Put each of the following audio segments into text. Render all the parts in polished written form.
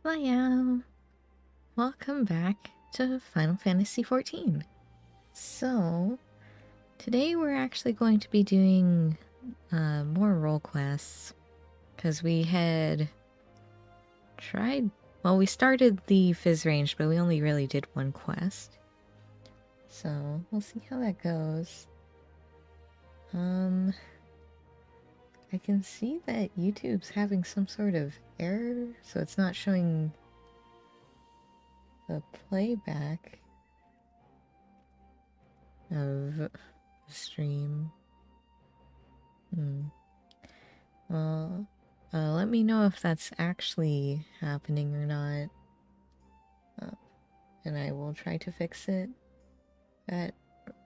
Hello, welcome back to Final Fantasy XIV. So, today we're actually going to be doing more role quests, because we had tried, well, we started the Phys Ranged, but we only really did one quest. So, we'll see how that goes. I can see that YouTube's having some sort of error, so it's not showing the playback of the stream. Well, let me know if that's actually happening or not. And I will try to fix it. But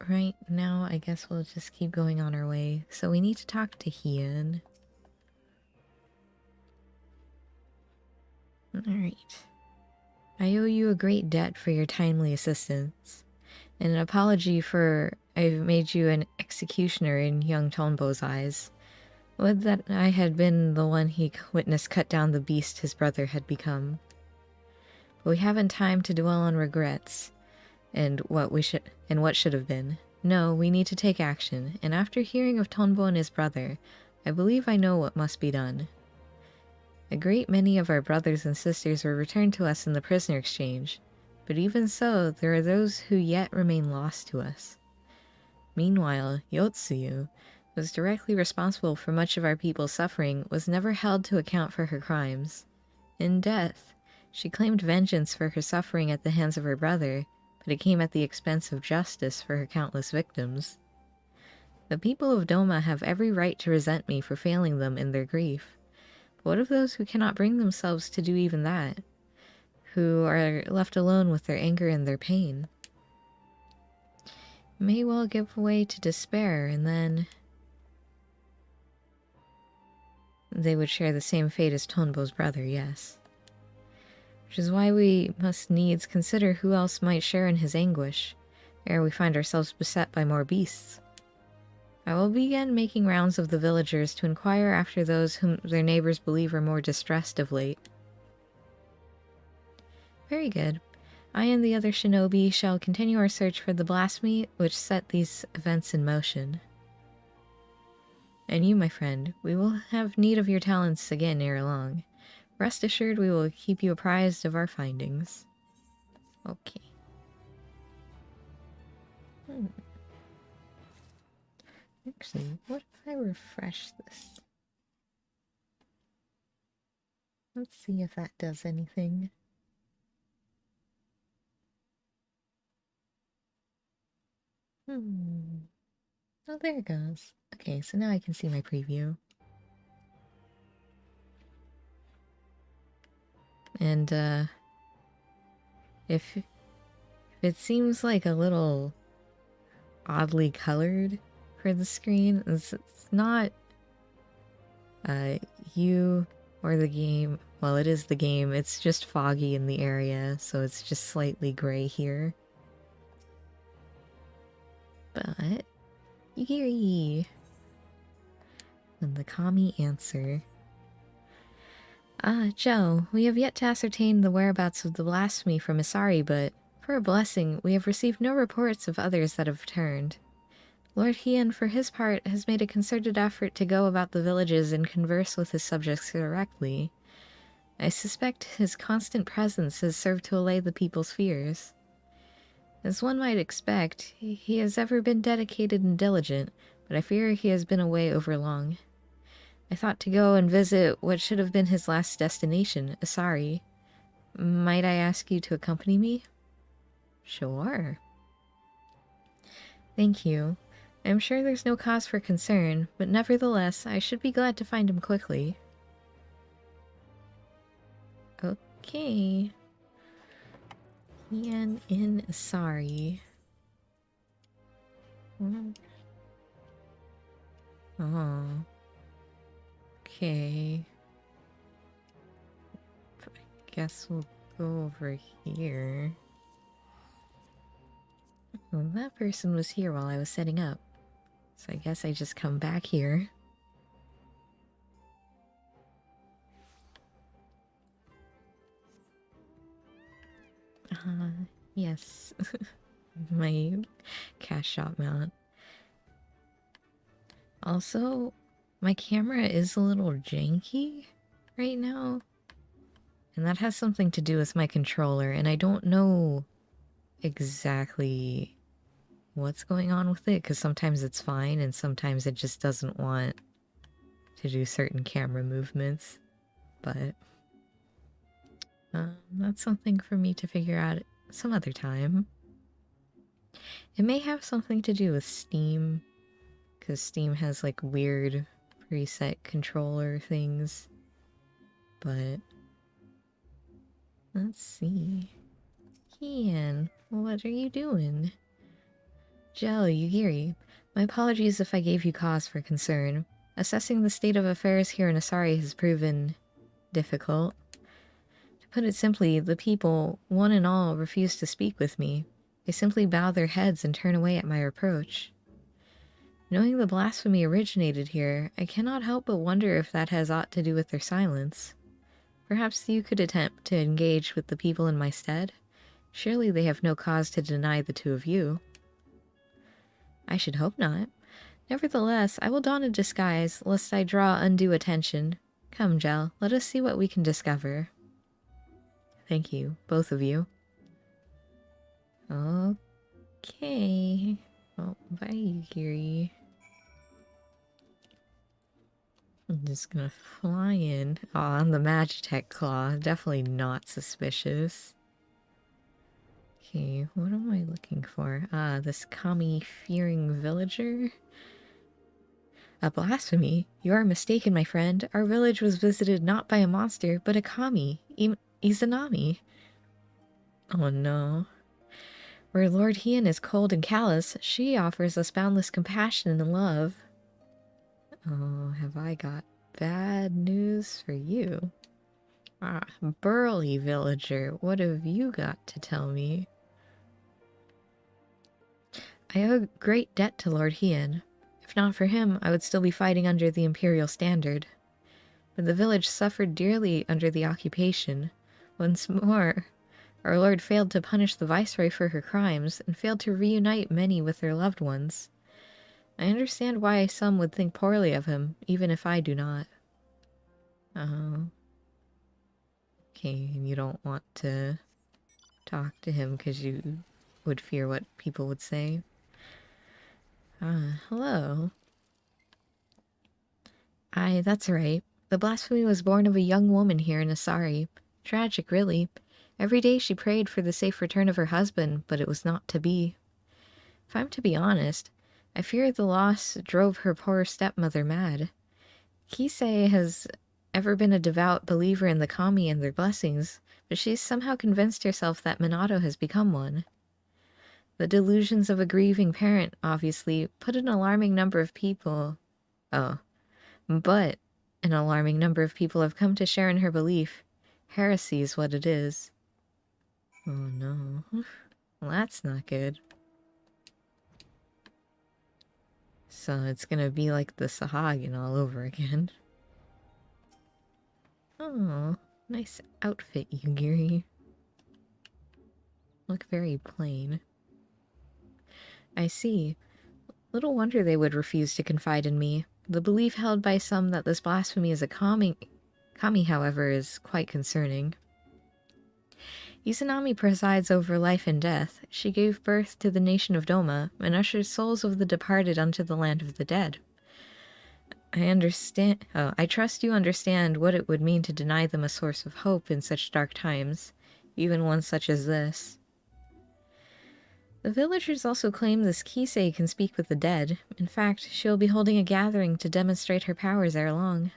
right now, I guess we'll just keep going on our way. So we need to talk to Hien. Alright. I owe you a great debt for your timely assistance. And an apology for I've made you an executioner in young Tonbo's eyes. Would that I had been the one he witnessed cut down the beast his brother had become. But we haven't time to dwell on regrets and what should have been. No, we need to take action, and after hearing of Tonbo and his brother, I believe I know what must be done. A great many of our brothers and sisters were returned to us in the prisoner exchange, but even so, there are those who yet remain lost to us. Meanwhile, Yotsuyu, who was directly responsible for much of our people's suffering, was never held to account for her crimes. In death, she claimed vengeance for her suffering at the hands of her brother, but it came at the expense of justice for her countless victims. The people of Doma have every right to resent me for failing them in their grief. But what of those who cannot bring themselves to do even that? Who are left alone with their anger and their pain? May well give way to despair, and then they would share the same fate as Tonbo's brother, yes. Which is why we must needs consider who else might share in his anguish, ere we find ourselves beset by more beasts. I will begin making rounds of the villagers to inquire after those whom their neighbors believe are more distressed of late. Very good. I and the other shinobi shall continue our search for the blasphemy which set these events in motion. And you, my friend, we will have need of your talents again ere long. Rest assured we will keep you apprised of our findings. Okay. Actually, what if I refresh this? Let's see if that does anything. Oh, there it goes. Okay, so now I can see my preview. And, if it seems like a little oddly colored for the screen, it's not, you or the game. Well, it is the game. It's just foggy in the area, so it's just slightly gray here. But, Yuri! And the Kami answer. Joe, we have yet to ascertain the whereabouts of the blasphemy from Isari, but for a blessing, we have received no reports of others that have returned. Lord Hien, for his part, has made a concerted effort to go about the villages and converse with his subjects directly. I suspect his constant presence has served to allay the people's fears. As one might expect, he has ever been dedicated and diligent, but I fear he has been away overlong. I thought to go and visit what should have been his last destination, Isari. Might I ask you to accompany me? Sure. Thank you. I'm sure there's no cause for concern, but nevertheless, I should be glad to find him quickly. Okay. Hien in Isari. Oh. Okay. I guess we'll go over here. Well, that person was here while I was setting up. So I guess I just come back here. Yes. My cash shop mount. Also, my camera is a little janky right now. And that has something to do with my controller, and I don't know exactly what's going on with it, because sometimes it's fine and sometimes it just doesn't want to do certain camera movements. But that's something for me to figure out some other time. It may have something to do with Steam, because Steam has like weird preset controller things. But let's see. Kian, what are you doing? Jell, Yugiri, my apologies if I gave you cause for concern. Assessing the state of affairs here in Asari has proven difficult. To put it simply, the people, one and all, refuse to speak with me. They simply bow their heads and turn away at my reproach. Knowing the blasphemy originated here, I cannot help but wonder if that has aught to do with their silence. Perhaps you could attempt to engage with the people in my stead? Surely they have no cause to deny the two of you. I should hope not. Nevertheless, I will don a disguise, lest I draw undue attention. Come, Jell, let us see what we can discover. Thank you, both of you. Okay. Well, bye, Yuri. I'm just gonna fly in. Aw, on the Magitech Claw. Definitely not suspicious. Okay, what am I looking for? Ah, this kami-fearing villager? A blasphemy? You are mistaken, my friend. Our village was visited not by a monster, but a kami, Izanami. Oh no. Where Lord Hien is cold and callous, she offers us boundless compassion and love. Oh, have I got bad news for you? Ah, burly villager, what have you got to tell me? I owe a great debt to Lord Hien. If not for him, I would still be fighting under the imperial standard. But the village suffered dearly under the occupation. Once more, our lord failed to punish the viceroy for her crimes, and failed to reunite many with their loved ones. I understand why some would think poorly of him, even if I do not. Oh. Okay, and you don't want to talk to him because you would fear what people would say. Ah, hello. Aye, that's right. The blasphemy was born of a young woman here in Asari. Tragic, really. Every day she prayed for the safe return of her husband, but it was not to be. If I'm to be honest, I fear the loss drove her poor stepmother mad. Kisei has ever been a devout believer in the kami and their blessings, but she's somehow convinced herself that Minato has become one. The delusions of a grieving parent, obviously, put an alarming number of people... Oh. But an alarming number of people have come to share in her belief. Heresy is what it is. Oh no. Well, that's not good. So it's gonna be like the Sahagin all over again. Oh, nice outfit, Yugiri. Look very plain. I see. Little wonder they would refuse to confide in me. The belief held by some that this blasphemy is a kami, however, is quite concerning. Izanami presides over life and death. She gave birth to the nation of Doma, and ushers souls of the departed unto the land of the dead. I trust you understand what it would mean to deny them a source of hope in such dark times, even one such as this. The villagers also claim this Kisei can speak with the dead. In fact, she will be holding a gathering to demonstrate her powers ere long.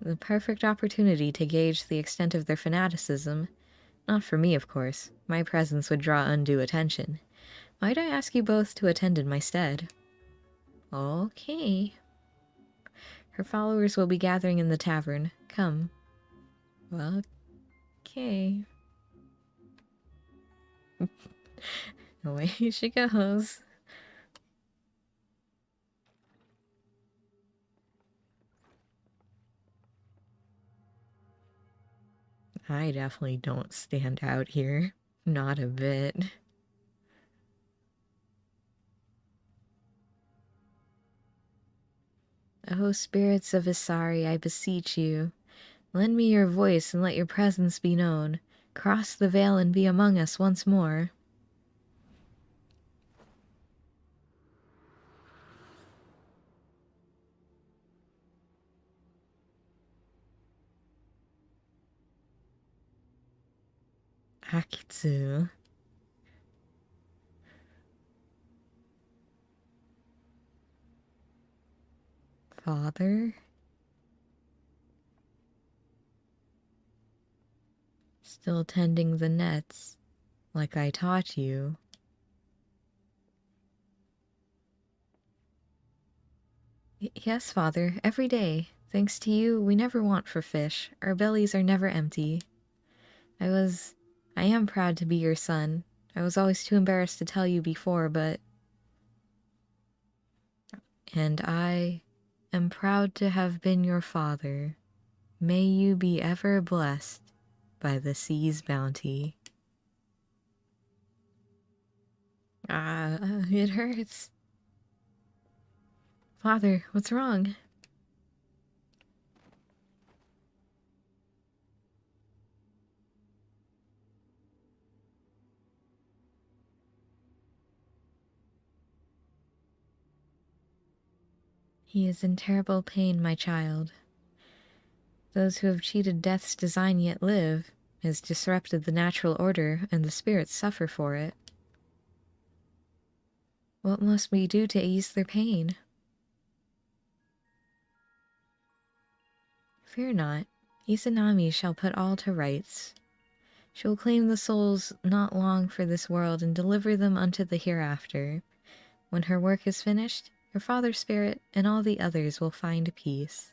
The perfect opportunity to gauge the extent of their fanaticism. Not for me, of course. My presence would draw undue attention. Might I ask you both to attend in my stead? Okay. Her followers will be gathering in the tavern. Come. Well, okay. Away she goes. I definitely don't stand out here. Not a bit. Oh, spirits of Isari, I beseech you, lend me your voice and let your presence be known. Cross the veil and be among us once more. Akitsu. Father? Still tending the nets, like I taught you. Yes, Father, every day. Thanks to you, we never want for fish. Our bellies are never empty. I am proud to be your son. I was always too embarrassed to tell you before, but... And I am proud to have been your father. May you be ever blessed by the sea's bounty. It hurts. Father, what's wrong? He is in terrible pain, my child. Those who have cheated death's design yet live, has disrupted the natural order, and the spirits suffer for it. What must we do to ease their pain? Fear not. Izanami shall put all to rights. She will claim the souls not long for this world and deliver them unto the hereafter. When her work is finished, your father's spirit and all the others will find peace.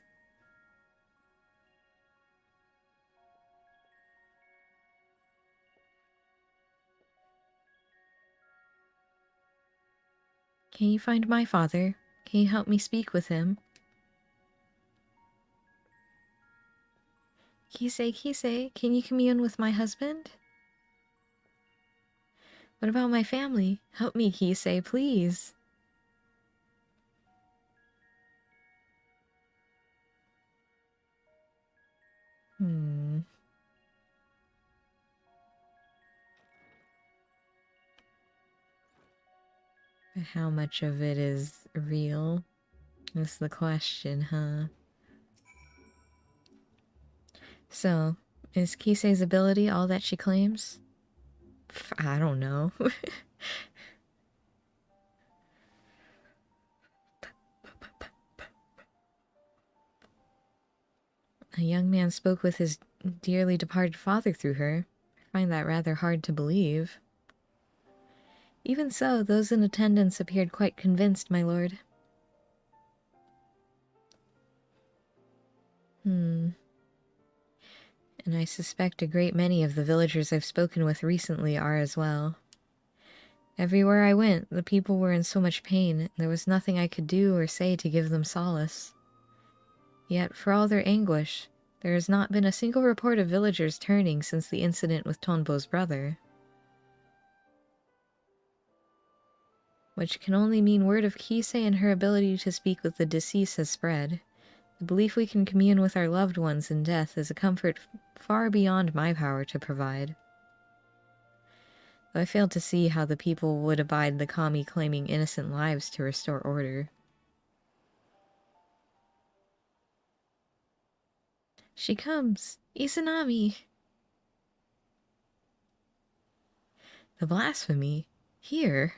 Can you find my father? Can you help me speak with him? Kisei, can you commune with my husband? What about my family? Help me, Kisei, please. But how much of it is real? That's the question, huh? So, is Kisei's ability all that she claims? I don't know. A young man spoke with his dearly departed father through her. I find that rather hard to believe. Even so, those in attendance appeared quite convinced, my lord. And I suspect a great many of the villagers I've spoken with recently are as well. Everywhere I went, the people were in so much pain, there was nothing I could do or say to give them solace. Yet, for all their anguish, there has not been a single report of villagers turning since the incident with Tonbo's brother. Which can only mean word of Kisei and her ability to speak with the deceased has spread. The belief we can commune with our loved ones in death is a comfort far beyond my power to provide. Though I fail to see how the people would abide the kami claiming innocent lives to restore order. She comes! Izanami! The blasphemy? Here?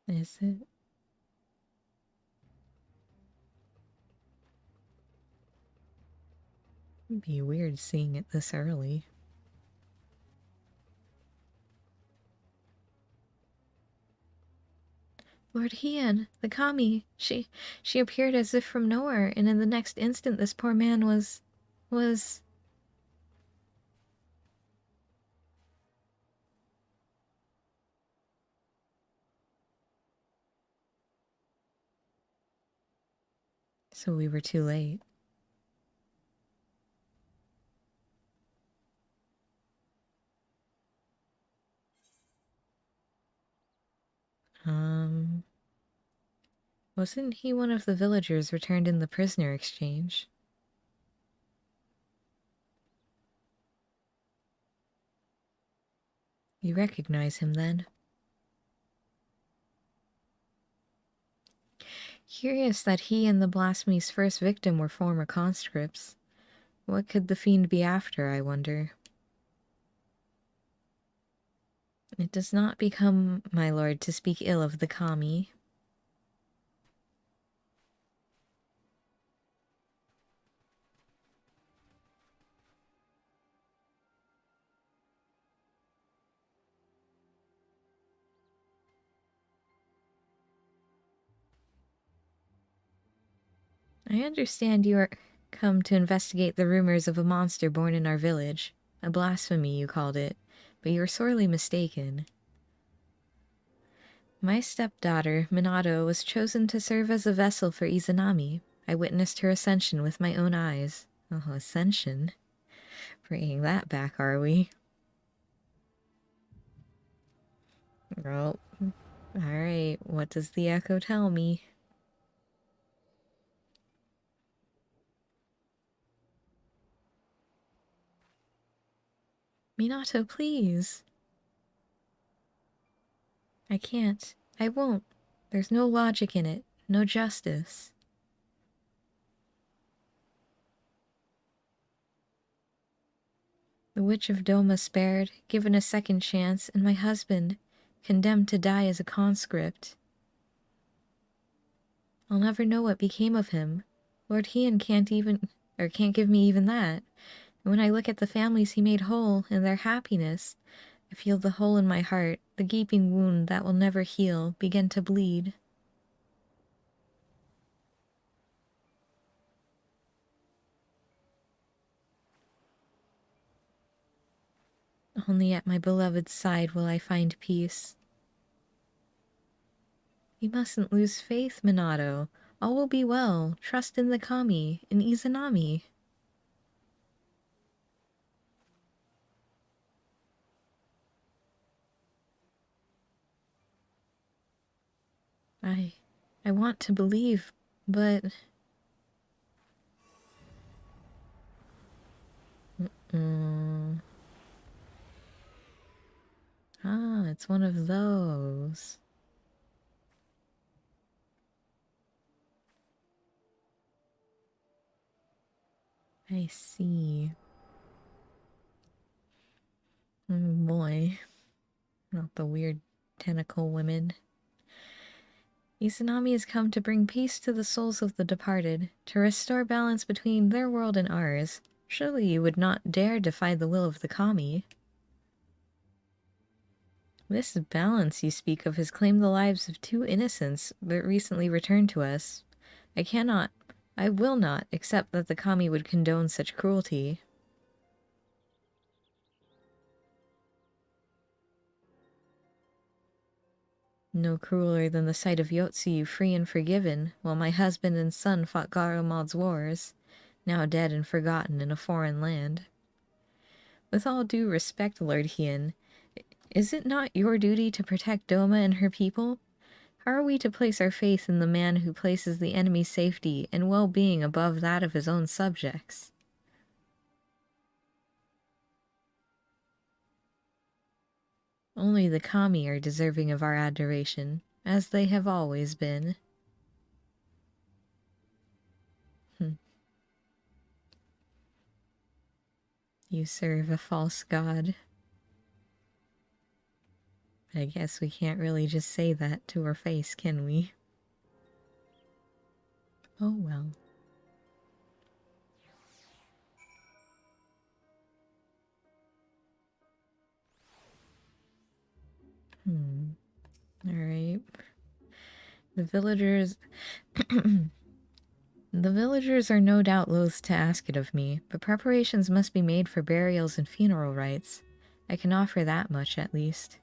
Is it? It'd be weird seeing it this early. Lord Hien, the kami, she appeared as if from nowhere, and in the next instant this poor man was... So we were too late. Wasn't he one of the villagers returned in the prisoner exchange? You recognize him then? Curious that he and the blasphemy's first victim were former conscripts. What could the fiend be after, I wonder? It does not become, my lord, to speak ill of the kami. I understand you are come to investigate the rumors of a monster born in our village. A blasphemy, you called it, but you are sorely mistaken. My stepdaughter, Minato, was chosen to serve as a vessel for Izanami. I witnessed her ascension with my own eyes. Oh, ascension? Bringing that back, are we? Oh, alright. What does the echo tell me? Minato, please. I can't. I won't. There's no logic in it. No justice. The Witch of Doma spared, given a second chance, and my husband, condemned to die as a conscript. I'll never know what became of him. Lord Hien can't give me even that. And when I look at the families he made whole and their happiness, I feel the hole in my heart, the gaping wound that will never heal, begin to bleed. Only at my beloved's side will I find peace. You mustn't lose faith, Minato. All will be well. Trust in the kami, in Izanami. I want to believe, but... Ah, it's one of those. I see. Oh boy. Not the weird tentacle women. Izanami has come to bring peace to the souls of the departed, to restore balance between their world and ours. Surely you would not dare defy the will of the kami. This balance you speak of has claimed the lives of two innocents, but recently returned to us. I will not accept that the kami would condone such cruelty. No crueler than the sight of Yotsuyu free and forgiven, while my husband and son fought Garlemald's wars, now dead and forgotten in a foreign land. With all due respect, Lord Hien, is it not your duty to protect Doma and her people? How are we to place our faith in the man who places the enemy's safety and well-being above that of his own subjects? Only the kami are deserving of our adoration, as they have always been. You serve a false god. I guess we can't really just say that to her face, can we? Oh well. Alright. The villagers... The villagers are no doubt loath to ask it of me, but preparations must be made for burials and funeral rites. I can offer that much, at least.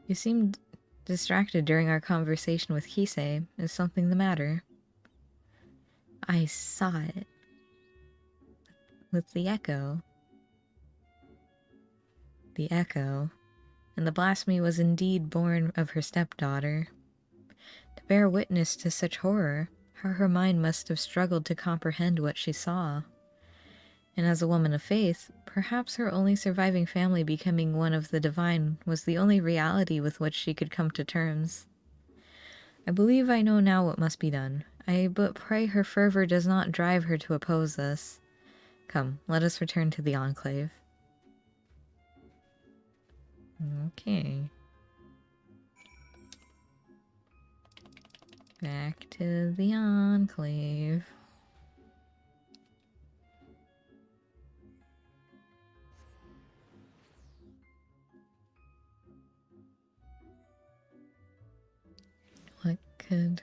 You seemed distracted during our conversation with Kisei. Is something the matter? I saw it. With the echo. The echo. And the blasphemy was indeed born of her stepdaughter. To bear witness to such horror, how her mind must have struggled to comprehend what she saw. And as a woman of faith, perhaps her only surviving family becoming one of the divine was the only reality with which she could come to terms. I believe I know now what must be done. I but pray her fervor does not drive her to oppose us. Come, let us return to the Enclave. Okay. Back to the Enclave. What could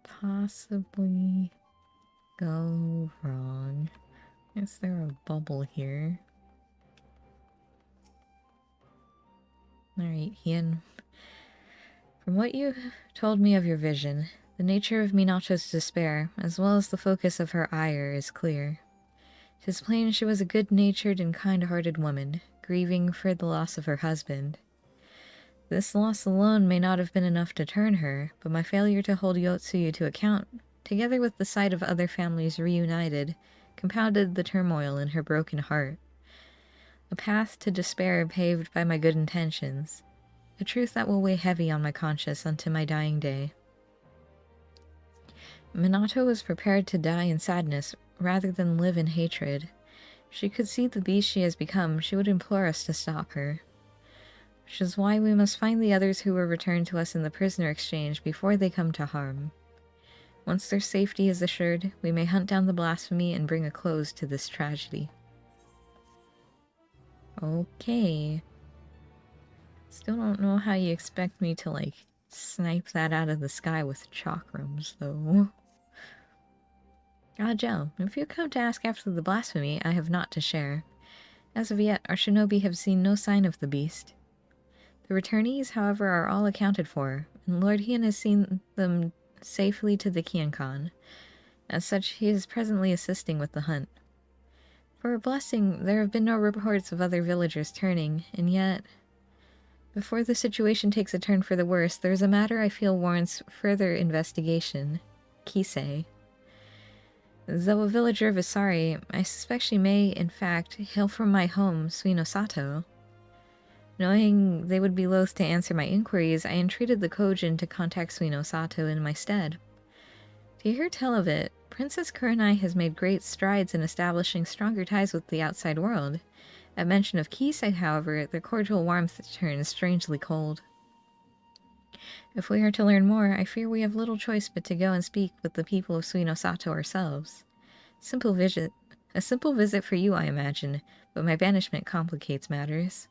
possibly go wrong? Is there a bubble here? Alright, Ian. From what you told me of your vision, the nature of Minato's despair, as well as the focus of her ire, is clear. 'Tis plain she was a good-natured and kind-hearted woman, grieving for the loss of her husband. This loss alone may not have been enough to turn her, but my failure to hold Yotsuyu to account, together with the sight of other families reunited, compounded the turmoil in her broken heart. A path to despair paved by my good intentions, a truth that will weigh heavy on my conscience unto my dying day. Minato was prepared to die in sadness rather than live in hatred. If she could see the beast she has become, she would implore us to stop her. Which is why we must find the others who were returned to us in the prisoner exchange before they come to harm. Once their safety is assured, we may hunt down the blasphemy and bring a close to this tragedy. Okay. Still don't know how you expect me to, like, snipe that out of the sky with chakrams, though. Ah, Joe, if you come to ask after the blasphemy, I have naught to share. As of yet, our shinobi have seen no sign of the beast. The returnees, however, are all accounted for, and Lord Hien has seen them safely to the Kiankan. As such, he is presently assisting with the hunt. For a blessing, there have been no reports of other villagers turning, and yet, before the situation takes a turn for the worse, there is a matter I feel warrants further investigation. Kisei. Though a villager of Isari, I suspect she may, in fact, hail from my home, Suinosato. Knowing they would be loath to answer my inquiries, I entreated the Kojin to contact Suinosato in my stead. To hear tell of it, Princess Kurenai has made great strides in establishing stronger ties with the outside world. At mention of Kisei, however, their cordial warmth turns strangely cold. If we are to learn more, I fear we have little choice but to go and speak with the people of Suinosato ourselves. A simple visit for you, I imagine, but my banishment complicates matters.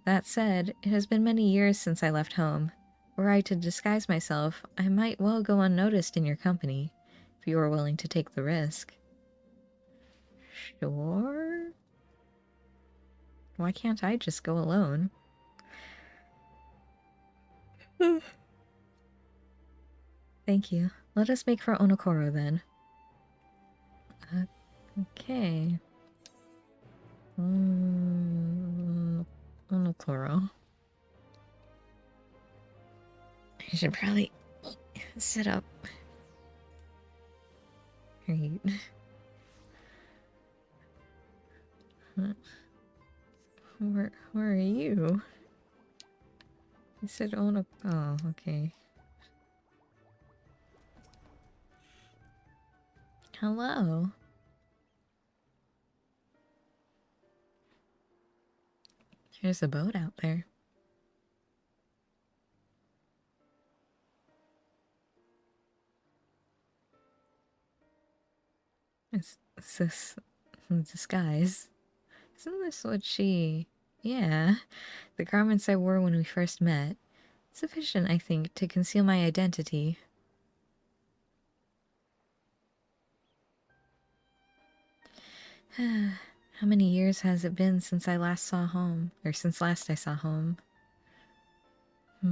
That said, it has been many years since I left home. Were I to disguise myself, I might well go unnoticed in your company, if you are willing to take the risk. Sure? Why can't I just go alone? Thank you. Let us make for Onokoro, then. Okay. Onokoro. I should probably sit up. Right. Where are you? You said Onokoro. Oh, okay. Hello. There's a boat out there. Is this in disguise? Isn't this what she... Yeah, the garments I wore when we first met. Sufficient, I think, to conceal my identity. How many years has it been since I last saw home? Or since last I saw home? I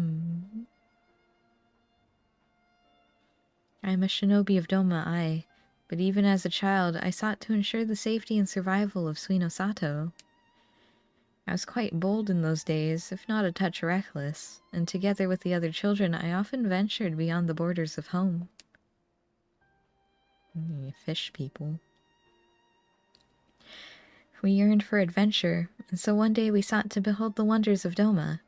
am a shinobi of Doma, aye, But even as a child, I sought to ensure the safety and survival of Suino Sato. I was quite bold in those days, if not a touch reckless, and together with the other children, I often ventured beyond the borders of home. Fish people. We yearned for adventure, and so one day we sought to behold the wonders of Doma.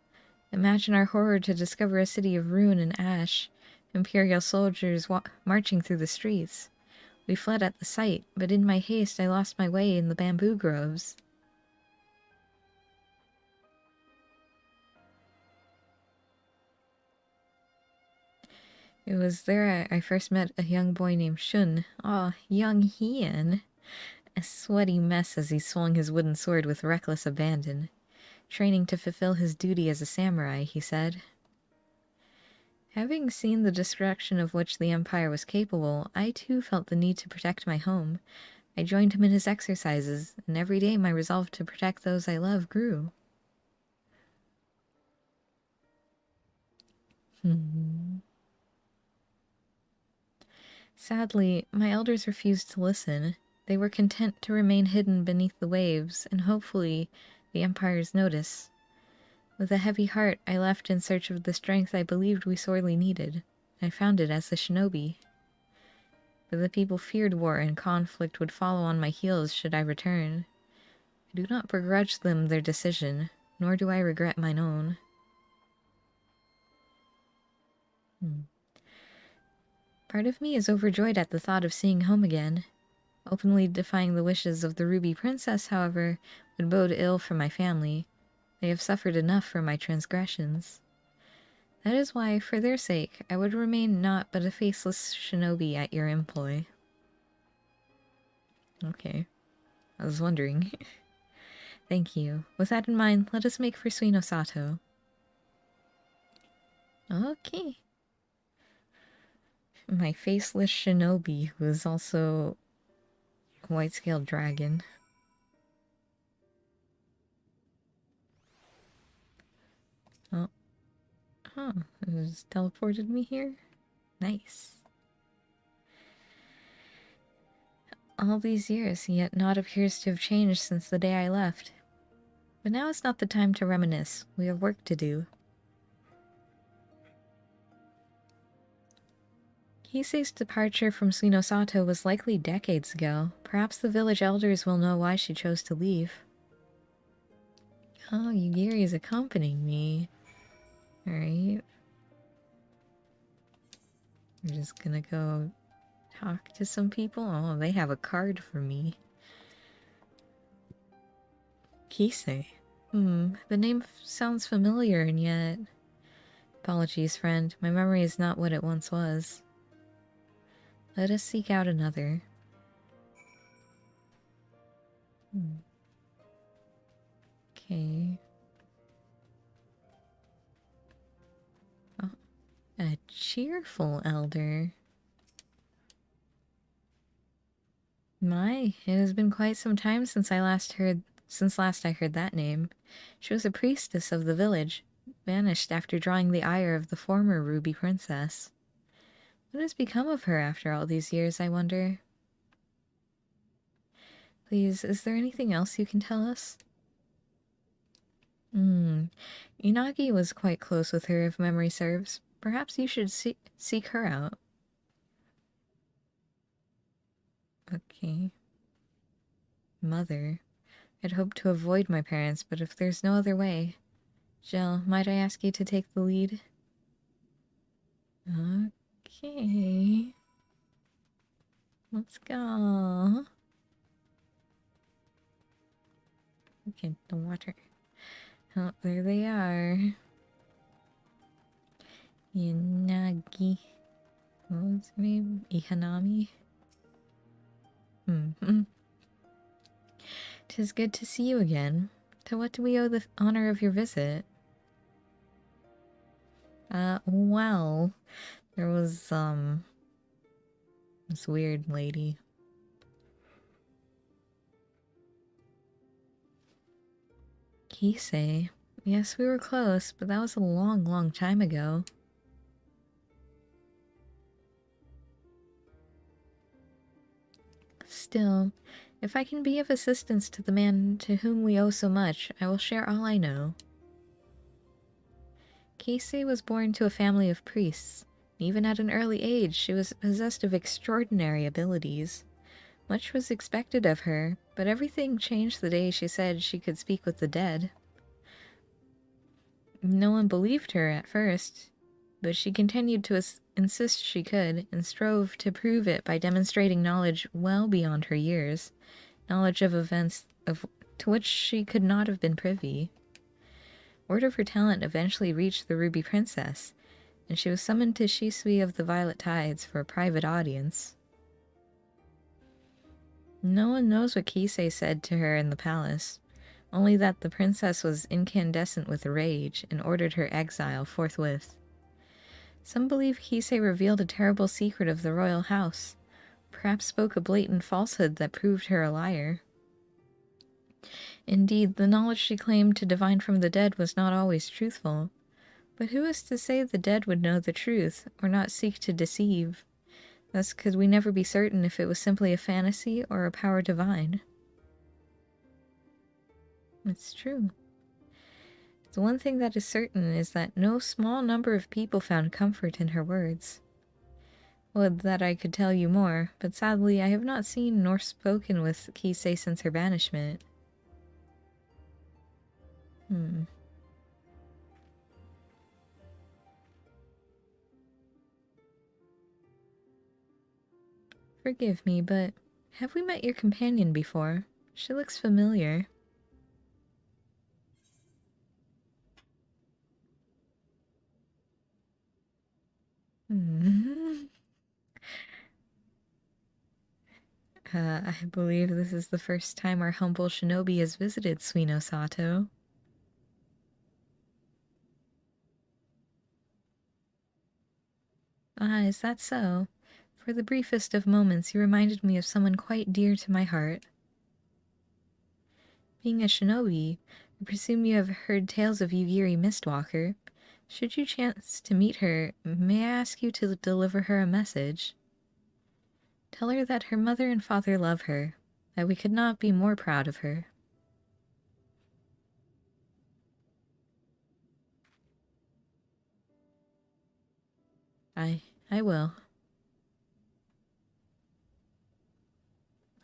Imagine our horror to discover a city of ruin and ash, Imperial soldiers marching through the streets. We fled at the sight, but in my haste I lost my way in the bamboo groves. It was there I first met a young boy named Shun. Ah, young Hien. A sweaty mess as he swung his wooden sword with reckless abandon. Training to fulfill his duty as a samurai, he said. Having seen the destruction of which the Empire was capable, I too felt the need to protect my home. I joined him in his exercises, and every day my resolve to protect those I love grew. Sadly, my elders refused to listen. They were content to remain hidden beneath the waves, and hopefully the Empire's notice. With a heavy heart, I left in search of the strength I believed we sorely needed. I found it as a shinobi. But the people feared war and conflict would follow on my heels should I return. I do not begrudge them their decision, nor do I regret mine own. Part of me is overjoyed at the thought of seeing home again. Openly defying the wishes of the Ruby Princess, however, would bode ill for my family. They have suffered enough for my transgressions. That is why, for their sake, I would remain naught but a faceless shinobi at your employ. Okay. I was wondering. Thank you. With that in mind, let us make for Suino Sato. Okay. My faceless shinobi, who is also a white-scaled dragon. Oh. Huh. It just teleported me here? Nice. All these years, yet naught appears to have changed since the day I left. But now is not the time to reminisce. We have work to do. Kisei's departure from Suino Sato was likely decades ago. Perhaps the village elders will know why she chose to leave. Oh, Yugiri is accompanying me. Alright. I'm just gonna go talk to some people. Oh, they have a card for me. Kisei. The name sounds familiar and yet... Apologies, friend. My memory is not what it once was. Let us seek out another. Okay. Oh, a cheerful elder. My, it has been quite some time since last I heard that name. She was a priestess of the village, vanished after drawing the ire of the former Ruby Princess. What has become of her after all these years, I wonder? Please, is there anything else you can tell us? Inagi was quite close with her, if memory serves. Perhaps you should seek her out. Okay. Mother. I'd hoped to avoid my parents, but if there's no other way... Jill, might I ask you to take the lead? Okay. Let's go. Okay, the water. Oh, there they are. Yanagi. What was her name? Ihanami? Tis good to see you again. To what do we owe the honor of your visit? Well, there was, this weird lady. Kisei. Yes, we were close, but that was a long, long time ago. Still, if I can be of assistance to the man to whom we owe so much, I will share all I know. Keisei was born to a family of priests. Even at an early age, she was possessed of extraordinary abilities. Much was expected of her, but everything changed the day she said she could speak with the dead. No one believed her at first, but she continued to insist she could, and strove to prove it by demonstrating knowledge well beyond her years, knowledge of events to which she could not have been privy. Word of her talent eventually reached the Ruby Princess, and she was summoned to Shisui of the Violet Tides for a private audience. No one knows what Kisei said to her in the palace, only that the princess was incandescent with rage and ordered her exile forthwith. Some believe Kisei revealed a terrible secret of the royal house, perhaps spoke a blatant falsehood that proved her a liar. Indeed, the knowledge she claimed to divine from the dead was not always truthful, but who is to say the dead would know the truth, or not seek to deceive? Thus could we never be certain if it was simply a fantasy or a power divine. It's true. The one thing that is certain is that no small number of people found comfort in her words. Would that I could tell you more, but sadly I have not seen nor spoken with Kisei since her banishment. Forgive me, but have we met your companion before? She looks familiar. I believe this is the first time our humble shinobi has visited Suino Sato. Ah, is that so? For the briefest of moments, you reminded me of someone quite dear to my heart. Being a shinobi, I presume you have heard tales of Yugiri Mistwalker. Should you chance to meet her, may I ask you to deliver her a message? Tell her that her mother and father love her, that we could not be more proud of her. I will.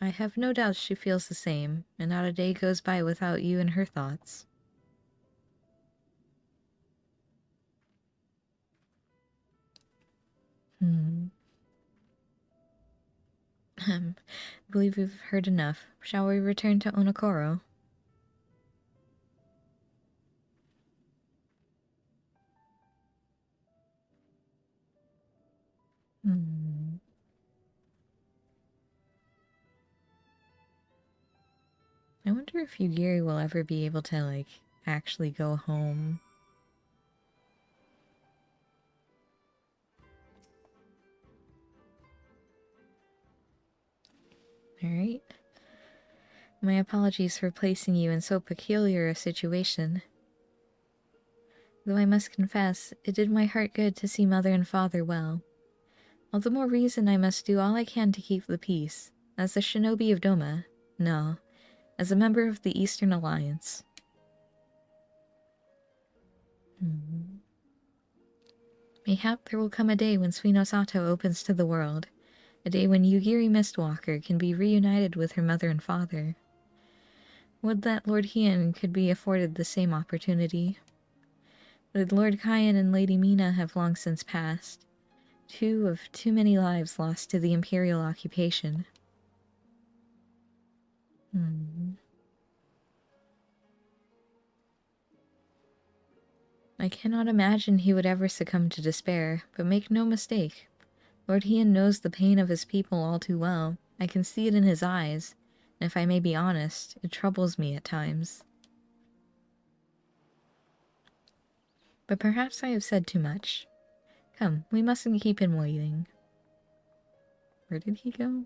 I have no doubt she feels the same, and not a day goes by without you in her thoughts. I believe we've heard enough. Shall we return to Onokoro? I wonder if Yugiri will ever be able to, like, actually go home. Alright. My apologies for placing you in so peculiar a situation. Though I must confess, it did my heart good to see mother and father well. All the more reason I must do all I can to keep the peace, as the shinobi of Doma, no, as a member of the Eastern Alliance. Mayhap there will come a day when Suino Sato opens to the world, a day when Yugiri Mistwalker can be reunited with her mother and father. Would that Lord Hien could be afforded the same opportunity. But Lord Kyan and Lady Mina have long since passed, two of too many lives lost to the Imperial occupation. I cannot imagine he would ever succumb to despair, but make no mistake. Lord Hien knows the pain of his people all too well. I can see it in his eyes, and if I may be honest, it troubles me at times. But perhaps I have said too much. Come, we mustn't keep him waiting. Where did he go?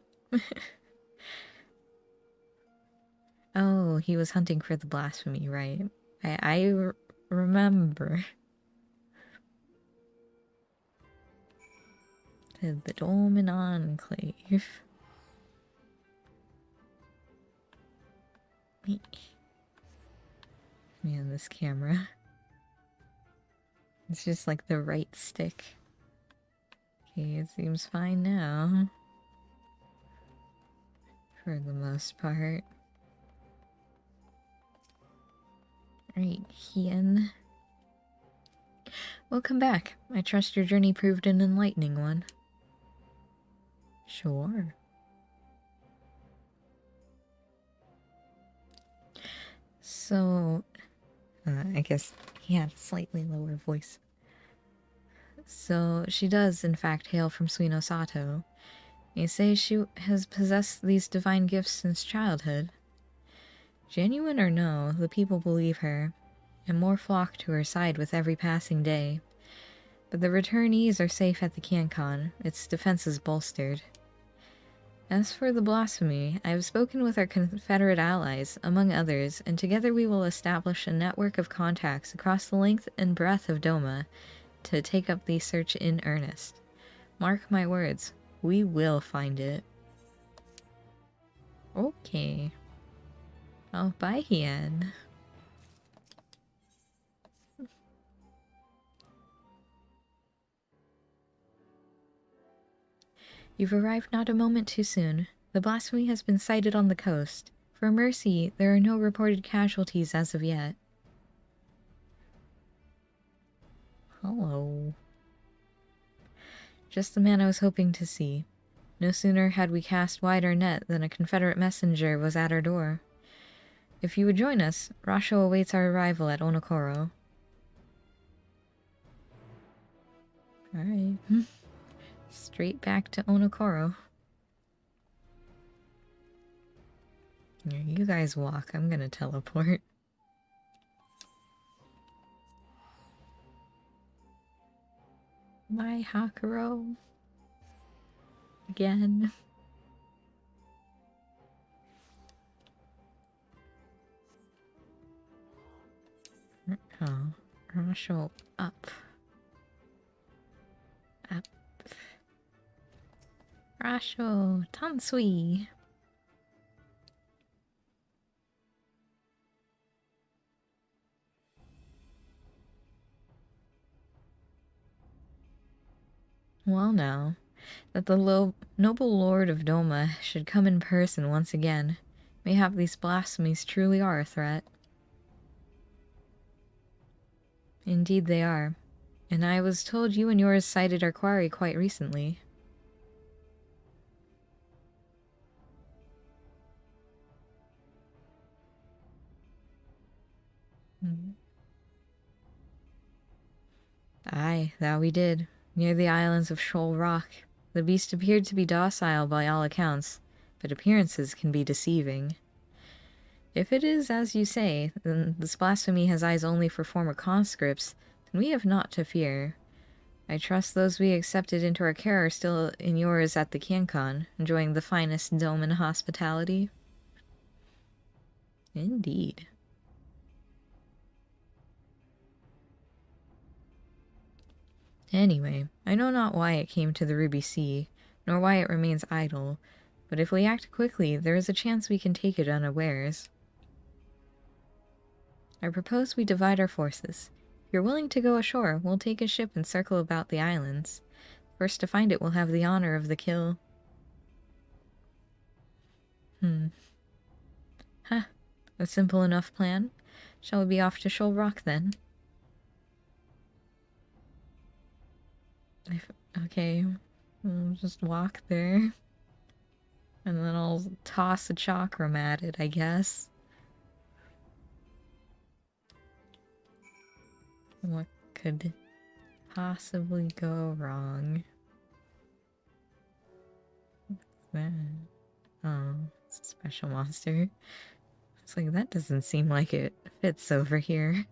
Oh, he was hunting for the blasphemy, right? I remember. The Dolmen Enclave. Man, this camera. It's just like the right stick. Okay, it seems fine now. For the most part. Right, Hien. Welcome back. I trust your journey proved an enlightening one. Sure. So, I guess he had a slightly lower voice. So, she does, in fact, hail from Suino Sato. You say she has possessed these divine gifts since childhood. Genuine or no, the people believe her, and more flock to her side with every passing day. But the returnees are safe at the Canton, its defenses bolstered. As for the blasphemy, I have spoken with our Confederate allies, among others, and together we will establish a network of contacts across the length and breadth of Doma to take up the search in earnest. Mark my words, we will find it. Okay. Oh, bye, Hien. You've arrived not a moment too soon. The blasphemy has been sighted on the coast. For mercy, there are no reported casualties as of yet. Hello. Just the man I was hoping to see. No sooner had we cast wide our net than a Confederate messenger was at our door. If you would join us, Rasho awaits our arrival at Onokoro. Alright. Straight back to Onokoro. Here, you guys walk. I'm gonna teleport. My Hakuro. Again. Oh. Rasho up. Up. Rasho Tansui. Well now, that the noble lord of Doma should come in person once again. Mayhap these blasphemies truly are a threat. Indeed they are. And I was told you and yours sighted our quarry quite recently. Aye, that we did. Near the islands of Shoal Rock. The beast appeared to be docile by all accounts, but appearances can be deceiving. If it is as you say, then this blasphemy has eyes only for former conscripts, then we have naught to fear. I trust those we accepted into our care are still in yours at the Canton, enjoying the finest Doman hospitality. Indeed. Anyway, I know not why it came to the Ruby Sea, nor why it remains idle, but if we act quickly, there is a chance we can take it unawares. I propose we divide our forces. If you're willing to go ashore, we'll take a ship and circle about the islands. First to find it will have the honor of the kill. Huh. A simple enough plan. Shall we be off to Shoal Rock then? Okay, we'll just walk there. And then I'll toss a chakram at it, I guess. What could possibly go wrong? What's that? Oh, it's a special monster. It's like, that doesn't seem like it fits over here.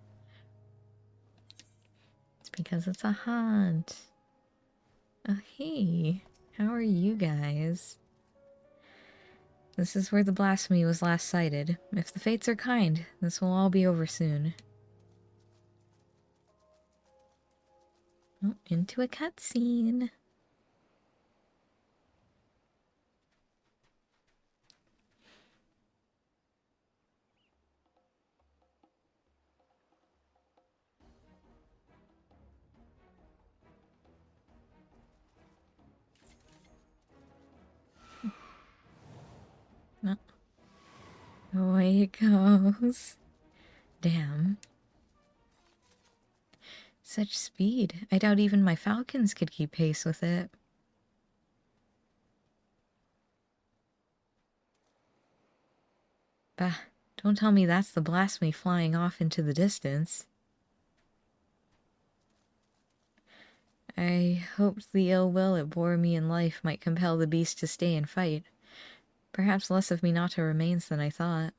It's because it's a hunt. Oh, hey. How are you guys? This is where the blasphemy was last sighted. If the fates are kind, this will all be over soon. Oh, into a cutscene. Away it goes. Damn. Such speed. I doubt even my falcons could keep pace with it. Bah, don't tell me that's the blasphemy flying off into the distance. I hoped the ill will it bore me in life might compel the beast to stay and fight. Perhaps less of Minato remains than I thought.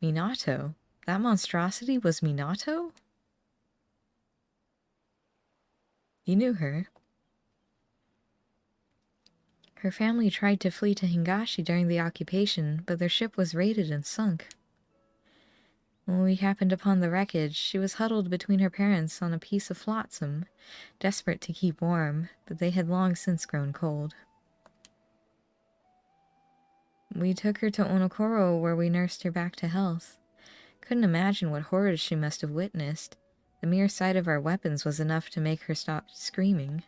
Minato? That monstrosity was Minato? You knew her. Her family tried to flee to Hingashi during the occupation, but their ship was raided and sunk. When we happened upon the wreckage, she was huddled between her parents on a piece of flotsam, desperate to keep warm, but they had long since grown cold. We took her to Onokoro, where we nursed her back to health. Couldn't imagine what horrors she must have witnessed. The mere sight of our weapons was enough to make her stop screaming.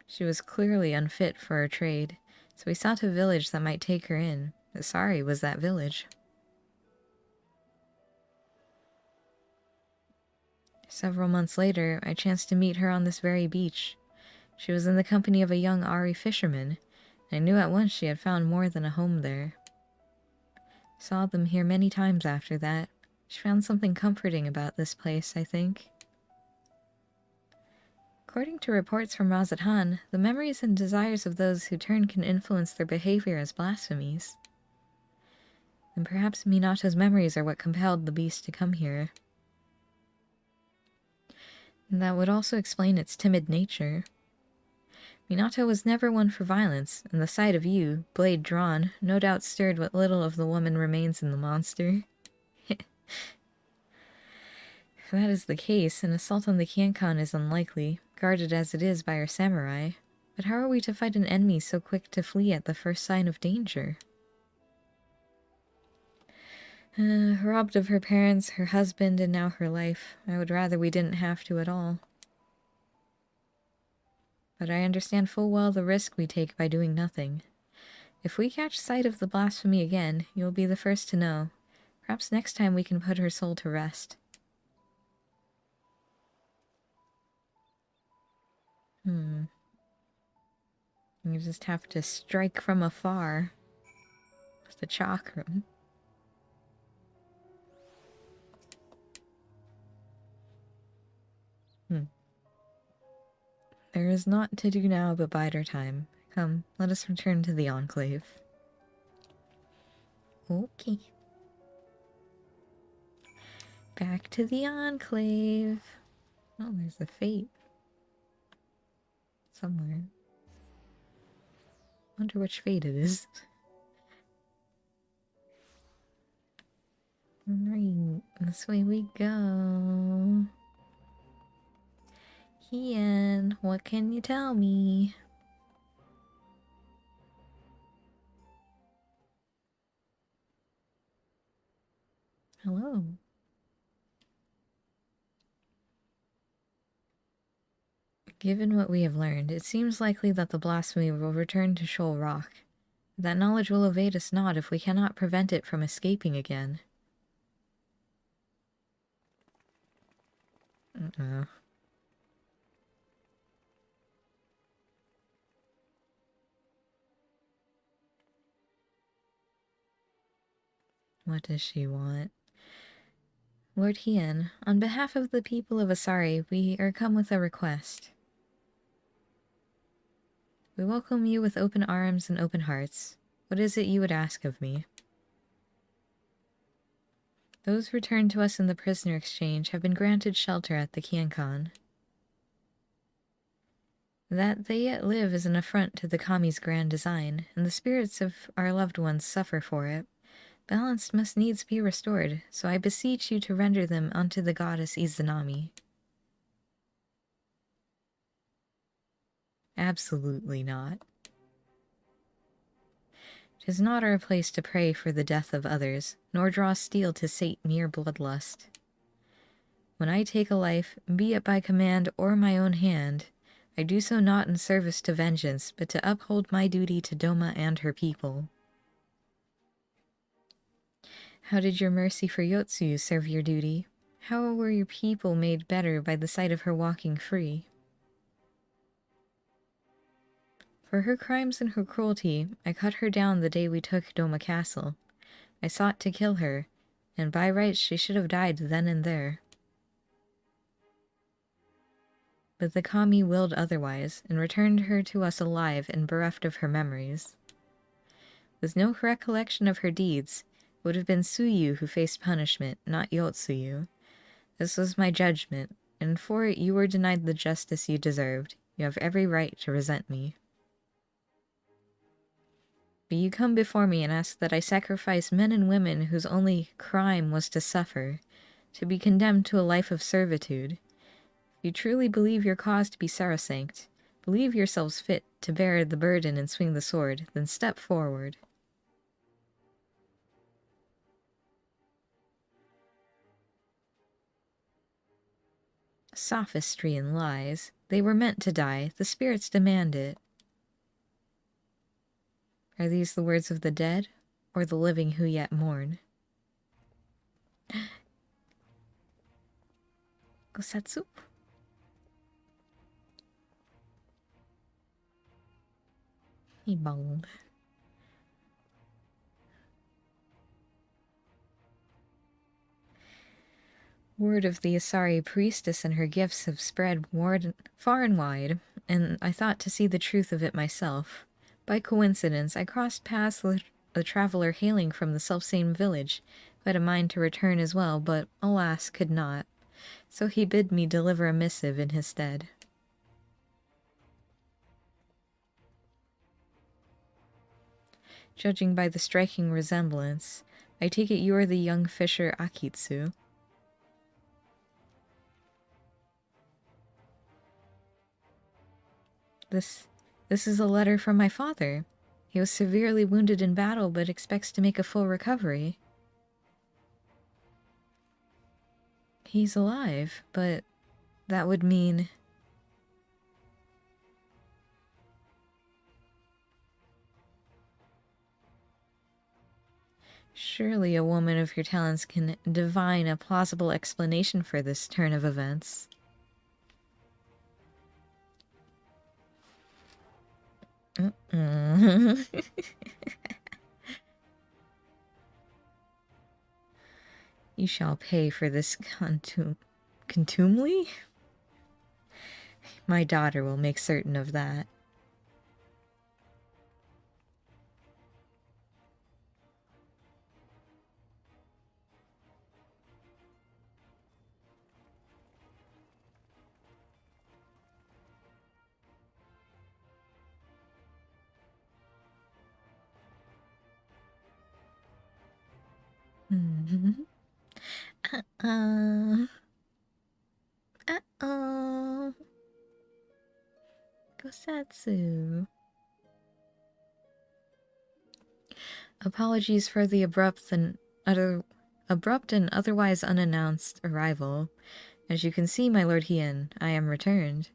She was clearly unfit for our trade, so we sought a village that might take her in. Sorry was that village. Several months later, I chanced to meet her on this very beach. She was in the company of a young Ari fisherman. I knew at once she had found more than a home there. Saw them here many times after that. She found something comforting about this place, I think. According to reports from Razathan, the memories and desires of those who turn can influence their behavior as blasphemies. And perhaps Minato's memories are what compelled the beast to come here. And that would also explain its timid nature. Minato was never one for violence, and the sight of you, blade drawn, no doubt stirred what little of the woman remains in the monster. If that is the case, an assault on the Kyankan is unlikely, guarded as it is by our samurai. But how are we to fight an enemy so quick to flee at the first sign of danger? Robbed of her parents, her husband, and now her life, I would rather we didn't have to at all. But I understand full well the risk we take by doing nothing. If we catch sight of the blasphemy again, you'll be the first to know. Perhaps next time we can put her soul to rest. You just have to strike from afar. With the chakram. There is naught to do now but bide our time. Come, let us return to the Enclave. Okay. Back to the Enclave. Oh, there's a fate. Somewhere. Wonder which fate it is. Alright, this way we go. Hien, what can you tell me? Hello. Given what we have learned, it seems likely that the blasphemy will return to Shoal Rock. That knowledge will evade us not if we cannot prevent it from escaping again. What does she want? Lord Hien, on behalf of the people of Asari, we are come with a request. We welcome you with open arms and open hearts. What is it you would ask of me? Those returned to us in the prisoner exchange have been granted shelter at the Kyankan. That they yet live is an affront to the Kami's grand design, and the spirits of our loved ones suffer for it. Balance must needs be restored, so I beseech you to render them unto the goddess Izanami. Absolutely not. 'Tis not our place to pray for the death of others, nor draw steel to sate mere bloodlust. When I take a life, be it by command or my own hand, I do so not in service to vengeance, but to uphold my duty to Doma and her people. How did your mercy for Yotsuyu serve your duty? How were your people made better by the sight of her walking free? For her crimes and her cruelty, I cut her down the day we took Doma Castle. I sought to kill her, and by rights she should have died then and there. But the kami willed otherwise, and returned her to us alive and bereft of her memories. With no recollection of her deeds, it would have been Tsuyu who faced punishment, not Yotsuyu. This was my judgment, and for it you were denied the justice you deserved. You have every right to resent me. But you come before me and ask that I sacrifice men and women whose only crime was to suffer, to be condemned to a life of servitude. If you truly believe your cause to be sacrosanct, believe yourselves fit to bear the burden and swing the sword, then step forward. Sophistry and lies. They were meant to die. The spirits demand it. Are these the words of the dead, or the living who yet mourn? Gosatsu? Ibang. Word of the Asari priestess and her gifts have spread far and wide, and I thought to see the truth of it myself. By coincidence, I crossed paths with a traveler hailing from the selfsame village, who had a mind to return as well, but, alas, could not. So he bid me deliver a missive in his stead. Judging by the striking resemblance, I take it you are the young fisher Akitsu. This is a letter from my father. He was severely wounded in battle, but expects to make a full recovery. He's alive, but that would mean... Surely a woman of your talents can divine a plausible explanation for this turn of events. You shall pay for this contumely? My daughter will make certain of that. Gosatsu. Apologies for the abrupt and otherwise unannounced arrival. As you can see, my Lord Hien, I am returned.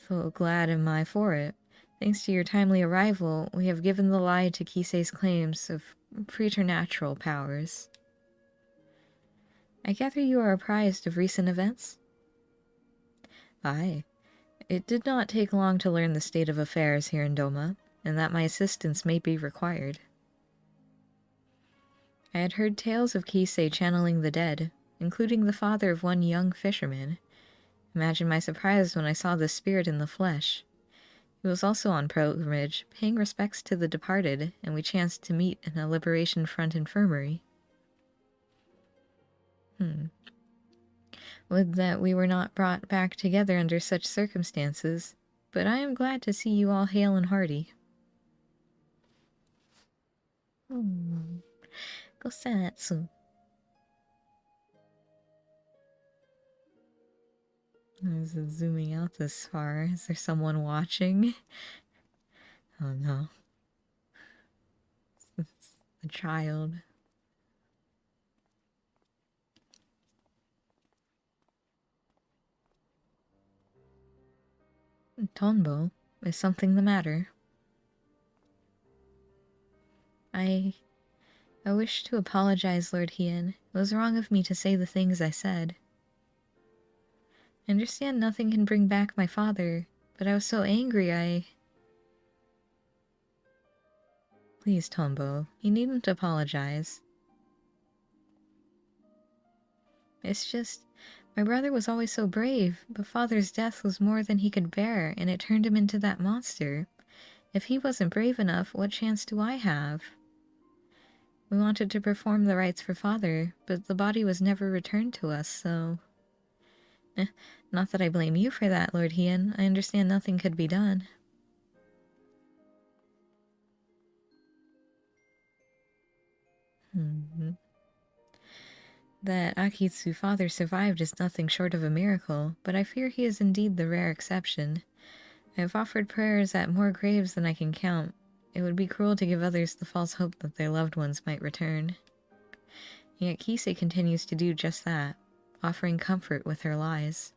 So glad am I for it. Thanks to your timely arrival, we have given the lie to Kisei's claims of preternatural powers. I gather you are apprised of recent events? Aye. It did not take long to learn the state of affairs here in Doma, and that my assistance may be required. I had heard tales of Kisei channeling the dead, including the father of one young fisherman. Imagine my surprise when I saw the spirit in the flesh. He was also on pilgrimage, paying respects to the departed, and we chanced to meet in a Liberation Front infirmary. Would that we were not brought back together under such circumstances, but I am glad to see you all hale and hearty. Gosatsu. Is it zooming out this far? Is there someone watching? Oh no. It's a child. Tonbo, is something the matter? I wish to apologize, Lord Hien. It was wrong of me to say the things I said. I understand nothing can bring back my father, but I was so angry Please, Tombo, you needn't apologize. It's just, my brother was always so brave, but father's death was more than he could bear, and it turned him into that monster. If he wasn't brave enough, what chance do I have? We wanted to perform the rites for father, but the body was never returned to us, so... Not that I blame you for that, Lord Hien. I understand nothing could be done. That Akitsu father survived is nothing short of a miracle, but I fear he is indeed the rare exception. I have offered prayers at more graves than I can count. It would be cruel to give others the false hope that their loved ones might return. Yet Kisei continues to do just that, offering comfort with her lies.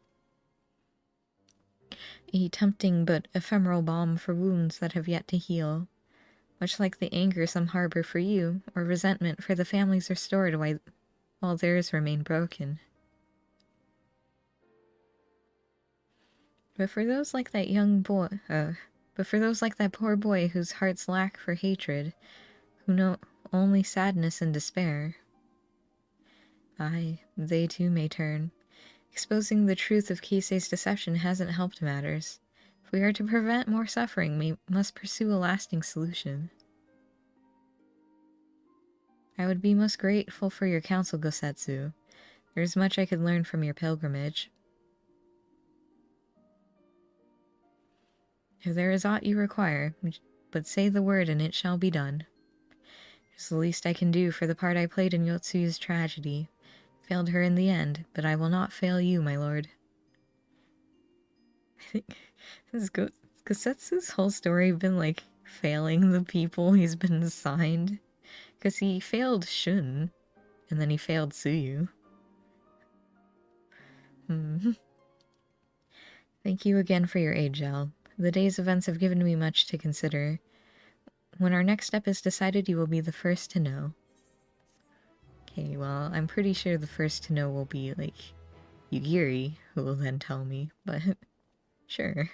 A tempting but ephemeral balm for wounds that have yet to heal, much like the anger some harbor for you, or resentment for the families restored while theirs remain broken. But for those like that poor boy whose hearts lack for hatred, who know only sadness and despair, they too may turn. Exposing the truth of Kisei's deception hasn't helped matters. If we are to prevent more suffering, we must pursue a lasting solution. I would be most grateful for your counsel, Gosetsu. There is much I could learn from your pilgrimage. If there is aught you require, but say the word and it shall be done. It is the least I can do for the part I played in Yotsuyu's tragedy. Failed her in the end, but I will not fail you, my lord. I think has Gosetsu's whole story been like failing the people he's been assigned? Because he failed Shun, and then he failed Tsuyu. Thank you again for your aid, Gel. The day's events have given me much to consider. When our next step is decided, you will be the first to know. Okay, well, I'm pretty sure the first to know will be, like, Yugiri, who will then tell me, but sure.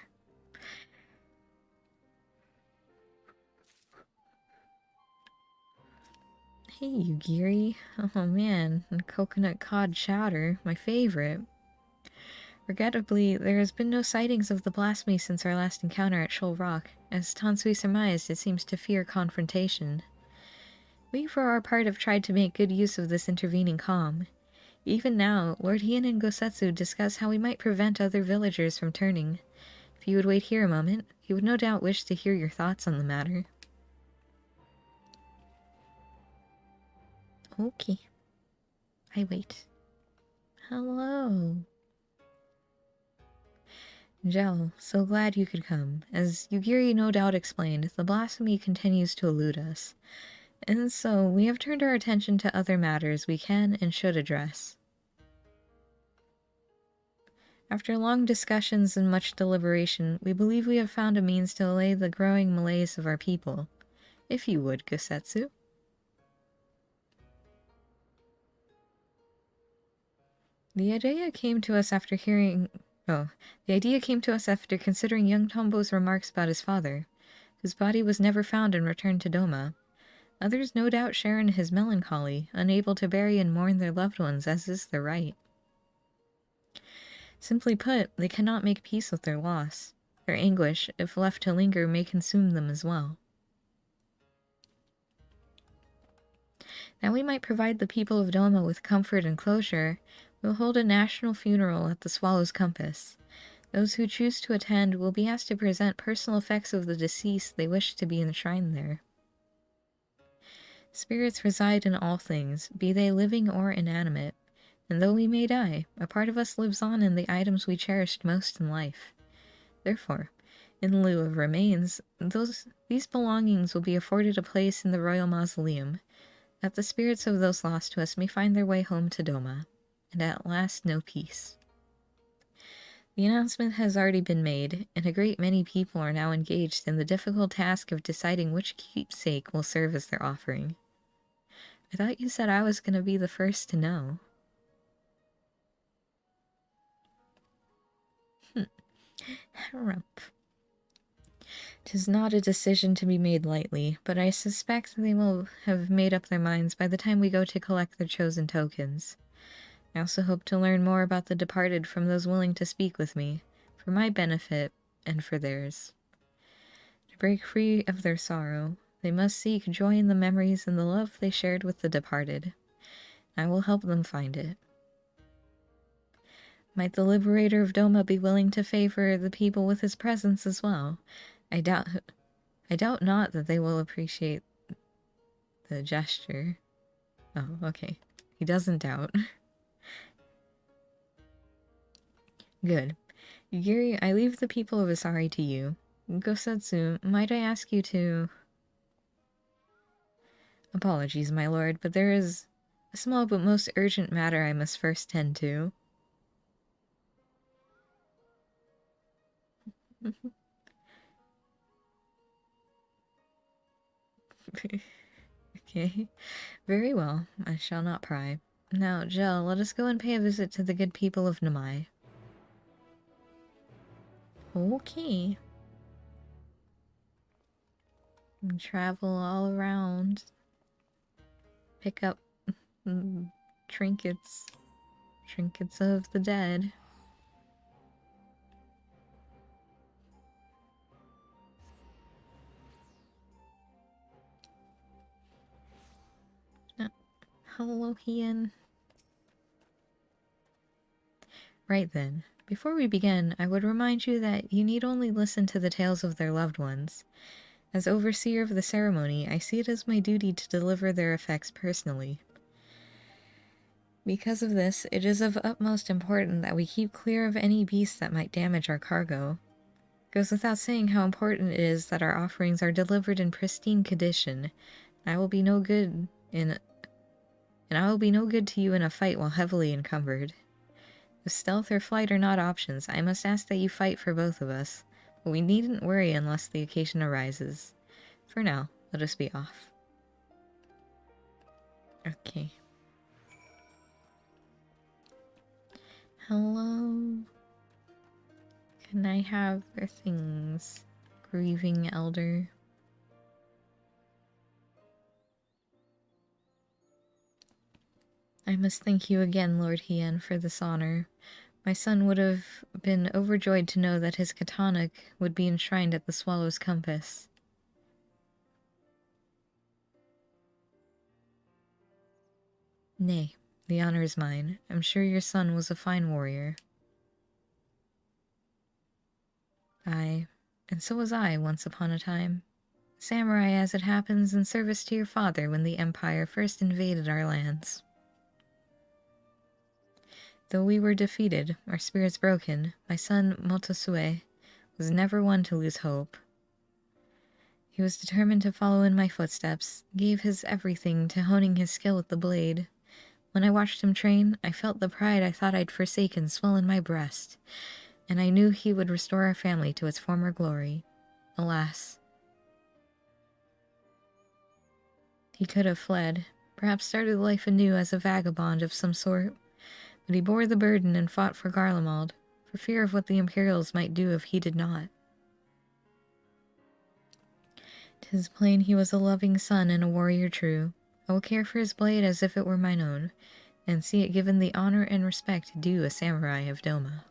Hey, Yugiri. Oh man, coconut cod chowder, my favorite. Regrettably, there has been no sightings of the blasphemy since our last encounter at Shoal Rock. As Tansui surmised, it seems to fear confrontation. We, for our part, have tried to make good use of this intervening calm. Even now, Lord Hien and Gosetsu discuss how we might prevent other villagers from turning. If you would wait here a moment, he would no doubt wish to hear your thoughts on the matter. Okay. I wait. Hello. Gel, so glad you could come. As Yugiri no doubt explained, the blasphemy continues to elude us. And so, we have turned our attention to other matters we can and should address. After long discussions and much deliberation, we believe we have found a means to allay the growing malaise of our people. If you would, Gosetsu. The idea came to us after considering young Tombo's remarks about his father, whose body was never found and returned to Doma. Others no doubt share in his melancholy, unable to bury and mourn their loved ones as is their right. Simply put, they cannot make peace with their loss. Their anguish, if left to linger, may consume them as well. That we might provide the people of Doma with comfort and closure, we will hold a national funeral at the Swallow's Compass. Those who choose to attend will be asked to present personal effects of the deceased they wish to be enshrined there. Spirits reside in all things, be they living or inanimate, and though we may die, a part of us lives on in the items we cherished most in life. Therefore, in lieu of remains, these belongings will be afforded a place in the royal mausoleum, that the spirits of those lost to us may find their way home to Doma, and at last know peace. The announcement has already been made, and a great many people are now engaged in the difficult task of deciding which keepsake will serve as their offering. I thought you said I was going to be the first to know. Harump. 'Tis not a decision to be made lightly, but I suspect they will have made up their minds by the time we go to collect their chosen tokens. I also hope to learn more about the departed from those willing to speak with me, for my benefit and for theirs. To break free of their sorrow, they must seek joy in the memories and the love they shared with the departed. I will help them find it. Might the liberator of Doma be willing to favor the people with his presence as well? I doubt not that they will appreciate the gesture. Oh, okay. He doesn't doubt. Good. Yuri, I leave the people of Asari to you. Gosetsu, might I ask you to... Apologies, my lord, but there is a small but most urgent matter I must first tend to. Okay. Very well. I shall not pry. Now, Jel, let us go and pay a visit to the good people of Namai. Okay. And travel all around. Pick up trinkets. Trinkets of the dead. Hello, Hien. Right then. Before we begin, I would remind you that you need only listen to the tales of their loved ones. As overseer of the ceremony, I see it as my duty to deliver their effects personally. Because of this, it is of utmost importance that we keep clear of any beasts that might damage our cargo. It goes without saying how important it is that our offerings are delivered in pristine condition. I will be no good to you in a fight while heavily encumbered. If stealth or flight are not options, I must ask that you fight for both of us, but we needn't worry unless the occasion arises. For now, let us be off. Okay. Hello? Can I have their things? Grieving elder. I must thank you again, Lord Hien, for this honor. My son would have been overjoyed to know that his katana would be enshrined at the Swallow's compass. Nay, the honor is mine. I'm sure your son was a fine warrior. Aye, and so was I once upon a time. Samurai, as it happens, in service to your father when the Empire first invaded our lands. Though we were defeated, our spirits broken, my son Motosue was never one to lose hope. He was determined to follow in my footsteps, gave his everything to honing his skill with the blade. When I watched him train, I felt the pride I thought I'd forsaken swell in my breast, and I knew he would restore our family to its former glory. Alas. He could have fled, perhaps started life anew as a vagabond of some sort, but he bore the burden and fought for Garlemald, for fear of what the Imperials might do if he did not. 'Tis plain he was a loving son and a warrior true. I will care for his blade as if it were mine own, and see it given the honor and respect due a samurai of Doma.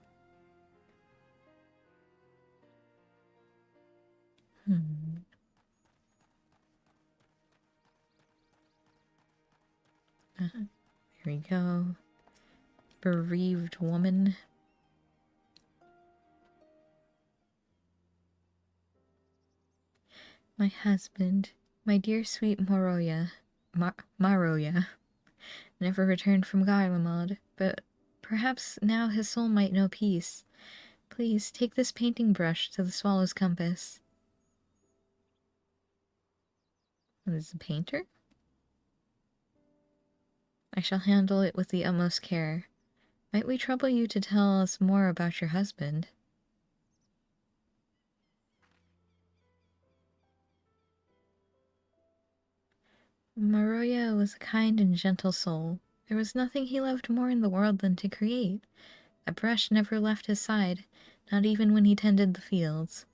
Here we go. Bereaved woman. My husband, my dear sweet Maroya, never returned from Garlemald, but perhaps now his soul might know peace. Please take this painting brush to the Swallow's compass. What is a painter? I shall handle it with the utmost care. Might we trouble you to tell us more about your husband? Maroya was a kind and gentle soul. There was nothing he loved more in the world than to create. A brush never left his side, not even when he tended the fields.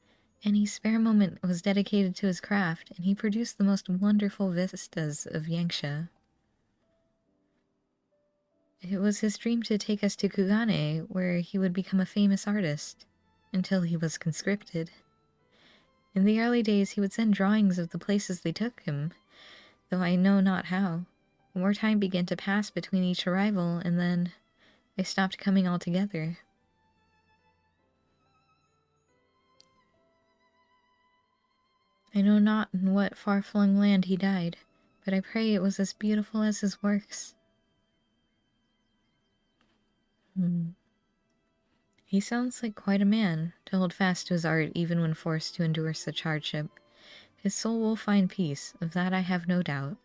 Any spare moment was dedicated to his craft, and he produced the most wonderful vistas of Yanxia. It was his dream to take us to Kugane, where he would become a famous artist, until he was conscripted. In the early days, he would send drawings of the places they took him, though I know not how. More time began to pass between each arrival, and then they stopped coming altogether. I know not in what far-flung land he died, but I pray it was as beautiful as his works. He sounds like quite a man, to hold fast to his art even when forced to endure such hardship. His soul will find peace, of that I have no doubt.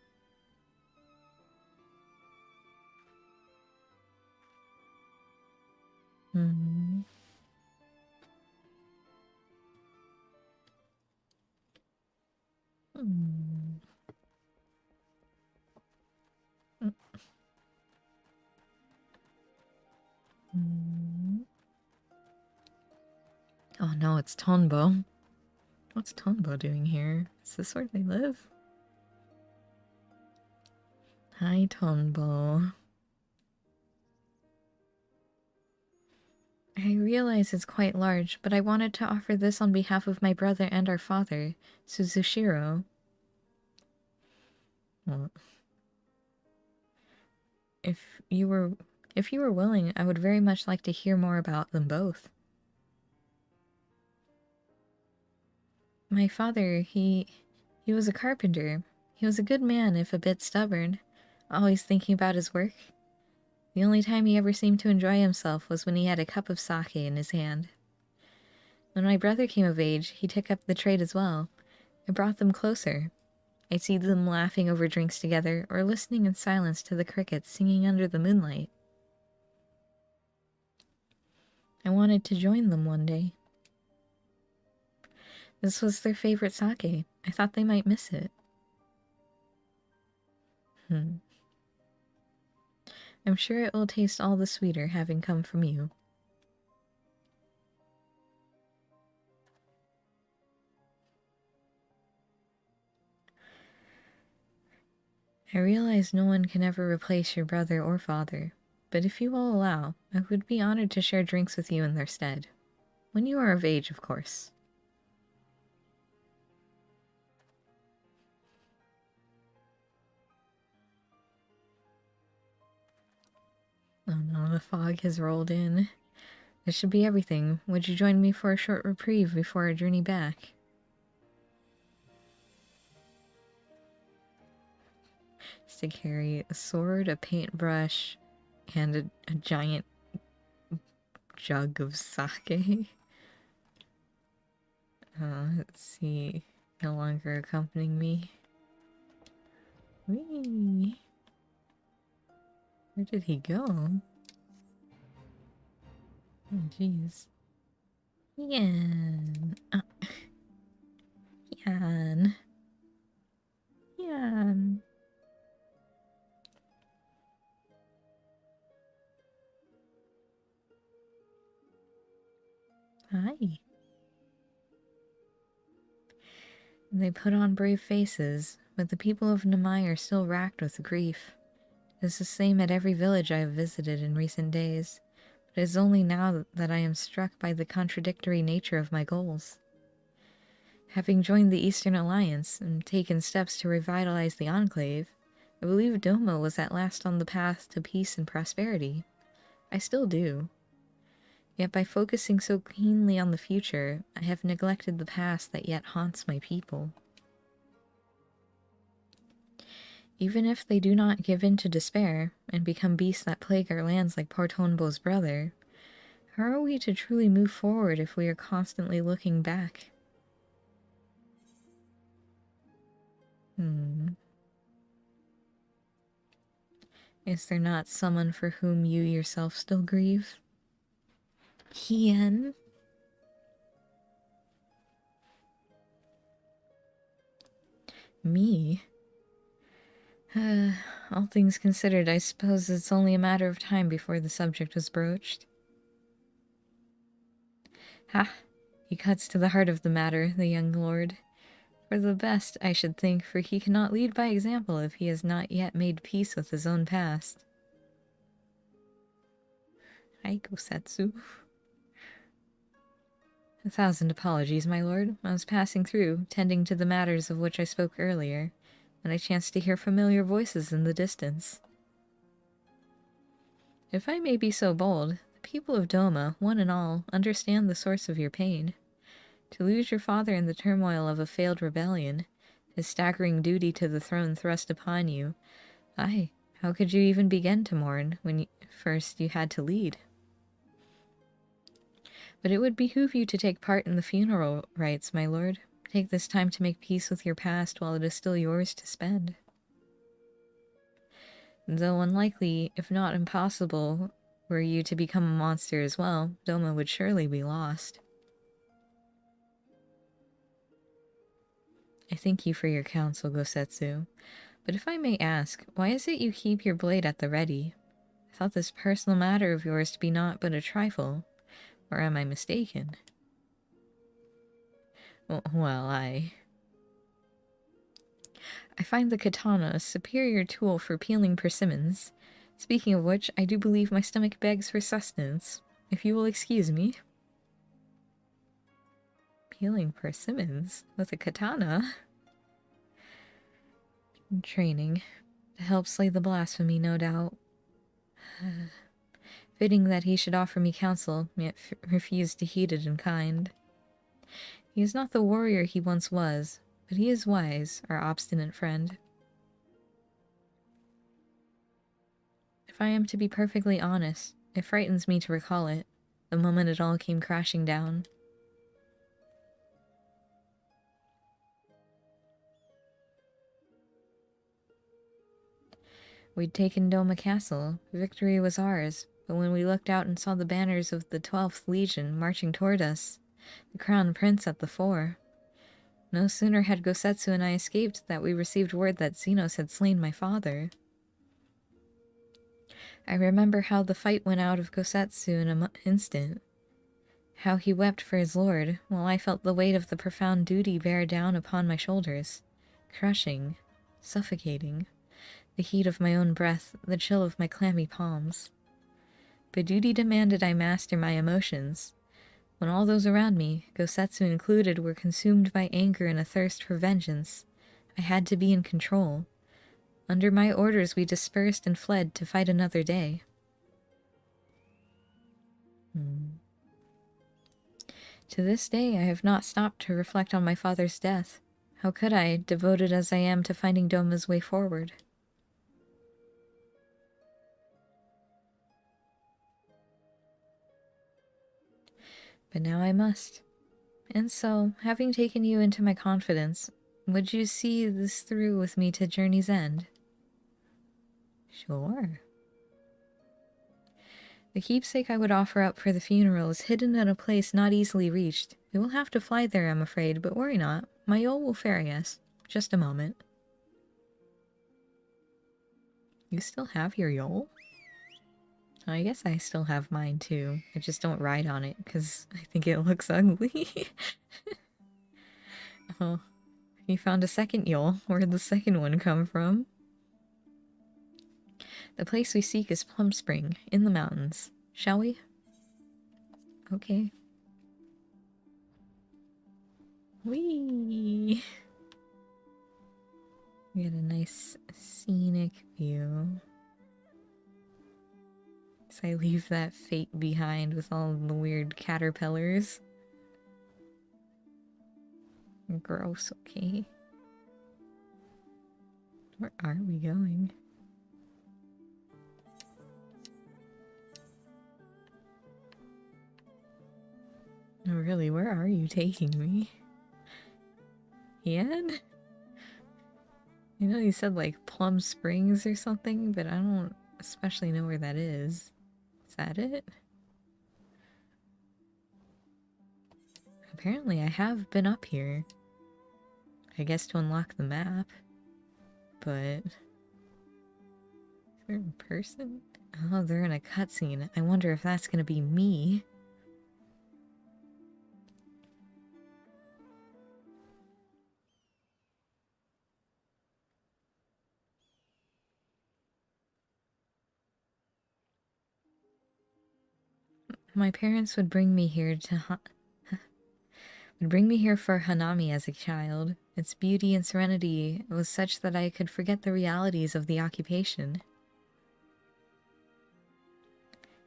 Oh no, it's Tonbo. What's Tonbo doing here? Is this where they live? Hi, Tonbo. I realize it's quite large, but I wanted to offer this on behalf of my brother and our father, Suzushiro. Well, if you were willing, I would very much like to hear more about them both. My father, he was a carpenter. He was a good man, if a bit stubborn, always thinking about his work. The only time he ever seemed to enjoy himself was when he had a cup of sake in his hand. When my brother came of age, he took up the trade as well. It brought them closer. I'd see them laughing over drinks together, or listening in silence to the crickets singing under the moonlight. I wanted to join them one day. This was their favorite sake. I thought they might miss it. I'm sure it will taste all the sweeter having come from you. I realize no one can ever replace your brother or father, but if you will allow, I would be honored to share drinks with you in their stead. When you are of age, of course. Oh no, the fog has rolled in. This should be everything. Would you join me for a short reprieve before our journey back? Just to carry a sword, a paintbrush, and a giant jug of sake. Let's see. No longer accompanying me. Whee! Where did he go? Oh, jeez. Yan. Yan. Yan. Hi. They put on brave faces, but the people of Namai are still racked with grief. It is the same at every village I have visited in recent days, but it is only now that I am struck by the contradictory nature of my goals. Having joined the Eastern Alliance and taken steps to revitalize the Enclave, I believe Doma was at last on the path to peace and prosperity. I still do. Yet by focusing so keenly on the future, I have neglected the past that yet haunts my people. Even if they do not give in to despair and become beasts that plague our lands like Portonbo's brother, how are we to truly move forward if we are constantly looking back? Is there not someone for whom you yourself still grieve? Hien? Me? All things considered, I suppose it's only a matter of time before the subject was broached. Ha! He cuts to the heart of the matter, the young lord. For the best, I should think, for he cannot lead by example if he has not yet made peace with his own past. Hi, Gosetsu. 1,000 apologies, my lord. I was passing through, tending to the matters of which I spoke earlier, and I chanced to hear familiar voices in the distance. If I may be so bold, the people of Doma, one and all, understand the source of your pain. To lose your father in the turmoil of a failed rebellion, his staggering duty to the throne thrust upon you, aye, how could you even begin to mourn when first you had to lead? But it would behoove you to take part in the funeral rites, my lord. Take this time to make peace with your past while it is still yours to spend. Though unlikely, if not impossible, were you to become a monster as well, Doma would surely be lost. I thank you for your counsel, Gosetsu. But if I may ask, why is it you keep your blade at the ready? I thought this personal matter of yours to be naught but a trifle. Or am I mistaken? Well, I find the katana a superior tool for peeling persimmons. Speaking of which, I do believe my stomach begs for sustenance. If you will excuse me. Peeling persimmons with a katana? Training. To help slay the blasphemy, no doubt. Fitting that he should offer me counsel, yet refuse to heed it in kind. He is not the warrior he once was, but he is wise, our obstinate friend. If I am to be perfectly honest, it frightens me to recall it, the moment it all came crashing down. We'd taken Doma Castle, victory was ours, but when we looked out and saw the banners of the 12th Legion marching toward us, the Crown Prince at the fore, no sooner had Gosetsu and I escaped that we received word that Xenos had slain my father. I remember how the fight went out of Gosetsu in an instant, how he wept for his lord, while I felt the weight of the profound duty bear down upon my shoulders, crushing, suffocating. The heat of my own breath, the chill of my clammy palms. But duty demanded I master my emotions. When all those around me, Gosetsu included, were consumed by anger and a thirst for vengeance, I had to be in control. Under my orders we dispersed and fled to fight another day. To this day I have not stopped to reflect on my father's death. How could I, devoted as I am to finding Doma's way forward? But now I must. And so, having taken you into my confidence, would you see this through with me to journey's end? Sure. The keepsake I would offer up for the funeral is hidden at a place not easily reached. We will have to fly there, I'm afraid, but worry not. My Yol will ferry us. Just a moment. You still have your Yol? I guess I still have mine too. I just don't ride on it because I think it looks ugly. Oh, you found a second Yol. Where did the second one come from? The place we seek is Plum Spring, in the mountains. Shall we? Okay. Whee! We get a nice scenic view. So I leave that fate behind with all the weird caterpillars. Gross, okay. Where are we going? Oh, really, where are you taking me? Ian? You know you said like Plum Springs or something, but I don't especially know where that is. Is that it? Apparently I have been up here. I guess to unlock the map. But... they're in person? Oh, they're in a cutscene. I wonder if that's gonna be me. My parents would bring me here to would bring me here for Hanami as a child. Its beauty and serenity was such that I could forget the realities of the occupation.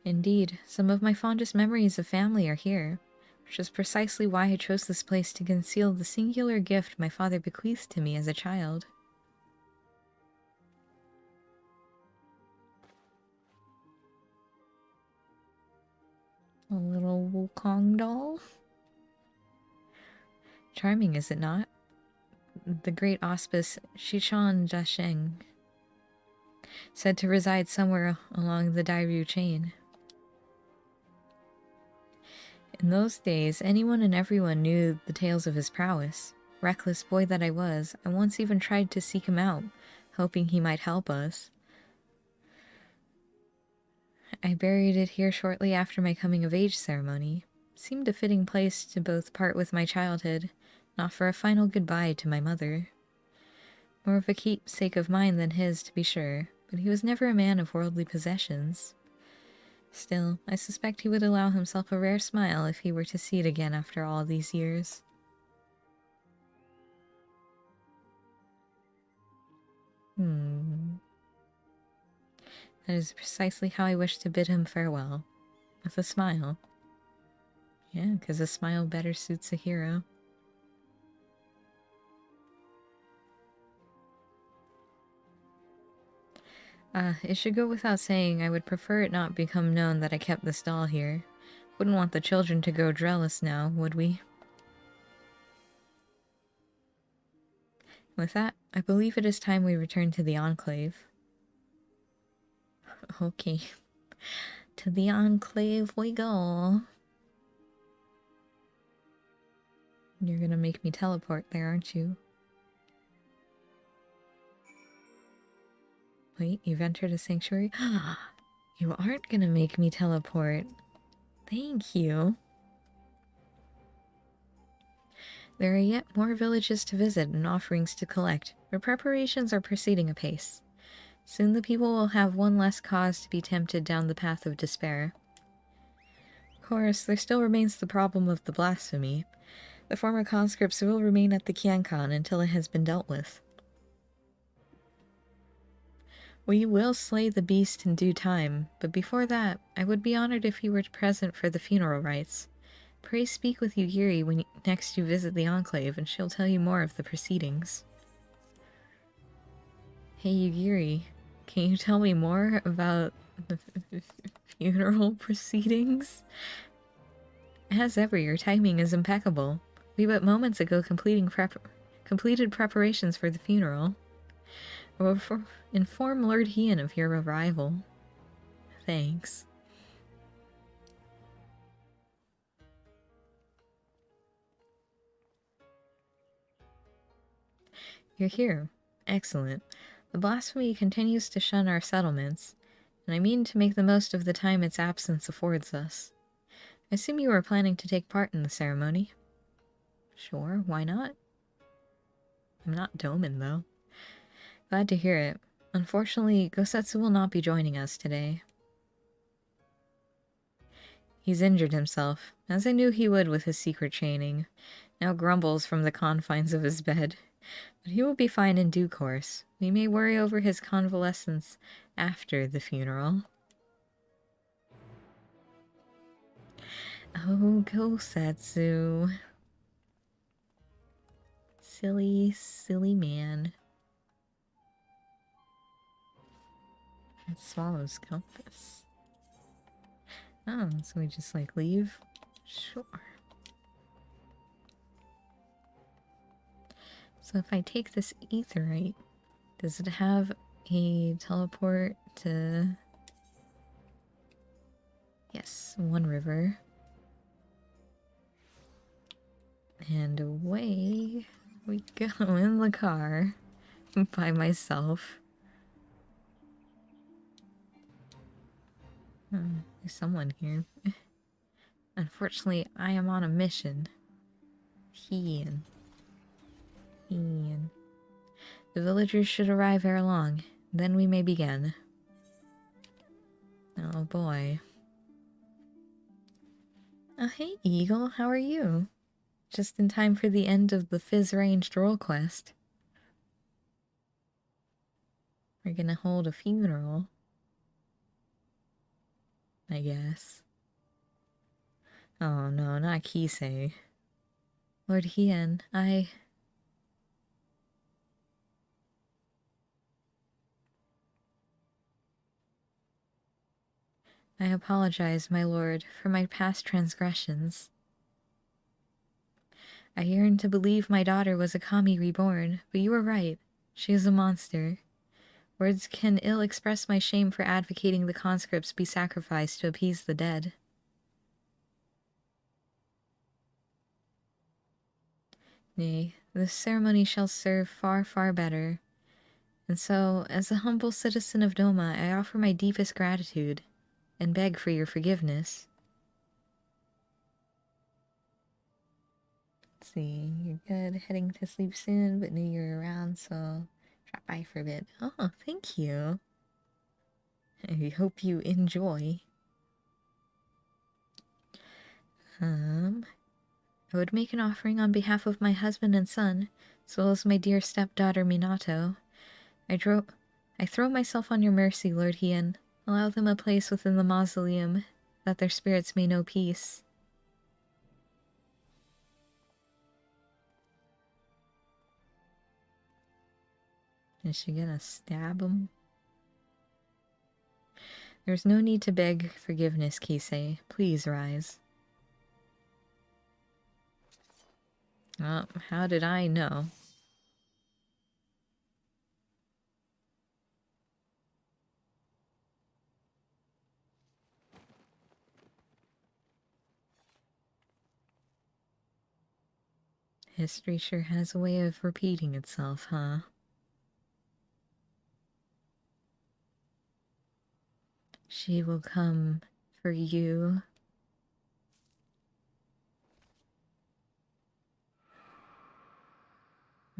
Indeed, some of my fondest memories of family are here, which is precisely why I chose this place to conceal the singular gift my father bequeathed to me as a child. A little Wukong doll? Charming, is it not? The great auspice Shishan Dasheng, said to reside somewhere along the Dairyu chain. In those days, anyone and everyone knew the tales of his prowess. Reckless boy that I was, I once even tried to seek him out, hoping he might help us. I buried it here shortly after my coming-of-age ceremony. Seemed a fitting place to both part with my childhood and offer a final goodbye to my mother. More of a keepsake of mine than his, to be sure, but he was never a man of worldly possessions. Still, I suspect he would allow himself a rare smile if he were to see it again after all these years. That is precisely how I wish to bid him farewell. With a smile. Yeah, because a smile better suits a hero. It should go without saying I would prefer it not become known that I kept this doll here. Wouldn't want the children to grow jealous now, would we? With that, I believe it is time we return to the Enclave. Okay. To the Enclave we go. You're gonna make me teleport there, aren't you? Wait, you've entered a sanctuary? You aren't gonna make me teleport. Thank you. There are yet more villages to visit and offerings to collect, where preparations are proceeding apace. Soon the people will have one less cause to be tempted down the path of despair. Of course, there still remains the problem of the blasphemy. The former conscripts will remain at the Kiankan until it has been dealt with. We will slay the beast in due time, but before that, I would be honored if you were present for the funeral rites. Pray speak with Yugiri when next you visit the Enclave, and she'll tell you more of the proceedings. Hey Yugiri, can you tell me more about the funeral proceedings? As ever, your timing is impeccable. We but moments ago completed preparations for the funeral. Inform Lord Hien of your arrival. Thanks. You're here. Excellent. The blasphemy continues to shun our settlements, and I mean to make the most of the time its absence affords us. I assume you are planning to take part in the ceremony? Sure, why not? I'm not Domin, though. Glad to hear it. Unfortunately, Gosetsu will not be joining us today. He's injured himself, as I knew he would with his secret chaining. Now grumbles from the confines of his bed. But he will be fine in due course. We may worry over his convalescence after the funeral. Oh, Gosetsu. Silly, silly man. It swallows compass. Oh, so we just like leave? Sure. So if I take this etherite, does it have a teleport to... Yes, one river. And away we go in the car by myself. There's someone here. Unfortunately, I am on a mission. Ian. The villagers should arrive ere long. Then we may begin. Oh boy. Oh hey Eagle, how are you? Just in time for the end of the Phys Ranged role quest. We're gonna hold a funeral. I guess. Oh no, not Kisei. Lord Hien, I apologize, my lord, for my past transgressions. I yearn to believe my daughter was a kami reborn, but you were right. She is a monster. Words can ill express my shame for advocating the conscripts be sacrificed to appease the dead. Nay, this ceremony shall serve far, far better. And so, as a humble citizen of Doma, I offer my deepest gratitude, and beg for your forgiveness. Let's see, you're good, heading to sleep soon, but knew you were around, so drop by for a bit. Oh, thank you. I hope you enjoy. I would make an offering on behalf of my husband and son, as well as my dear stepdaughter Minato. I throw myself on your mercy, Lord Hien. Allow them a place within the mausoleum, that their spirits may know peace. Is she gonna stab him? There's no need to beg forgiveness, Kisei. Please rise. Oh, how did I know? History sure has a way of repeating itself, huh? She will come for you.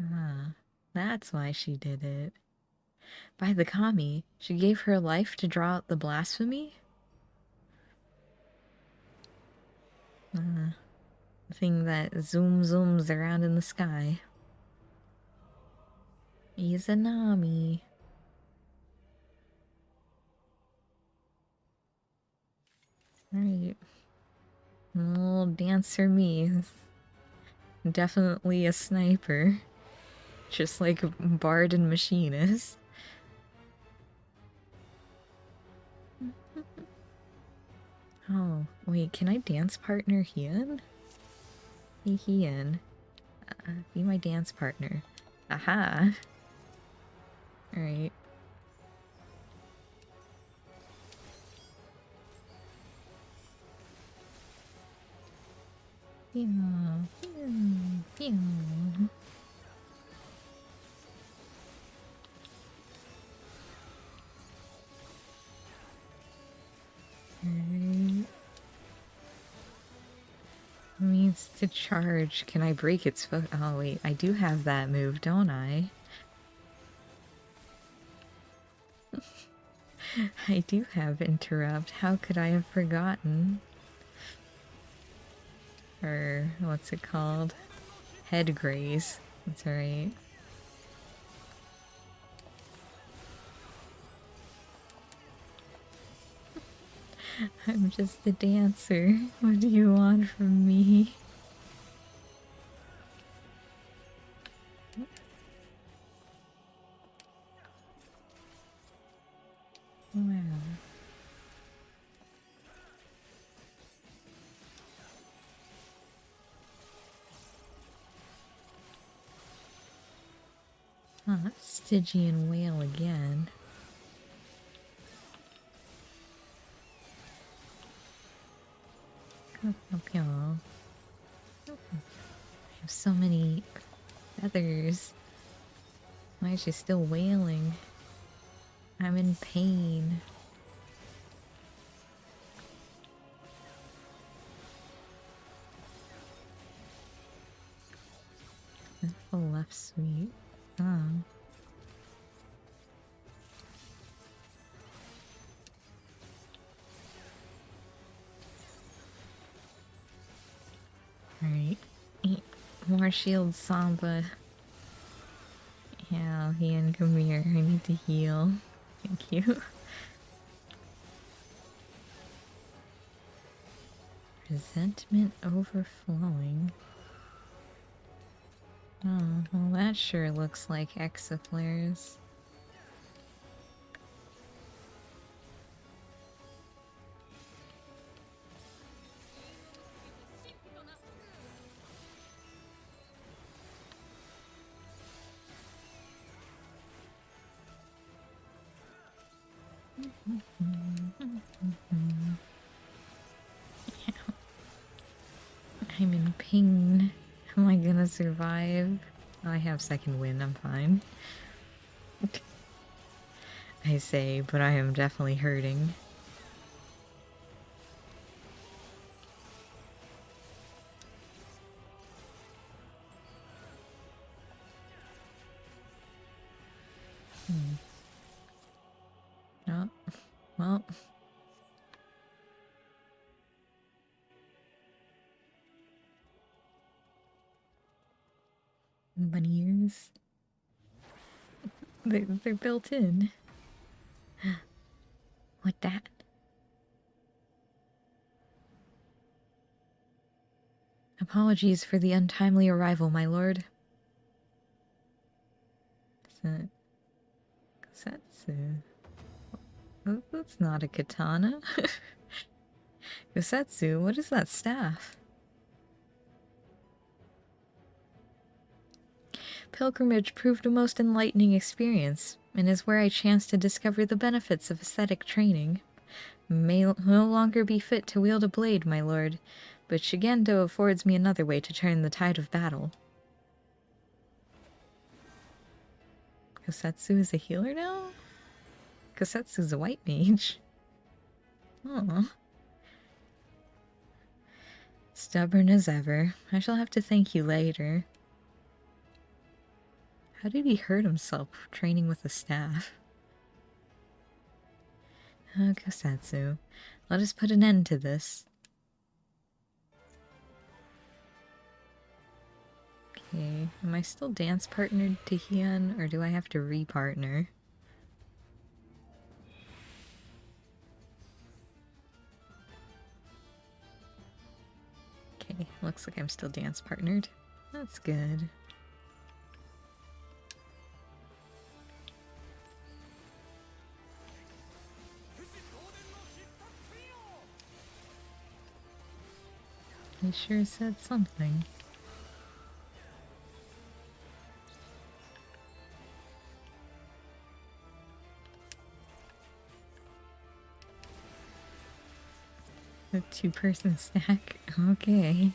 Ah, that's why she did it. By the kami, she gave her life to draw out the blasphemy? The thing that zooms around in the sky. Izanami. Alright. Little dancer me. Definitely a sniper. Just like Bard and Machinist. Oh, wait, can I dance partner Hien? Hey Hien. Be my dance partner. Aha! Alright. Yeah. Means to charge. Can I break its foot? Oh wait, I do have that move, don't I? I do have interrupt. How could I have forgotten? Or what's it called? Head graze. That's right. I'm just a dancer. What do you want from me? Wow. Oh, that's Stygian whale again. I have so many feathers. Why is she still wailing? I'm in pain. That's the left sweet. Oh. Alright. More shield, Samba. Yeah, Ian, come here. I need to heal. Thank you. Resentment overflowing. Oh, well that sure looks like exaflares. I'm in pain. Am I gonna survive? I have second wind, I'm fine. I say, but I am definitely hurting. Oh, well. Bunny ears. They're built in. What that? Apologies for the untimely arrival, my lord. Kosetsu. That's not a katana. Kosetsu, what is that staff? Pilgrimage proved a most enlightening experience, and is where I chanced to discover the benefits of ascetic training. May no longer be fit to wield a blade, my lord, but Shigendo affords me another way to turn the tide of battle. Kosetsu is a healer now? Kosetsu's a white mage. Aw. Stubborn as ever. I shall have to thank you later. How did he hurt himself training with a staff? Oh, Kosetsu. Let us put an end to this. Okay, am I still dance partnered to Hyun, or do I have to re-partner? Okay, looks like I'm still dance partnered. That's good. He sure said something. A two-person stack? Okay.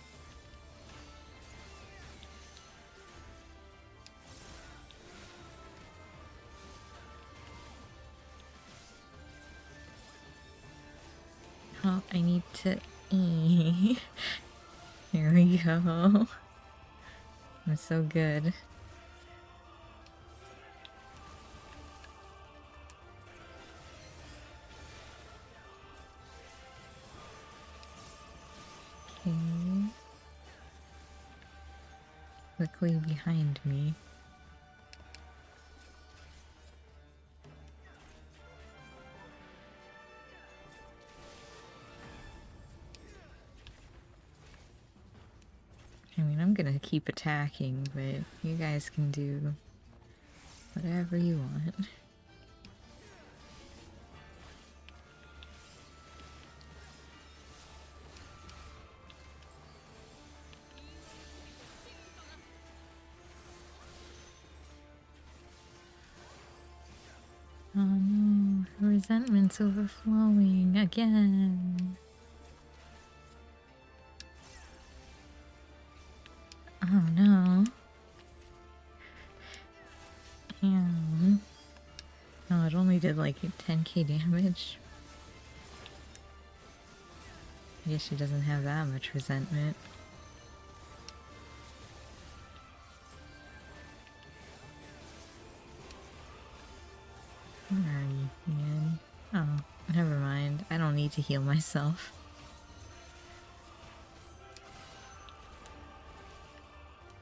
Oh, I need to... Here we go. I'm so good. Okay. Quickly behind me. I mean, I'm gonna keep attacking, but you guys can do whatever you want. Oh no, resentment's overflowing again. Oh, it only did like 10k damage. I guess she doesn't have that much resentment. Where are you, man? Oh, never mind. I don't need to heal myself.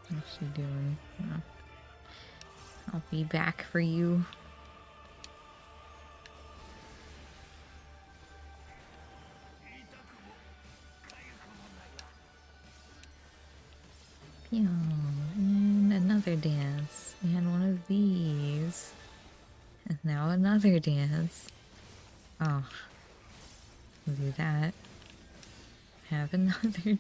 What's she doing? Oh. I'll be back for you. Pew. And another dance. And one of these. And now another dance. Oh. We'll do that. Have another.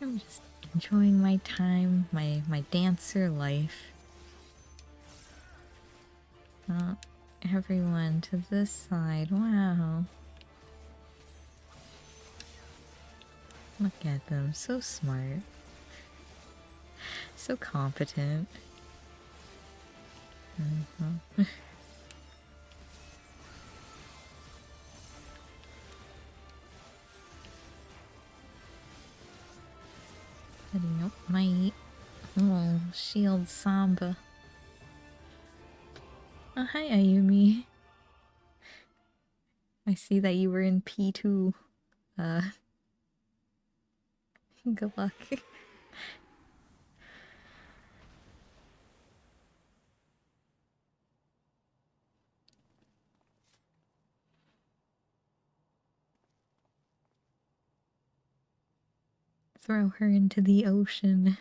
I'm just enjoying my time, my dancer life. Oh, everyone to this side. Wow. Look at them. So smart. So competent. Setting up my little shield samba. Oh, hi, Ayumi. I see that you were in P2. Good luck. Throw her into the ocean.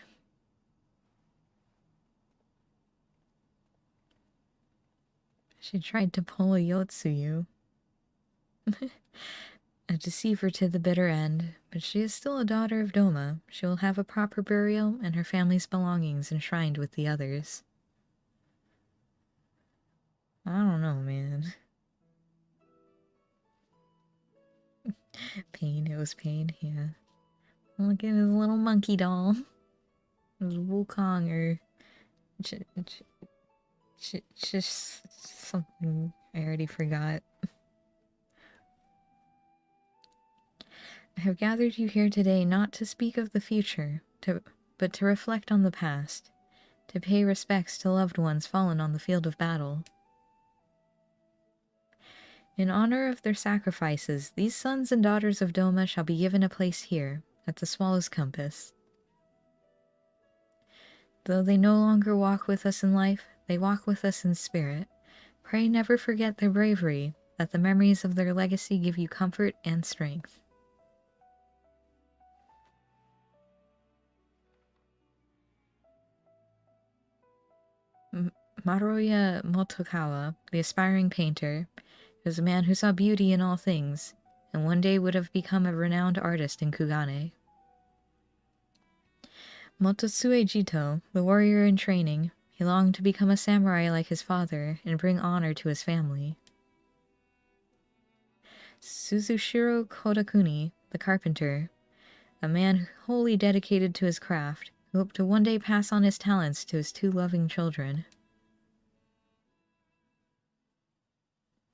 She tried to pull a Yotsuyu. A deceiver to the bitter end, but she is still a daughter of Doma. She will have a proper burial and her family's belongings enshrined with the others. I don't know, man. Pain, it was pain, yeah. Look at his little monkey doll. It was Wukong or just something I already forgot. I have gathered you here today not to speak of the future, but to reflect on the past, to pay respects to loved ones fallen on the field of battle. In honor of their sacrifices, these sons and daughters of Doma shall be given a place here, at the Swallow's Compass. Though they no longer walk with us in life, they walk with us in spirit. Pray never forget their bravery, that the memories of their legacy give you comfort and strength. Maruya Motokawa, the aspiring painter, was a man who saw beauty in all things, and one day would have become a renowned artist in Kugane. Mototsue Jito, the warrior in training, he longed to become a samurai like his father and bring honor to his family. Suzushiro Kodakuni, the carpenter, a man wholly dedicated to his craft, who hoped to one day pass on his talents to his two loving children.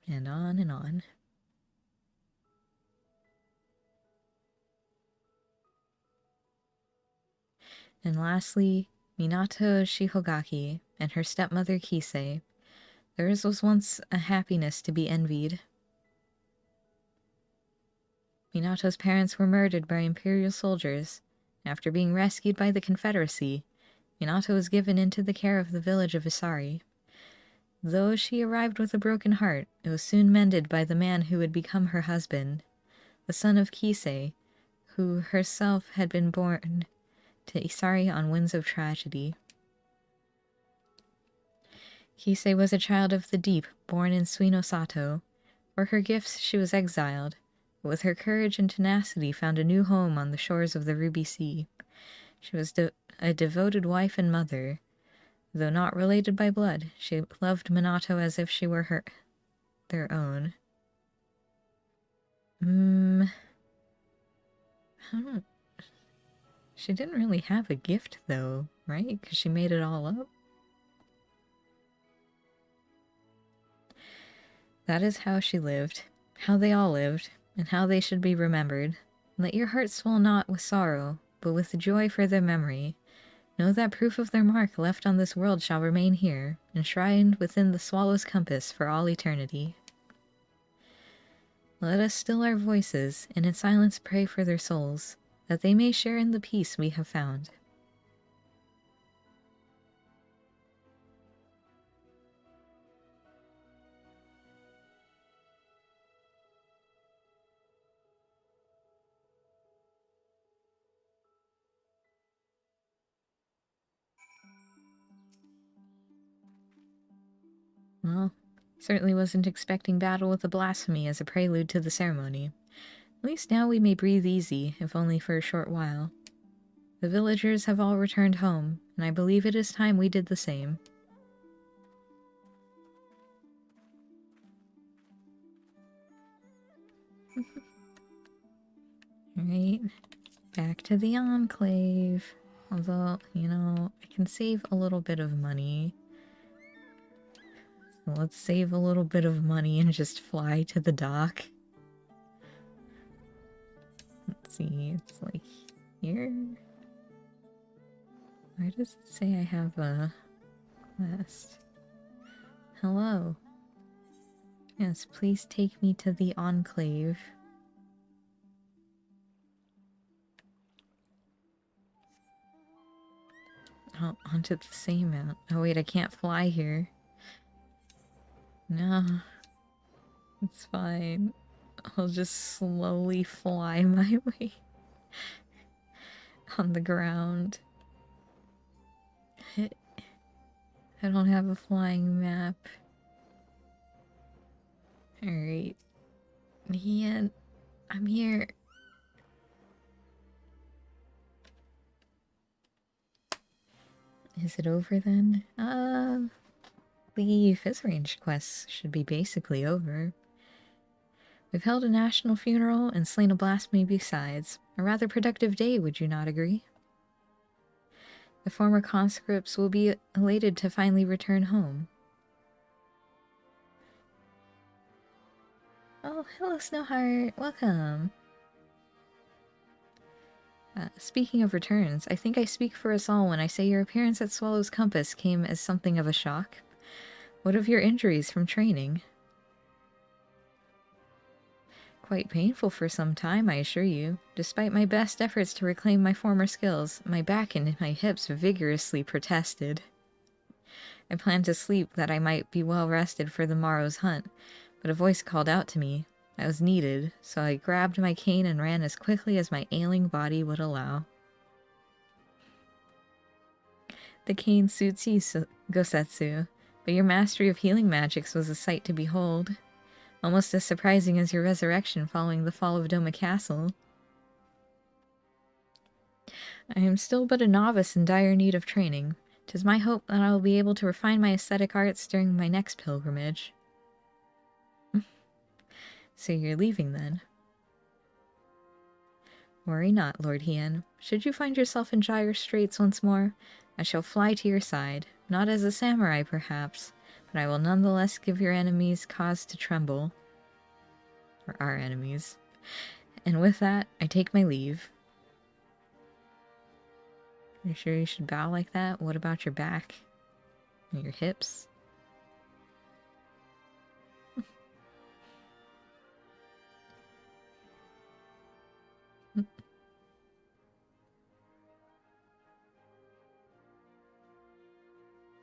And on and on. And lastly, Minato Shihogaki and her stepmother Kisei. Theirs was once a happiness to be envied. Minato's parents were murdered by Imperial soldiers. After being rescued by the Confederacy, Minato was given into the care of the village of Isari. Though she arrived with a broken heart, it was soon mended by the man who would become her husband, the son of Kisei, who herself had been born to Isari on winds of tragedy. Kisei was a child of the deep, born in Suino Sato. For her gifts she was exiled, but with her courage and tenacity found a new home on the shores of the Ruby Sea. She was a devoted wife and mother. Though not related by blood, she loved Minato as if she were their own. I don't She didn't really have a gift, though, right? Because she made it all up. That is how she lived, how they all lived, and how they should be remembered. Let your heart swell not with sorrow, but with joy for their memory. Know that proof of their mark left on this world shall remain here, enshrined within the swallow's compass for all eternity. Let us still our voices, and in silence pray for their souls, that they may share in the peace we have found. Well, certainly wasn't expecting battle with the blasphemy as a prelude to the ceremony. At least now we may breathe easy, if only for a short while. The villagers have all returned home, and I believe it is time we did the same. Alright, back to the Enclave. Although, you know, I can save a little bit of money. So let's save a little bit of money and just fly to the dock. Let's see, it's like here. Why does it say I have a quest? Hello. Yes, please take me to the Enclave. Oh, onto the same mount. Oh wait, I can't fly here. No. It's fine. I'll just slowly fly my way on the ground. I don't have a flying map. Alright. Yeah, I'm here. Is it over then? The Phys Ranged quests should be basically over. We've held a national funeral and slain a blasphemy besides. A rather productive day, would you not agree? The former conscripts will be elated to finally return home. Oh, hello, Snowheart. Welcome. Speaking of returns, I think I speak for us all when I say your appearance at Swallow's Compass came as something of a shock. What of your injuries from training? Quite painful for some time, I assure you. Despite my best efforts to reclaim my former skills, my back and my hips vigorously protested. I planned to sleep that I might be well rested for the morrow's hunt, but a voice called out to me. I was needed, so I grabbed my cane and ran as quickly as my ailing body would allow. The cane suits you, Gosetsu, but your mastery of healing magics was a sight to behold. Almost as surprising as your resurrection following the fall of Doma Castle. I am still but a novice in dire need of training. 'Tis my hope that I will be able to refine my aesthetic arts during my next pilgrimage. So you're leaving then? Worry not, Lord Hien. Should you find yourself in dire straits once more, I shall fly to your side, not as a samurai perhaps, but I will nonetheless give your enemies cause to tremble. Or our enemies. And with that, I take my leave. Are you sure you should bow like that? What about your back? And your hips?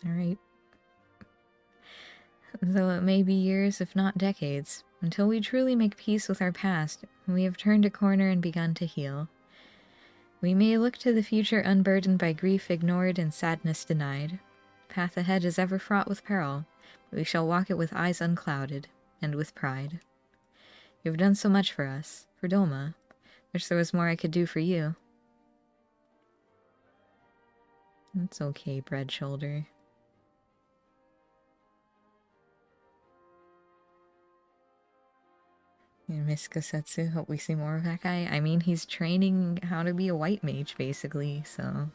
Alright. Though it may be years, if not decades, until we truly make peace with our past, we have turned a corner and begun to heal. We may look to the future unburdened by grief ignored and sadness denied. The path ahead is ever fraught with peril, but we shall walk it with eyes unclouded, and with pride. You have done so much for us, for Doma. Wish there was more I could do for you. It's okay, Bread Shoulder. Miskasetsu, hope we see more of that guy. I mean, he's training how to be a white mage, basically, so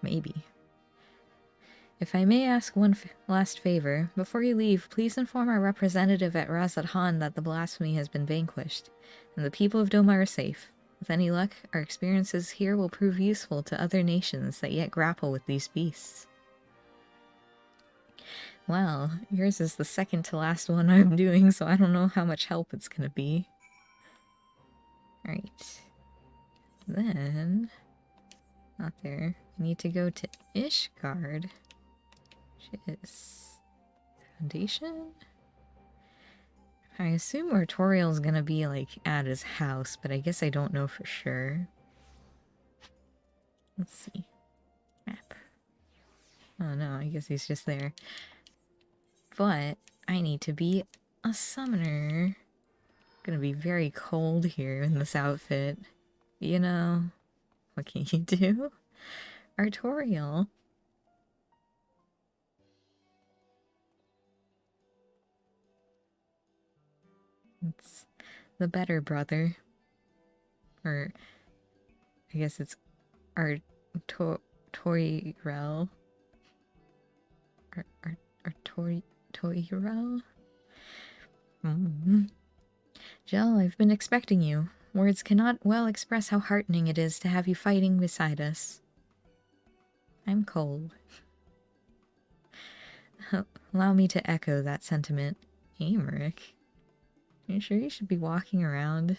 maybe. If I may ask one last favor, before you leave, please inform our representative at Razat Han that the blasphemy has been vanquished, and the people of Doma are safe. With any luck, our experiences here will prove useful to other nations that yet grapple with these beasts. Well, yours is the second to last one I'm doing, so I don't know how much help it's gonna be. Alright. Then... not there. I need to go to Ishgard. Which is... Foundation? I assume Artorial's gonna be, like, at his house, but I guess I don't know for sure. Let's see. Map. Oh no, I guess he's just there. But I need to be a summoner. Gonna be very cold here in this outfit. You know, what can you do? Artorial. It's the better brother. Or, I guess it's Artoriel. Artoriel? Jill, I've been expecting you. Words cannot well express how heartening it is to have you fighting beside us. I'm cold. Allow me to echo that sentiment. Amric? Are you sure you should be walking around?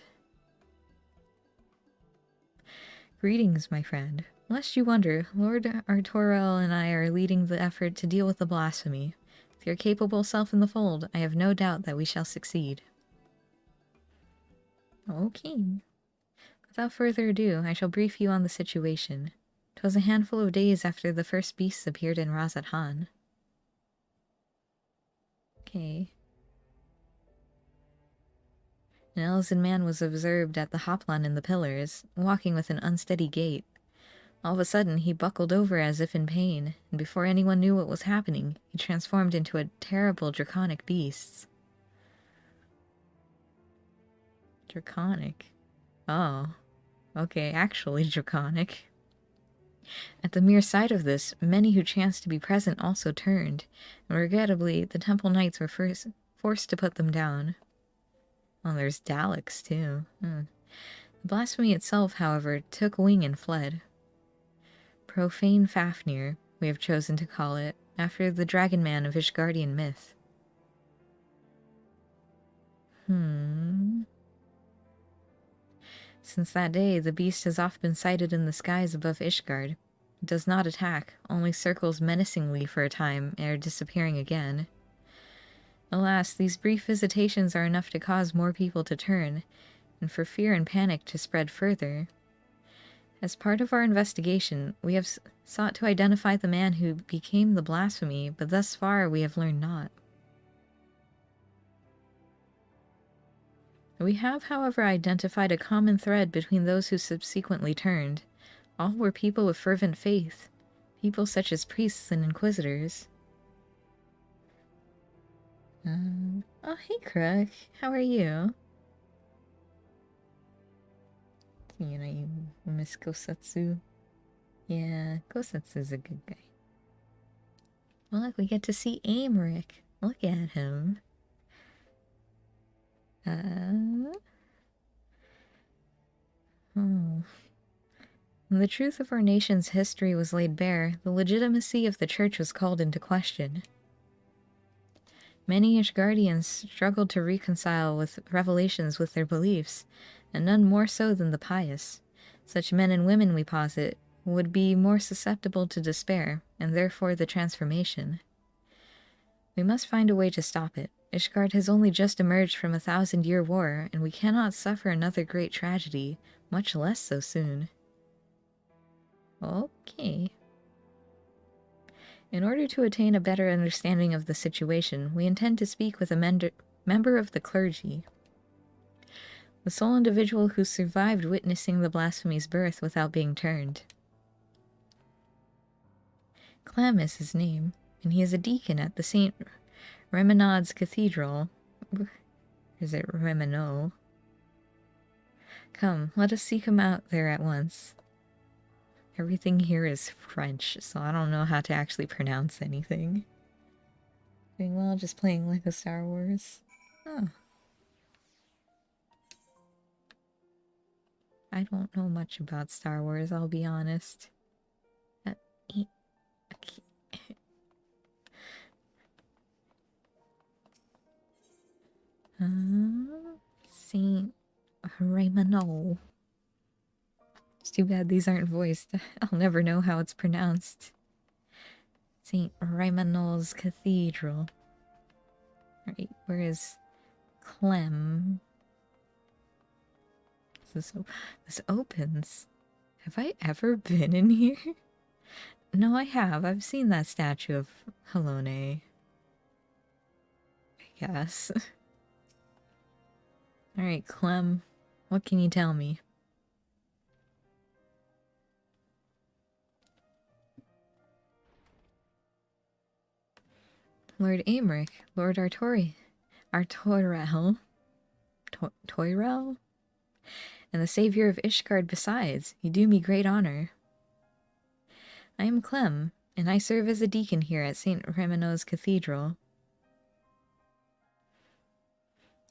Greetings, my friend. Lest you wonder, Lord Artoriel and I are leading the effort to deal with the blasphemy. With your capable self in the fold, I have no doubt that we shall succeed. Okay. Without further ado, I shall brief you on the situation. 'Twas a handful of days after the first beasts appeared in Razat Han. Okay. An Elzen man was observed at the Hoplan in the pillars, walking with an unsteady gait. All of a sudden, he buckled over as if in pain, and before anyone knew what was happening, he transformed into a terrible draconic beast. Draconic? Oh. Okay, actually draconic. At the mere sight of this, many who chanced to be present also turned, and regrettably, the temple knights were forced to put them down. Oh, there's Daleks, too. The blasphemy itself, however, took wing and fled. Profane Fafnir, we have chosen to call it, after the dragon man of Ishgardian myth. Since that day, the beast has often been sighted in the skies above Ishgard. It does not attack, only circles menacingly for a time, ere disappearing again. Alas, these brief visitations are enough to cause more people to turn, and for fear and panic to spread further. As part of our investigation, we have sought to identify the man who became the blasphemy, but thus far we have learned naught. We have, however, identified a common thread between those who subsequently turned. All were people of fervent faith, people such as priests and inquisitors. Oh, hey, Crook. How are you? You know, you miss Kosetsu. Yeah, Kosetsu's a good guy. Well, look, we get to see Amric. Look at him. When the truth of our nation's history was laid bare, the legitimacy of the church was called into question. Many Ishgardians struggled to reconcile with revelations with their beliefs, and none more so than the pious. Such men and women, we posit, would be more susceptible to despair, and therefore the transformation. We must find a way to stop it. Ishgard has only just emerged from a 1,000-year war, and we cannot suffer another great tragedy, much less so soon. Okay. In order to attain a better understanding of the situation, we intend to speak with a member of the clergy. The sole individual who survived witnessing the blasphemy's birth without being turned. Clem is his name, and he is a deacon at the St. Remenad's Cathedral. Is it Remenot? Come, let us seek him out there at once. Everything here is French, so I don't know how to actually pronounce anything. Doing well, just playing like a Star Wars. Oh. I don't know much about Star Wars, I'll be honest. Saint Raymond. It's too bad these aren't voiced. I'll never know how it's pronounced. St. Raymond's Cathedral. Right, where is Clem? This opens. Have I ever been in here? No, I have. I've seen that statue of Helone. I guess. Alright, Clem. What can you tell me? Lord Aymeric, Lord Artorel, Toyrel? And the savior of Ishgard besides. You do me great honor. I am Clem, and I serve as a deacon here at St. Raymond's Cathedral.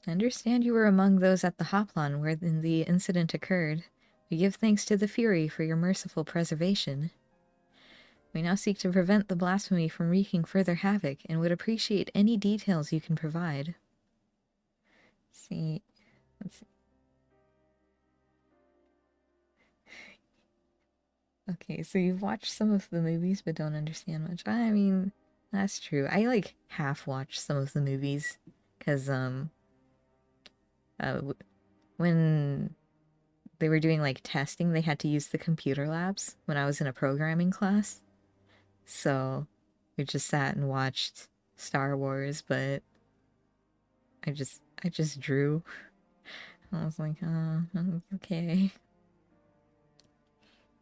I understand you were among those at the Hoplon where the incident occurred. We give thanks to the Fury for your merciful preservation. We now seek to prevent the blasphemy from wreaking further havoc, and would appreciate any details you can provide. Let's see. Okay, so you've watched some of the movies but don't understand much. I mean, that's true. I, like, half-watched some of the movies, because, when they were doing, like, testing, they had to use the computer labs when I was in a programming class. So, we just sat and watched Star Wars, but I just drew. I was like, okay.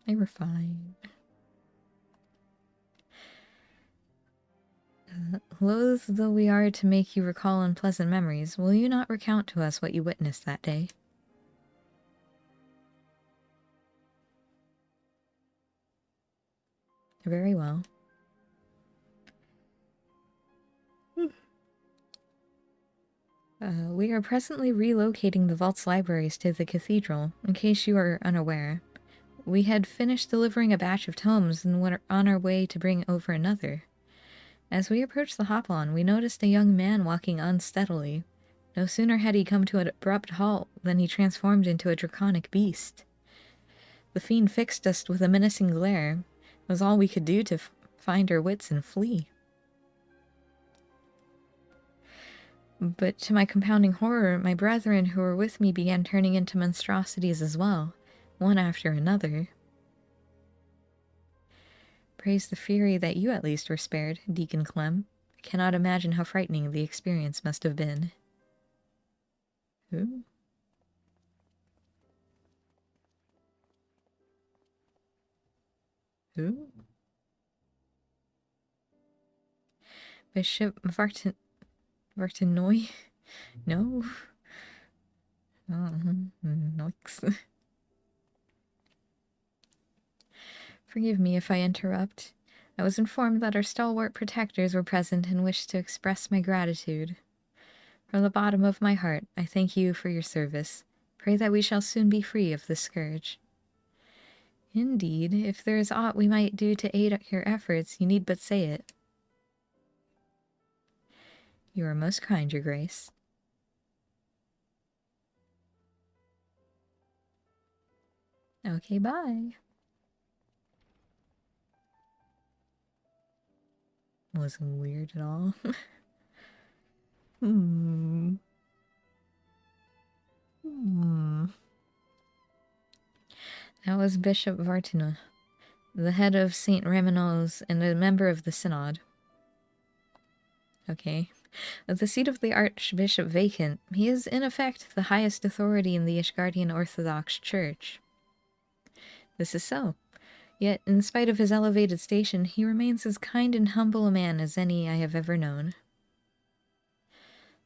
They were fine. Loath though we are to make you recall unpleasant memories, will you not recount to us what you witnessed that day? Very well. We are presently relocating the vault's libraries to the cathedral, in case you are unaware. We had finished delivering a batch of tomes and were on our way to bring over another. As we approached the Hoplon, we noticed a young man walking unsteadily. No sooner had he come to an abrupt halt than he transformed into a draconic beast. The fiend fixed us with a menacing glare. It was all we could do to find our wits and flee. But to my compounding horror, my brethren who were with me began turning into monstrosities as well, one after another. Praise the fury that you at least were spared, Deacon Clem. I cannot imagine how frightening the experience must have been. Who? Who? Bishop Vartanoy? No? Noix. Forgive me if I interrupt. I was informed that our stalwart protectors were present and wished to express my gratitude. From the bottom of my heart, I thank you for your service. Pray that we shall soon be free of this scourge. Indeed, if there is aught we might do to aid your efforts, you need but say it. You are most kind, your grace. Okay, bye. Wasn't weird at all. That was Bishop Vartina, the head of St. Raymond's and a member of the Synod. Okay. With the seat of the Archbishop vacant, he is in effect the highest authority in the Ishgardian Orthodox Church. This is so. Yet, in spite of his elevated station, he remains as kind and humble a man as any I have ever known.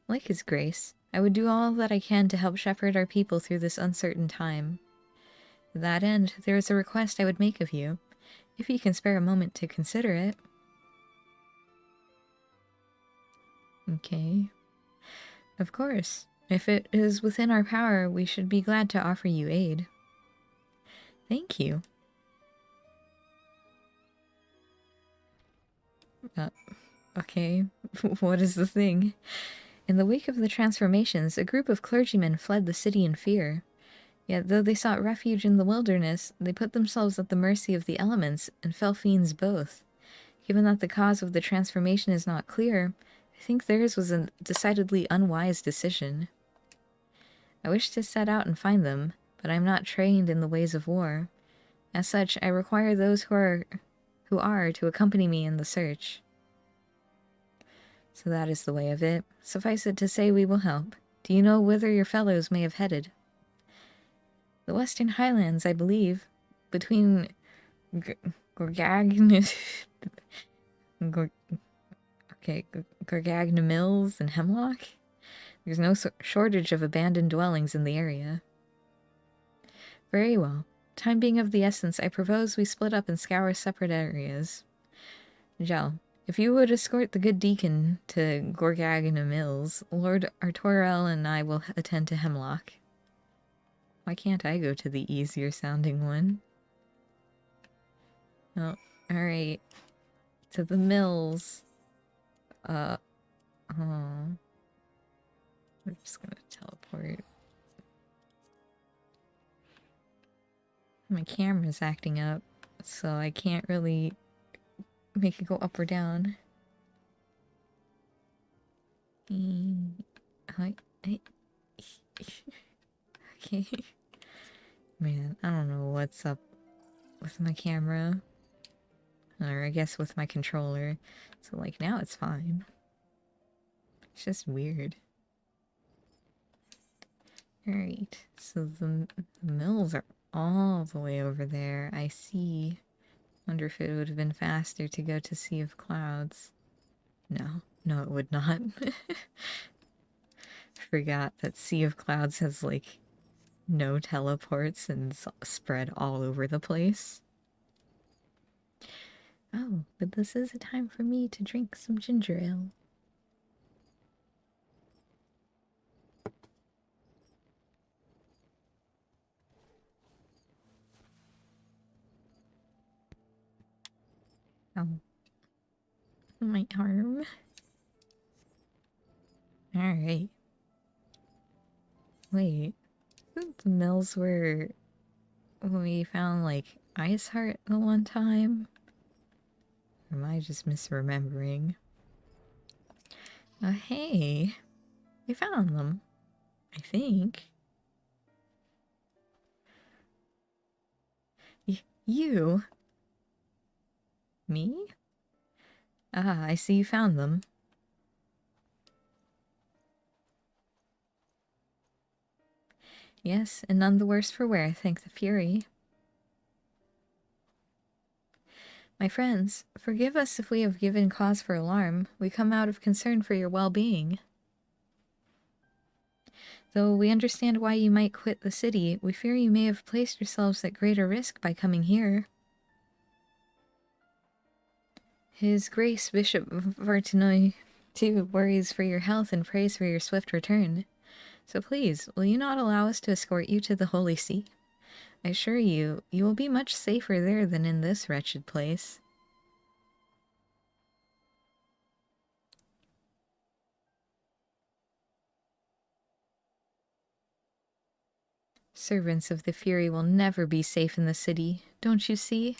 Like his grace, I would do all that I can to help shepherd our people through this uncertain time. To that end, there is a request I would make of you, if you can spare a moment to consider it. Okay. Of course. If it is within our power, we should be glad to offer you aid. Thank you. Okay. What is the thing? In the wake of the transformations, a group of clergymen fled the city in fear. Yet though they sought refuge in the wilderness, they put themselves at the mercy of the elements and fell fiends both. Given that the cause of the transformation is not clear, I think theirs was a decidedly unwise decision. I wish to set out and find them, but I am not trained in the ways of war. As such, I require those who are to accompany me in the search. So that is the way of it. Suffice it to say we will help. Do you know whither your fellows may have headed? The Western Highlands, I believe. Between Gorgagna Mills and Hemlock? There's no shortage of abandoned dwellings in the area. Very well. Time being of the essence, I propose we split up and scour separate areas. Jel, if you would escort the good deacon to Gorgagna Mills, Lord Artorel and I will attend to Hemlock. Why can't I go to the easier sounding one? Oh, alright. To the mills. Oh. I'm just gonna teleport. My camera's acting up, so I can't really make it go up or down. Okay. Man, I don't know what's up with my camera. Or I guess with my controller. So, like, now it's fine. It's just weird. Alright, so the mills are all the way over there. I see. Wonder if it would have been faster to go to Sea of Clouds. No, it would not. Forgot that Sea of Clouds has, like, no teleports and it's spread all over the place. Oh, but this is a time for me to drink some ginger ale. Oh. My arm. Alright. Wait. Isn't the mills where we found, like, Ice Heart the one time? Or am I just misremembering? Hey. We found them. I think. You? Me? Ah, I see you found them. Yes, and none the worse for wear, thank the Fury. My friends, forgive us if we have given cause for alarm. We come out of concern for your well-being. Though we understand why you might quit the city, we fear you may have placed yourselves at greater risk by coming here. His Grace Bishop Vartinoy too worries for your health and prays for your swift return. So please, will you not allow us to escort you to the Holy See? I assure you, you will be much safer there than in this wretched place. Servants of the Fury will never be safe in the city, don't you see?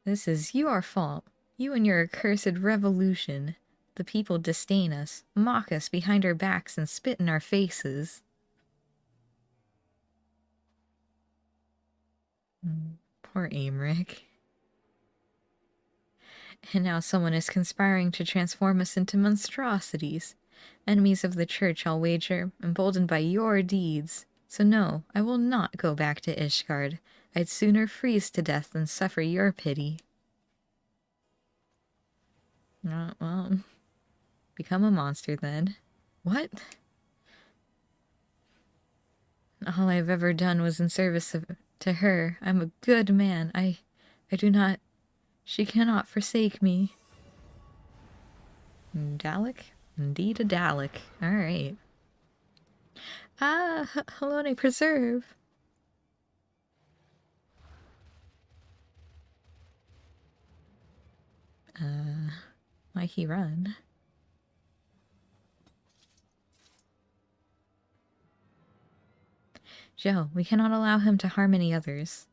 This is your fault. You and your accursed revolution. The people disdain us, mock us behind our backs, and spit in our faces. Poor Aymeric. And now someone is conspiring to transform us into monstrosities. Enemies of the church, I'll wager, emboldened by your deeds. So no, I will not go back to Ishgard. I'd sooner freeze to death than suffer your pity. Well, become a monster then. What? All I've ever done was in service to her. I'm a good man. I do not... She cannot forsake me. Dalek? Indeed a Dalek. Alright. Ah, Halone Preserve. Why he run? Joe, we cannot allow him to harm any others.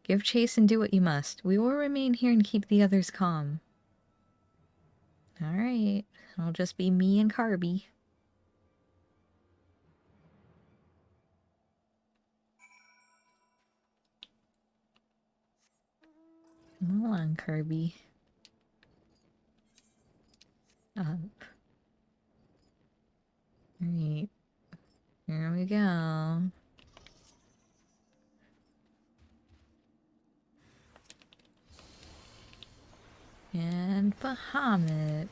Give chase and do what you must. We will remain here and keep the others calm. Alright. It'll just be me and Carby. Come on, Kirby. Up. Alright. Here we go. And Bahamut.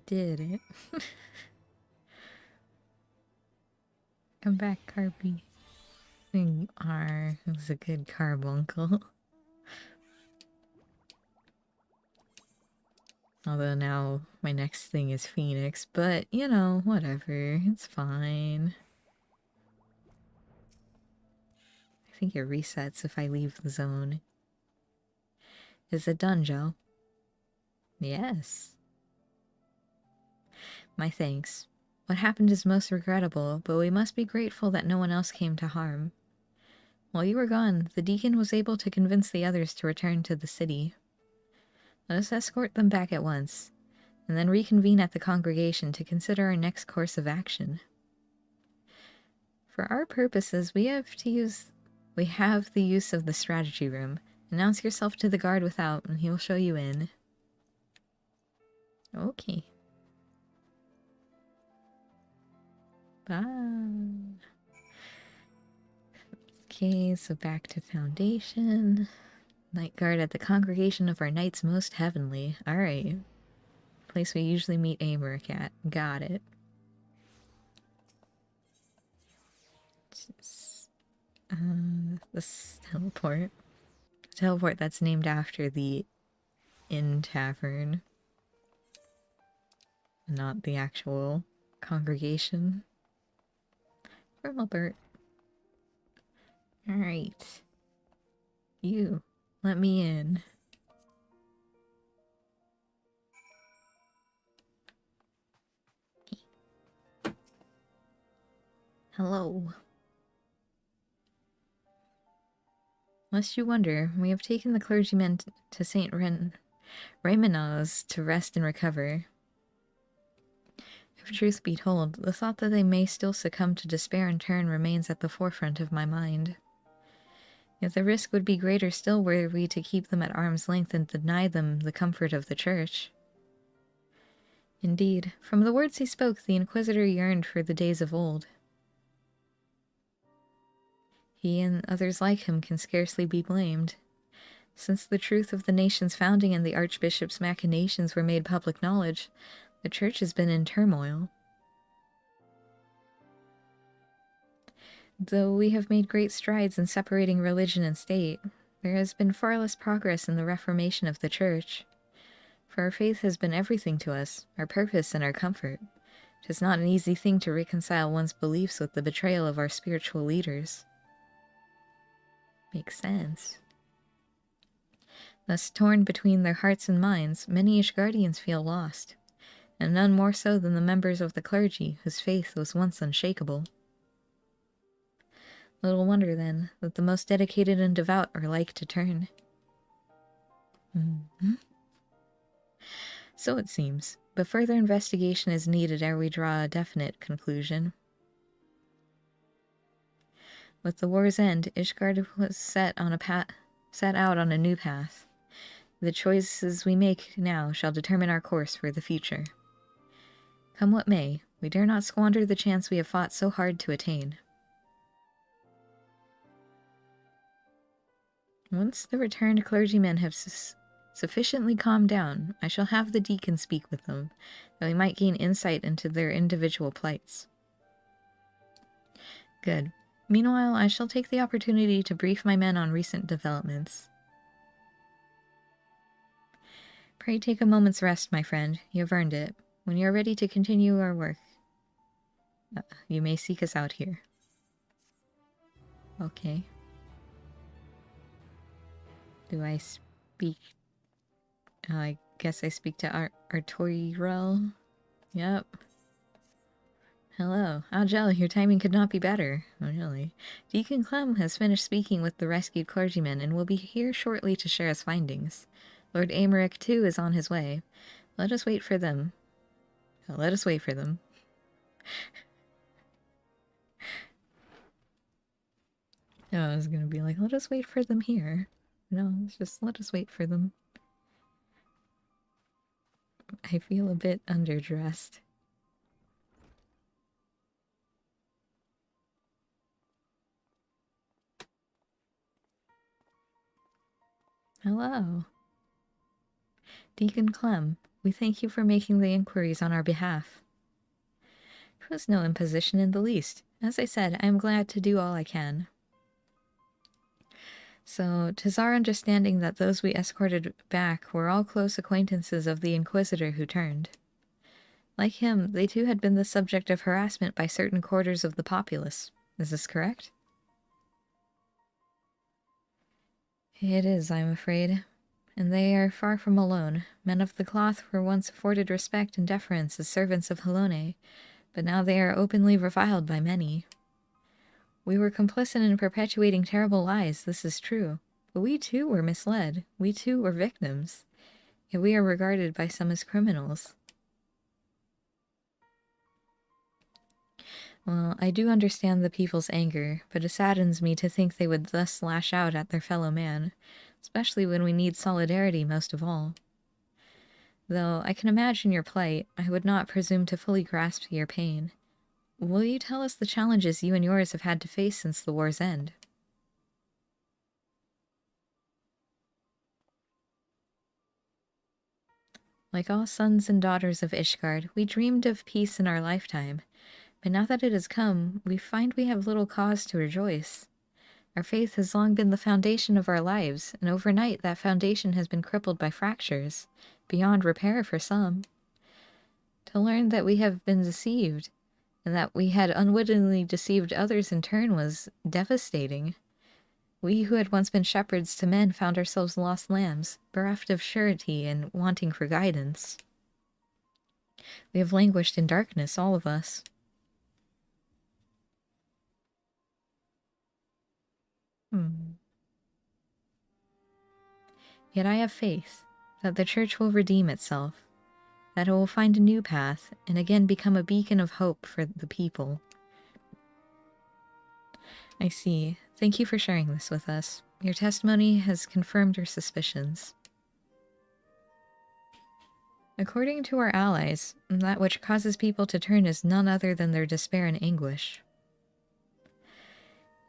Did it. Come back, Carby. You are. It was a good carbuncle. Although now my next thing is Phoenix, but you know, whatever. It's fine. I think it resets if I leave the zone. Is it done, Joe? Yes. My thanks. What happened is most regrettable, but we must be grateful that no one else came to harm. While you were gone, the deacon was able to convince the others to return to the city. Let us escort them back at once, and then reconvene at the congregation to consider our next course of action. For our purposes, we have the use of the strategy room. Announce yourself to the guard without, and he will show you in. Okay. Bye. Okay, so back to Foundation. Night guard at the congregation of our knights most heavenly. Alright. Place we usually meet Amric at. Got it. This teleport. Teleport that's named after the Inn Tavern. Not the actual congregation. From Albert. Alright. You. Let me in. Hello. Lest you wonder, we have taken the clergyman to St. Raymanaw's to rest and recover. If truth be told, the thought that they may still succumb to despair in turn remains at the forefront of my mind. Yet the risk would be greater still were we to keep them at arm's length and deny them the comfort of the church. Indeed, from the words he spoke, the Inquisitor yearned for the days of old. He and others like him can scarcely be blamed. Since the truth of the nation's founding and the Archbishop's machinations were made public knowledge, the Church has been in turmoil. Though we have made great strides in separating religion and state, there has been far less progress in the reformation of the Church. For our faith has been everything to us, our purpose and our comfort. 'Tis not an easy thing to reconcile one's beliefs with the betrayal of our spiritual leaders. Makes sense. Thus torn between their hearts and minds, many Ishgardians feel lost, and none more so than the members of the clergy, whose faith was once unshakable. Little wonder, then, that the most dedicated and devout are like to turn. So it seems, but further investigation is needed ere we draw a definite conclusion. With the war's end, Ishgard was set out on a new path. The choices we make now shall determine our course for the future. Come what may, we dare not squander the chance we have fought so hard to attain. Once the returned clergymen have sufficiently calmed down, I shall have the deacon speak with them, that we might gain insight into their individual plights. Good. Meanwhile, I shall take the opportunity to brief my men on recent developments. Pray take a moment's rest, my friend. You have earned it. When you are ready to continue our work, you may seek us out here. Okay. Do I speak... I guess I speak to Artoriel? Yep. Hello. Algel, your timing could not be better. Oh, really? Deacon Clem has finished speaking with the rescued clergyman and will be here shortly to share his findings. Lord Amaric, too, is on his way. Let us wait for them. Let us wait for them. No, I was gonna be like, let us wait for them here. No, it's just let us wait for them. I feel a bit underdressed. Hello. Deacon Clem, we thank you for making the inquiries on our behalf. It was no imposition in the least. As I said, I am glad to do all I can. So, 'tis our understanding that those we escorted back were all close acquaintances of the Inquisitor who turned. Like him, they too had been the subject of harassment by certain quarters of the populace. Is this correct? It is, I'm afraid. And they are far from alone. Men of the cloth were once afforded respect and deference as servants of Helone, but now they are openly reviled by many. We were complicit in perpetuating terrible lies, this is true. But we too were misled. We too were victims. Yet we are regarded by some as criminals. Well, I do understand the people's anger, but it saddens me to think they would thus lash out at their fellow man, especially when we need solidarity most of all. Though I can imagine your plight, I would not presume to fully grasp your pain. Will you tell us the challenges you and yours have had to face since the war's end? Like all sons and daughters of Ishgard, we dreamed of peace in our lifetime, but now that it has come, we find we have little cause to rejoice. Our faith has long been the foundation of our lives, and overnight that foundation has been crippled by fractures, beyond repair for some. To learn that we have been deceived, and that we had unwittingly deceived others in turn, was devastating. We who had once been shepherds to men found ourselves lost lambs, bereft of surety and wanting for guidance. We have languished in darkness, all of us. Yet I have faith that the Church will redeem itself, that it will find a new path and again become a beacon of hope for the people. I see. Thank you for sharing this with us. Your testimony has confirmed our suspicions. According to our allies, that which causes people to turn is none other than their despair and anguish.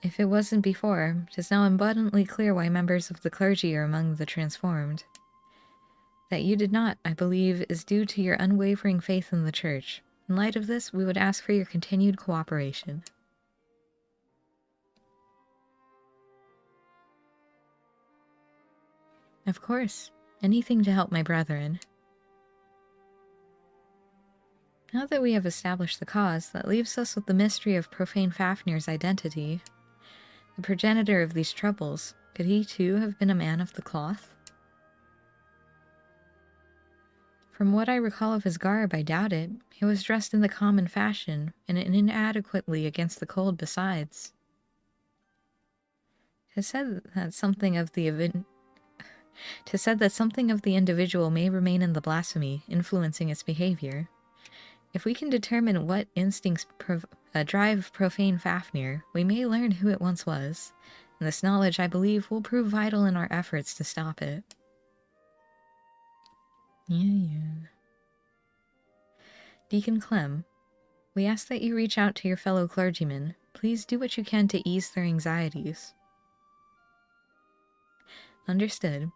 If it wasn't before, 'tis now abundantly clear why members of the clergy are among the transformed. That you did not, I believe, is due to your unwavering faith in the Church. In light of this, we would ask for your continued cooperation. Of course. Anything to help my brethren. Now that we have established the cause, that leaves us with the mystery of Profane Fafnir's identity. The progenitor of these troubles, could he too have been a man of the cloth? From what I recall of his garb, I doubt it. He was dressed in the common fashion, and inadequately against the cold besides. 'Tis said that something of the individual may remain in the blasphemy, influencing its behavior. If we can determine what instincts drive Profane Fafnir, we may learn who it once was, and this knowledge, I believe, will prove vital in our efforts to stop it. Yeah. Deacon Clem, we ask that you reach out to your fellow clergymen. Please do what you can to ease their anxieties. Understood.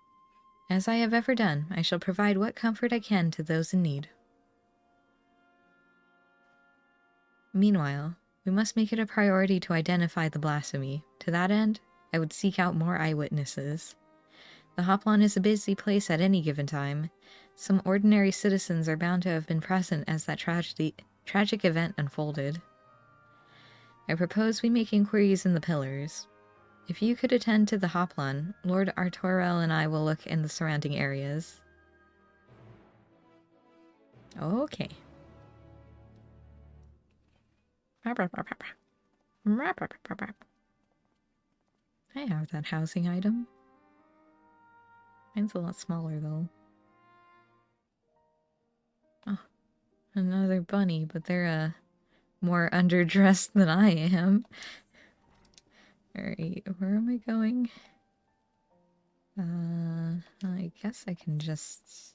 As I have ever done, I shall provide what comfort I can to those in need. Meanwhile, we must make it a priority to identify the blasphemy. To that end, I would seek out more eyewitnesses. The Hoplon is a busy place at any given time. Some ordinary citizens are bound to have been present as that tragic event unfolded. I propose we make inquiries in the Pillars. If you could attend to the Hoplon, Lord Artorel and I will look in the surrounding areas. Okay. I have that housing item. Mine's a lot smaller, though. Oh, another bunny, but they're, more underdressed than I am. Alright, where am I going? I guess I can just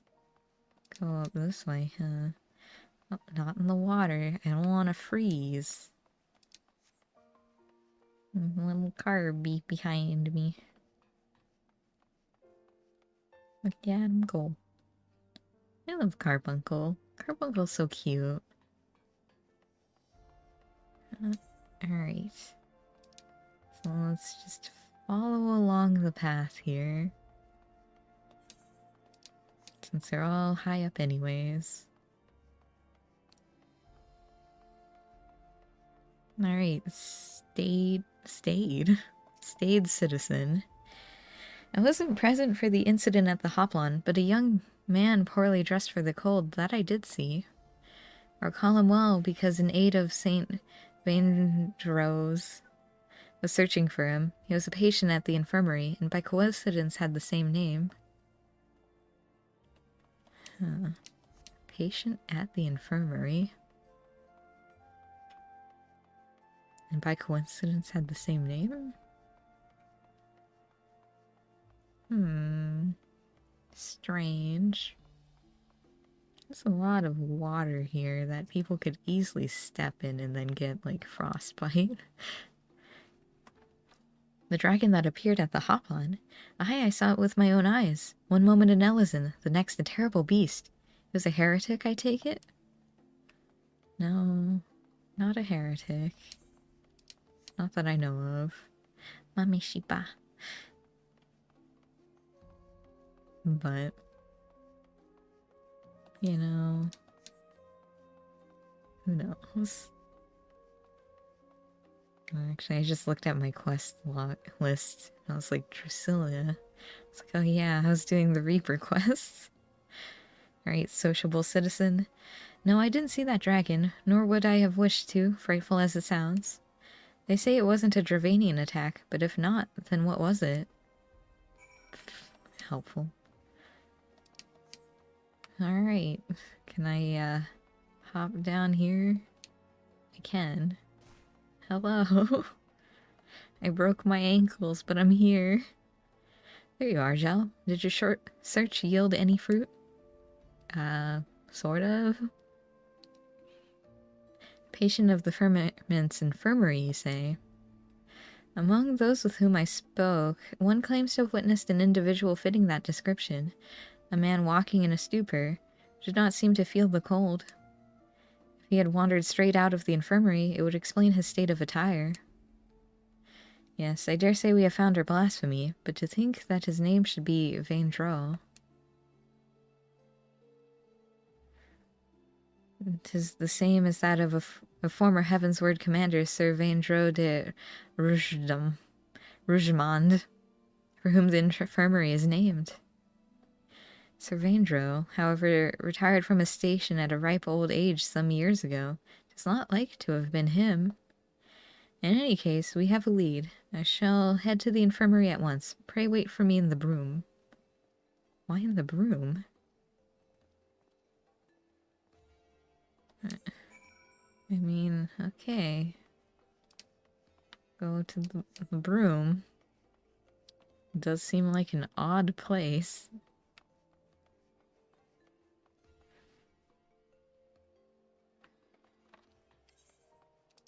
go up this way, huh? Oh, not in the water. I don't want to freeze. Little Carby behind me. Look at him go. I love Carbuncle. Carbuncle's so cute. Alright. So let's just follow along the path here. Since they're all high up anyways. Alright, stayed citizen. I wasn't present for the incident at the Hoplon, but a young man poorly dressed for the cold, that I did see. I recall him well because an aide of St. Vandro's was searching for him. He was a patient at the infirmary, and by coincidence had the same name. Huh. Patient at the infirmary. And by coincidence had the same name? Strange. There's a lot of water here that people could easily step in and then get, like, frostbite. The dragon that appeared at the Hoplon. Aye, I saw it with my own eyes. One moment an Ellison, the next a terrible beast. It was a heretic, I take it? No, not a heretic. Not that I know of. Mami Shiba. But, you know, who knows? Actually, I just looked at my quest list. And I was like, Drusilla. It's like, oh yeah, I was doing the Reaper quests. Alright, sociable citizen. No, I didn't see that dragon, nor would I have wished to, frightful as it sounds. They say it wasn't a Dravanian attack, but if not, then what was it? Helpful. Alright, can I, hop down here? I can. Hello. I broke my ankles, but I'm here. There you are, Jel. Did your short search yield any fruit? Sort of. Patient of the Firmament's infirmary, you say? Among those with whom I spoke, one claims to have witnessed an individual fitting that description. A man walking in a stupor, did not seem to feel the cold. If he had wandered straight out of the infirmary, it would explain his state of attire. Yes, I dare say we have found our blasphemy, but to think that his name should be Vandro. 'Tis the same as that of a former Heavensward commander, Sir Vandro de Rougemond, for whom the infirmary is named. Sir Vandro, however, retired from his station at a ripe old age some years ago. Does not like to have been him. In any case, we have a lead. I shall head to the infirmary at once. Pray wait for me in the broom. Why in the broom? I mean, okay. Go to the broom. It does seem like an odd place.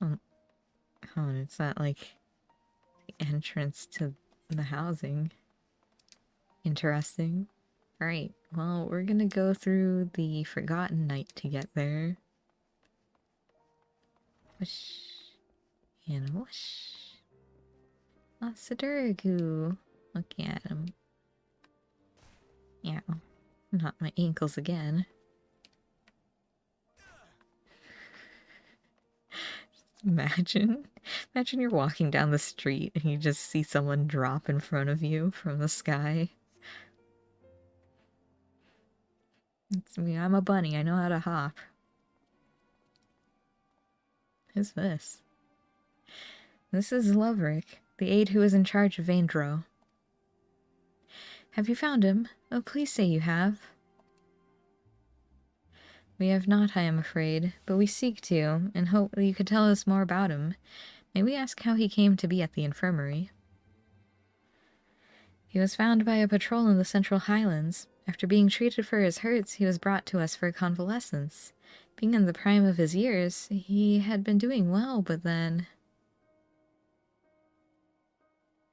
Oh, and it's not like the entrance to the housing. Interesting. Alright, well, we're gonna go through the Forgotten Night to get there. Whoosh. And whoosh. Ah, Saduragu. Look at him. Yeah. Not my ankles again. Imagine you're walking down the street and you just see someone drop in front of you from the sky. It's me, I'm a bunny, I know how to hop. Who's this? This is Loverick, the aide who is in charge of Vaindro. Have you found him? Oh, please say you have. We have not, I am afraid, but we seek to, and hope that you could tell us more about him. May we ask how he came to be at the infirmary? He was found by a patrol in the Central Highlands. After being treated for his hurts, he was brought to us for convalescence. Being in the prime of his years, he had been doing well, but then...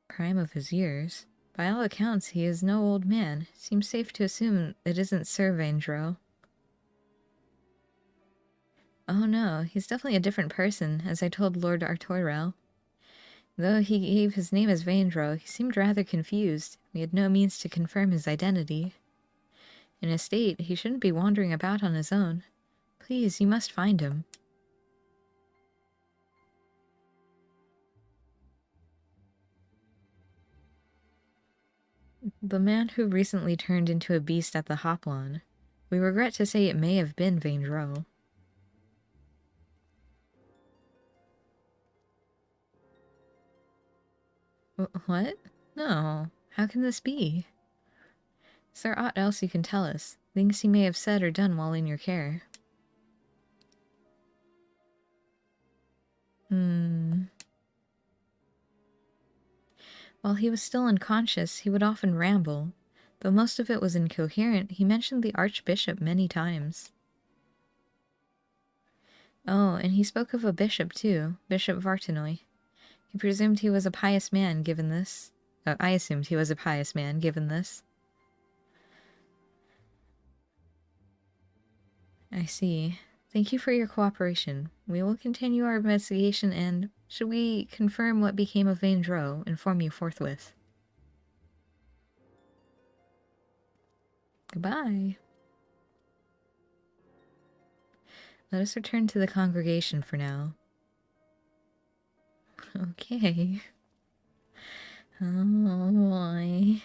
Prime of his years? By all accounts, he is no old man. Seems safe to assume it isn't Sir Vaindro. Oh no, he's definitely a different person, as I told Lord Artoirel. Though he gave his name as Vaindro, he seemed rather confused. We had no means to confirm his identity. In his state, he shouldn't be wandering about on his own. Please, you must find him. The man who recently turned into a beast at the Hoplon. We regret to say it may have been Vaindro. What? No. How can this be? Is there aught else you can tell us? Things he may have said or done while in your care? While he was still unconscious, he would often ramble. Though most of it was incoherent, he mentioned the Archbishop many times. Oh, and he spoke of a bishop too, Bishop Vartanoy. He presumed he was a pious man given this. I assumed he was a pious man given this. I see. Thank you for your cooperation. We will continue our investigation and, should we confirm what became of Vaindro, inform you forthwith. Goodbye. Let us return to the congregation for now. Okay. Oh boy.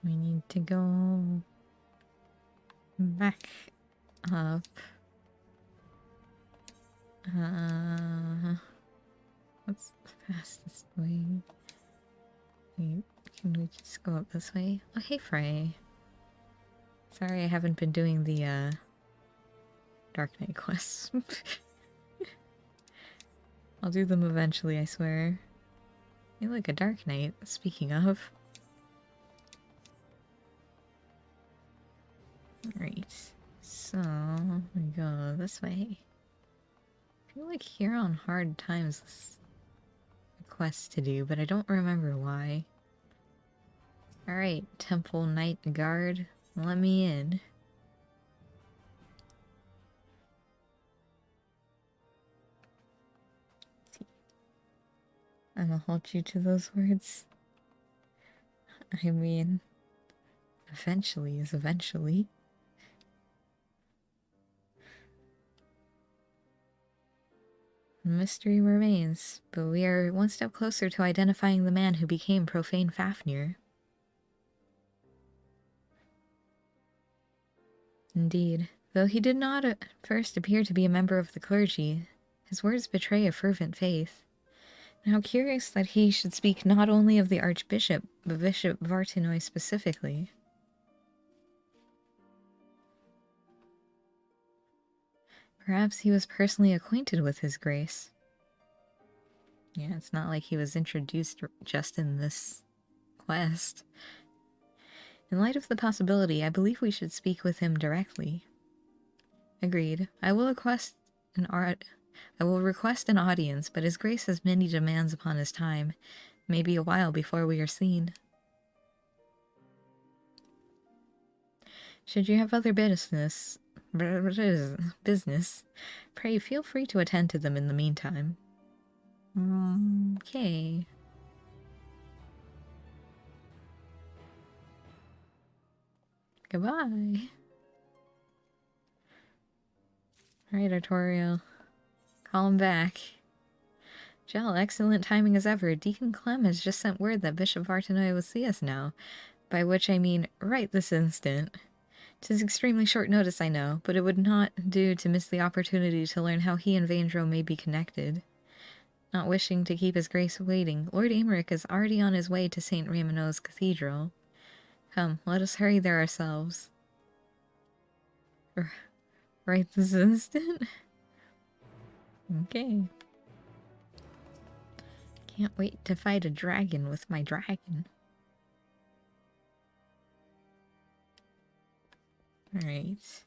We need to go back up. What's the fastest way? Wait, can we just go up this way? Oh, hey, Frey. Sorry I haven't been doing the, Dark Knight quests. I'll do them eventually, I swear. Hey, look, a Dark Knight, speaking of. Alright, so we go this way. I feel like here on Hard Times is a quest to do, but I don't remember why. Alright, Temple Knight Guard, let me in. I'm gonna hold you to those words. I mean, eventually is eventually. The mystery remains, but we are one step closer to identifying the man who became Profane Fafnir. Indeed, though he did not at first appear to be a member of the clergy, his words betray a fervent faith. And how curious that he should speak not only of the Archbishop, but Bishop Vartanoy specifically. Perhaps he was personally acquainted with his grace. Yeah, it's not like he was introduced just in this quest. In light of the possibility, I believe we should speak with him directly. Agreed. I will request an I will request an audience, but his grace has many demands upon his time. Maybe a while before we are seen. Should you have other business, pray feel free to attend to them in the meantime. Okay. Goodbye. Alright, Artorial. Call him back. Jell, excellent timing as ever. Deacon Clem has just sent word that Bishop Vartanoy will see us now. By which I mean right this instant. 'Tis extremely short notice, I know, but it would not do to miss the opportunity to learn how he and Vaindro may be connected. Not wishing to keep his grace waiting, Lord Aymeric is already on his way to St. Ramonau's Cathedral. Come, let us hurry there ourselves. Right this instant? Okay. Can't wait to fight a dragon with my dragon. Alright.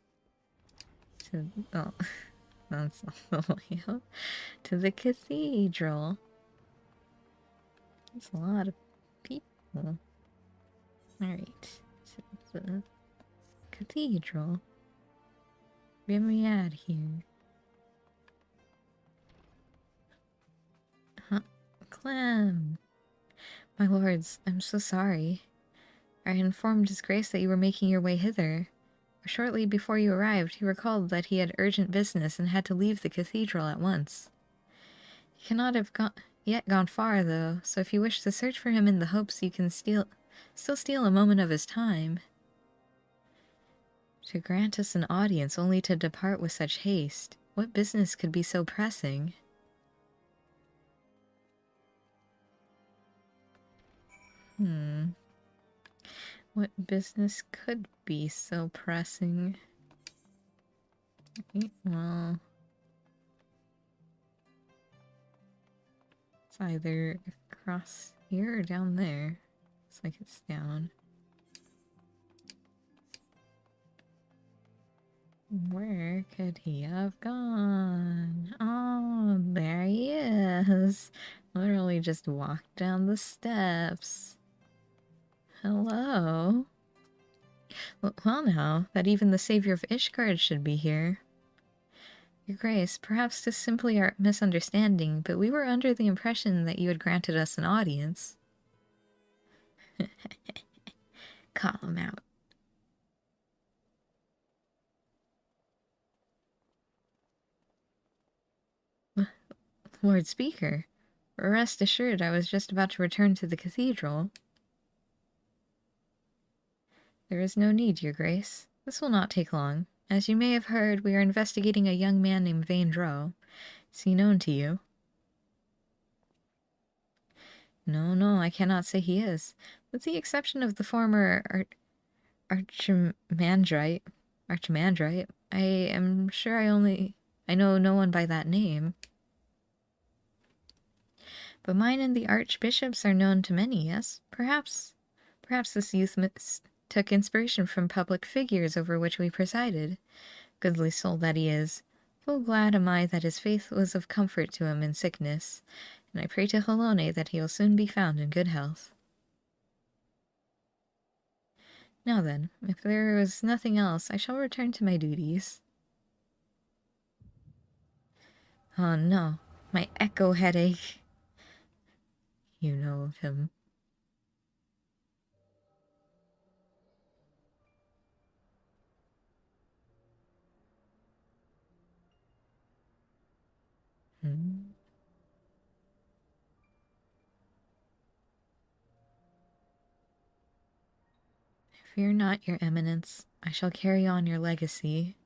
Oh, that's all the way up. To the cathedral. That's a lot of people. Alright. To the cathedral. Get me out of here. Huh? Clem. My lords, I'm so sorry. I informed His Grace that you were making your way hither. Shortly before you arrived, he recalled that he had urgent business and had to leave the cathedral at once. He cannot have yet gone far, though, so if you wish to search for him in the hopes you can still steal a moment of his time. To grant us an audience only to depart with such haste, what business could be so pressing? What business could be so pressing? Well, it's either across here or down there. Looks like it's down. Where could he have gone? Oh, there he is. Literally just walked down the steps. Hello? Well now, that even the savior of Ishgard should be here. Your Grace, perhaps 'tis simply our misunderstanding, but we were under the impression that you had granted us an audience. Call him out. Lord Speaker, rest assured I was just about to return to the cathedral. There is no need, Your Grace. This will not take long. As you may have heard, we are investigating a young man named Vaindro. Is he known to you? No, I cannot say he is. With the exception of the former Archimandrite, I am sure I know no one by that name. But mine and the Archbishop's are known to many, yes? Perhaps this youth took inspiration from public figures over which we presided. Goodly soul that he is. Full glad am I that his faith was of comfort to him in sickness, and I pray to Helone that he will soon be found in good health. Now then, if there is nothing else, I shall return to my duties. Oh no, my echo headache. You know of him. Fear not, Your Eminence. I shall carry on your legacy.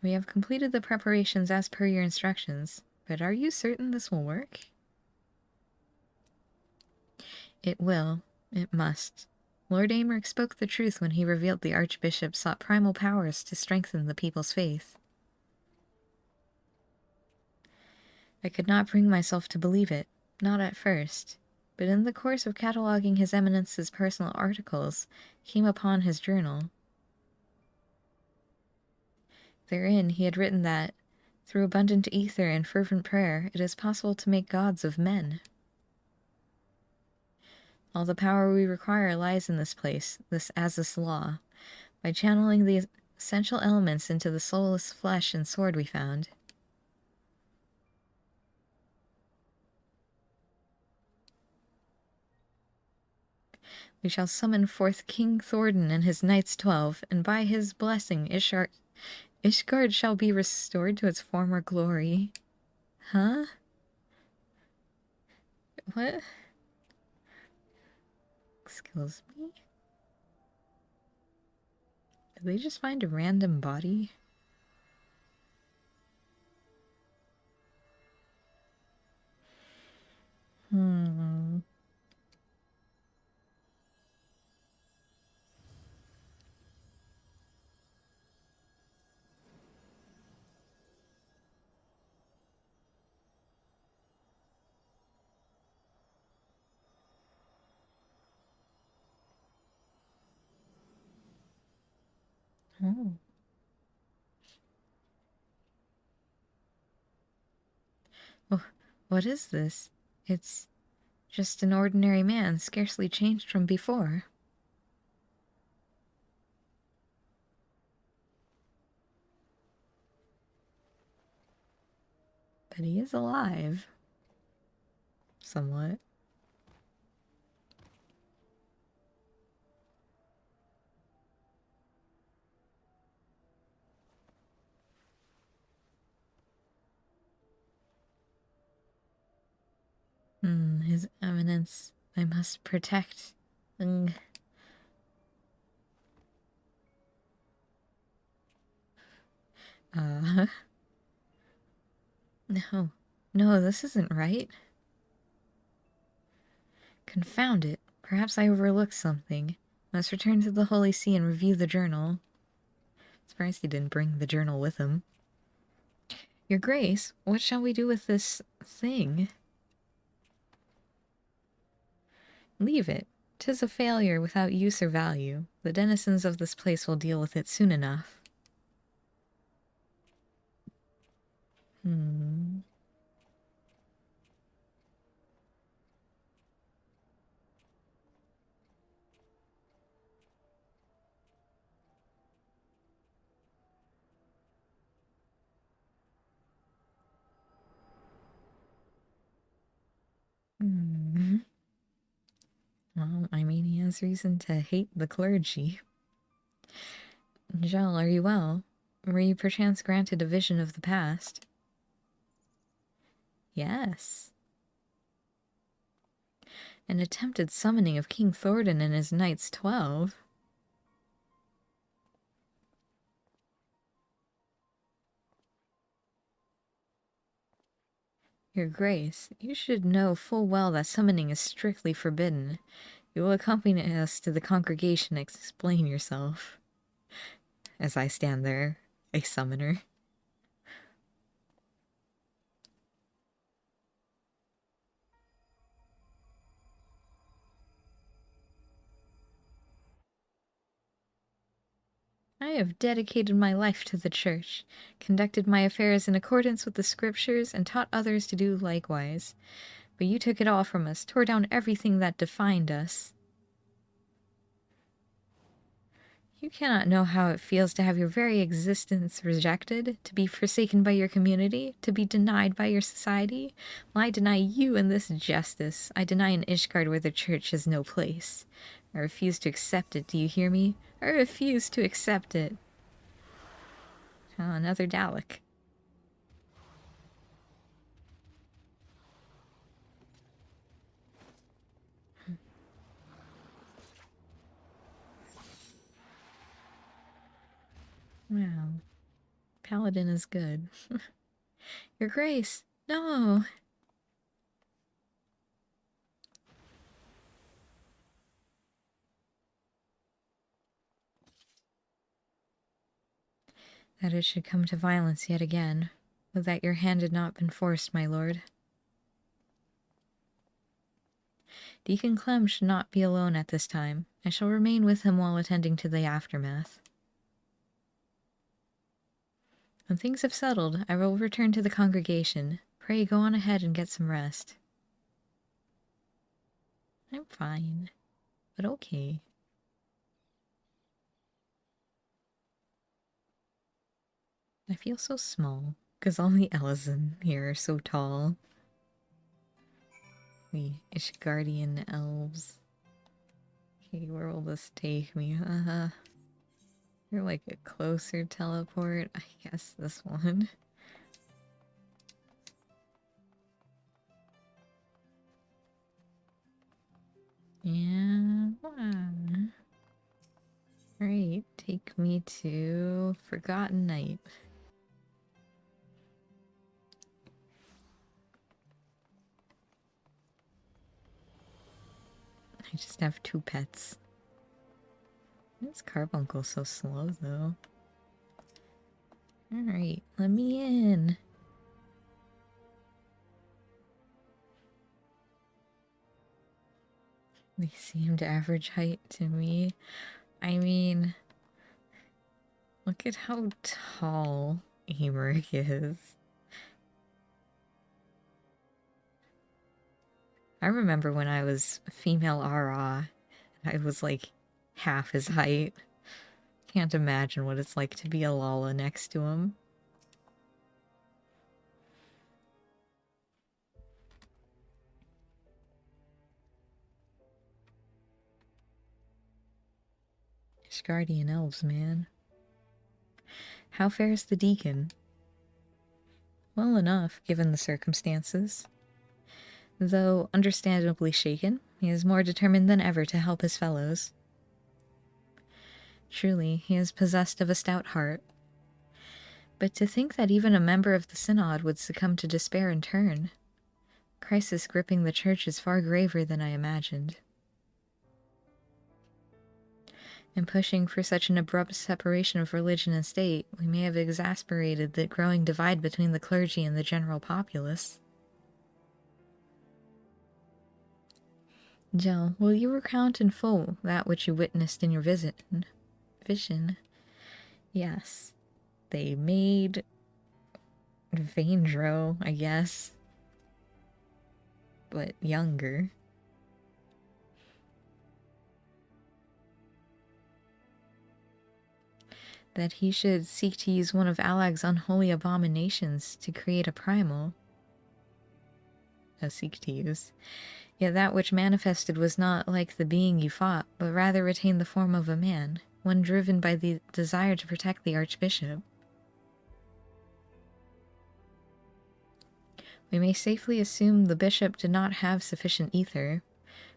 We have completed the preparations as per your instructions, but are you certain this will work? It will. It must. Lord Aymeric spoke the truth when he revealed the Archbishop sought primal powers to strengthen the people's faith. I could not bring myself to believe it, not at first, but in the course of cataloguing His Eminence's personal articles, came upon his journal. Therein he had written that, through abundant ether and fervent prayer, it is possible to make gods of men. All the power we require lies in this place, this Azus law, by channeling the essential elements into the soulless flesh and sword we found. We shall summon forth King Thordan and his knights 12, and by his blessing Ishgard shall be restored to its former glory. Huh? What? Excuse me? Did they just find a random body? Oh. Oh, what is this? It's just an ordinary man, scarcely changed from before. But he is alive. Somewhat. His Eminence, I must protect. No, this isn't right. Confound it. Perhaps I overlooked something. Must return to the Holy See and review the journal. Surprised he didn't bring the journal with him. Your Grace, what shall we do with this thing? Leave it. 'Tis a failure without use or value. The denizens of this place will deal with it soon enough. Well, I mean, he has reason to hate the clergy. Jel, are you well? Were you perchance granted a vision of the past? Yes. An attempted summoning of King Thordan and his knights 12. Your Grace, you should know full well that summoning is strictly forbidden. You will accompany us to the congregation and explain yourself. As I stand there, a summoner. I have dedicated my life to the Church, conducted my affairs in accordance with the Scriptures, and taught others to do likewise. But you took it all from us, tore down everything that defined us. You cannot know how it feels to have your very existence rejected, to be forsaken by your community, to be denied by your society. Well, I deny you in this justice. I deny in Ishgard where the Church has no place. I refuse to accept it, do you hear me? I refuse to accept it. Oh, another Dalek. Wow. Paladin is good. Your Grace, no! That it should come to violence yet again. Would that your hand had not been forced, my lord. Deacon Clem should not be alone at this time. I shall remain with him while attending to the aftermath. When things have settled, I will return to the congregation. Pray go on ahead and get some rest. I'm fine, but okay. I feel so small, because all the Ellison here are so tall. The Ishgardian elves. Okay, where will this take me? You're like a closer teleport. I guess this one. Yeah. Alright, take me to Forgotten Night. I just have 2 pets. This carbuncle so slow though. Alright, let me in. They seemed average height to me. I mean, look at how tall Emerick is. I remember when I was female Ara, I was like half his height. Can't imagine what it's like to be a Lala next to him. Ishgardian elves, man. How fares the deacon? Well enough, given the circumstances. Though understandably shaken, he is more determined than ever to help his fellows. Truly, he is possessed of a stout heart. But to think that even a member of the Synod would succumb to despair in turn. Crisis gripping the church is far graver than I imagined. In pushing for such an abrupt separation of religion and state, we may have exasperated the growing divide between the clergy and the general populace. Jill, will you recount in full that which you witnessed in your vision? Yes. They made Vaindro, I guess. But younger. That he should seek to use one of Alag's unholy abominations to create a primal. Seek to use. Yet that which manifested was not like the being you fought, but rather retained the form of a man, one driven by the desire to protect the Archbishop. We may safely assume the bishop did not have sufficient ether.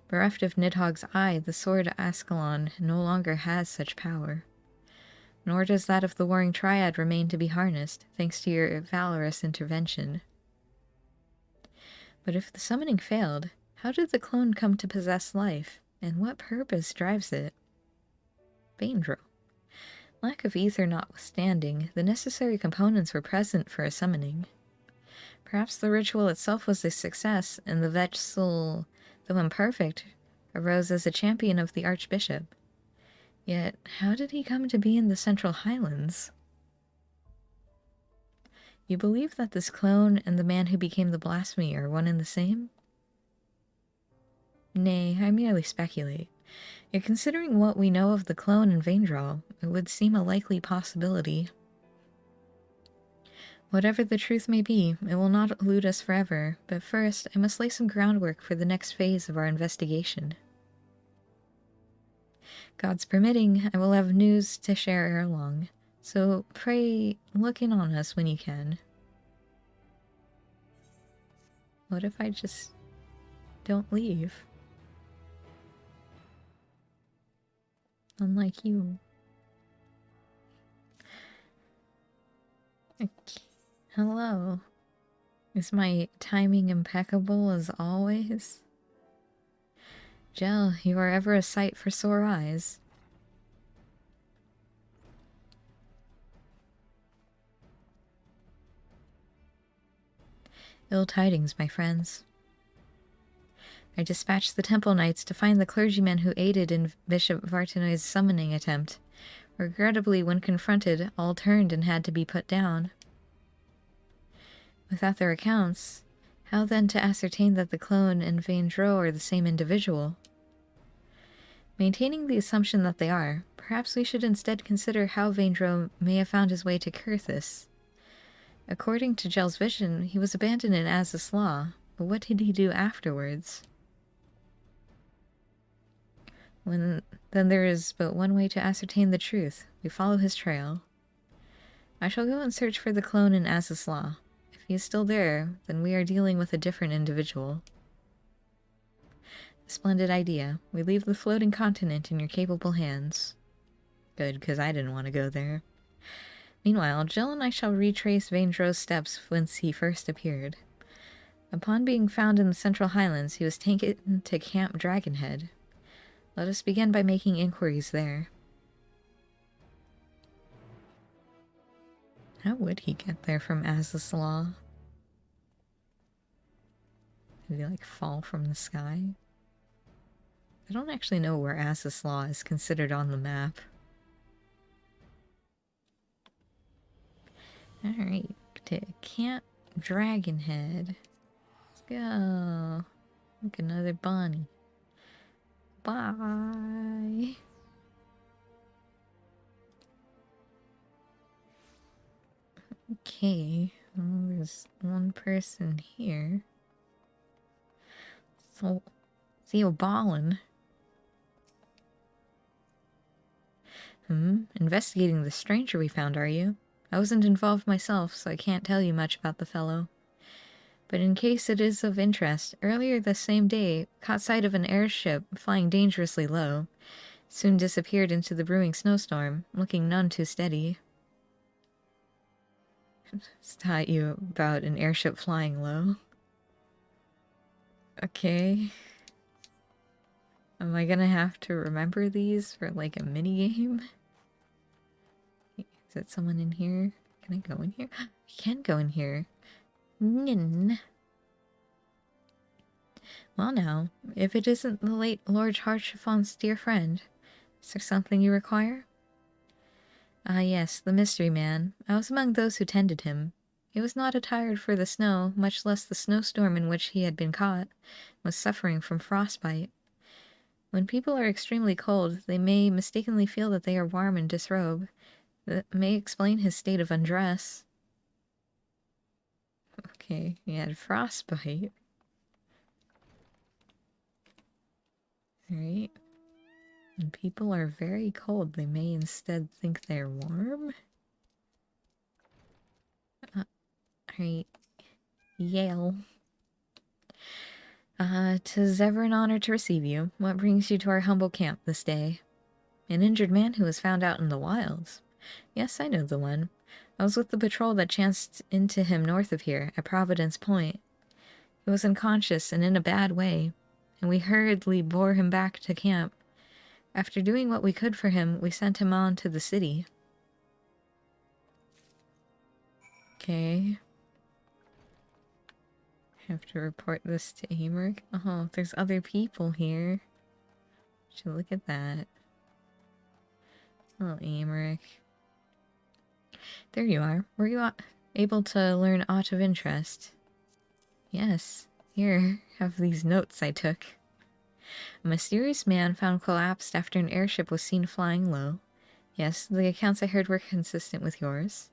Bereft of Nidhogg's eye, the sword Ascalon no longer has such power. Nor does that of the Warring Triad remain to be harnessed, thanks to your valorous intervention. But if the summoning failed, how did the clone come to possess life, and what purpose drives it? Vaindro. Lack of ether notwithstanding, the necessary components were present for a summoning. Perhaps the ritual itself was a success, and the vessel, though imperfect, arose as a champion of the Archbishop. Yet, how did he come to be in the Central Highlands? You believe that this clone and the man who became the blasphemy are one and the same? Nay, I merely speculate. Yet considering what we know of the clone and Vaindro, it would seem a likely possibility. Whatever the truth may be, it will not elude us forever, but first I must lay some groundwork for the next phase of our investigation. God's permitting, I will have news to share ere long, so pray look in on us when you can. What if I just don't leave? Unlike you. Okay. Hello. Is my timing impeccable as always? Jell, you are ever a sight for sore eyes. Ill tidings, my friends. I dispatched the Temple Knights to find the clergymen who aided in Bishop Vartanoy's summoning attempt. Regrettably, when confronted, all turned and had to be put down. Without their accounts, how then to ascertain that the clone and Vaindro are the same individual? Maintaining the assumption that they are, perhaps we should instead consider how Vaindro may have found his way to Kurthis. According to Gel's vision, he was abandoned in Az's Law, but what did he do afterwards? Then there is but one way to ascertain the truth. We follow his trail. I shall go and search for the clone in Az's Law. If he is still there, then we are dealing with a different individual. A splendid idea. We leave the floating continent in your capable hands. Good, because I didn't want to go there. Meanwhile, Jill and I shall retrace Vaindro's steps whence he first appeared. Upon being found in the Central Highlands, he was taken to Camp Dragonhead. Let us begin by making inquiries there. How would he get there from Az's Law? Did he, like, fall from the sky? I don't actually know where Az's Law is considered on the map. Alright, to Camp Dragonhead. Let's go. Look, another bunny. Bye. Okay, well, there's one person here. So, Theo Ballin. Investigating the stranger we found, are you? I wasn't involved myself, so I can't tell you much about the fellow. But in case it is of interest, earlier the same day, caught sight of an airship flying dangerously low. Soon disappeared into the brewing snowstorm, looking none too steady. It's taught you about an airship flying low. Okay. Am I gonna have to remember these for, like, a mini-game? Is it someone in here? Can I go in here? I can go in here. Nin. Well now, if it isn't the late Lord Harchiffon's dear friend, is there something you require? Ah yes, the mystery man. I was among those who tended him. He was not attired for the snow, much less the snowstorm in which he had been caught, was suffering from frostbite. When people are extremely cold, they may mistakenly feel that they are warm and disrobe. That may explain his state of undress. Okay, he had frostbite. Alright. When people are very cold, they may instead think they're warm? Alright. Yale. 'Tis ever an honor to receive you. What brings you to our humble camp this day? An injured man who was found out in the wilds. Yes, I know the one. I was with the patrol that chanced into him north of here, at Providence Point. He was unconscious and in a bad way, and we hurriedly bore him back to camp. After doing what we could for him, we sent him on to the city. Okay. I have to report this to Amric. Oh, there's other people here. Should look at that. Oh, Amric. There you are. Were you able to learn aught of interest? Yes. Here, have these notes I took. A mysterious man found collapsed after an airship was seen flying low. Yes, the accounts I heard were consistent with yours.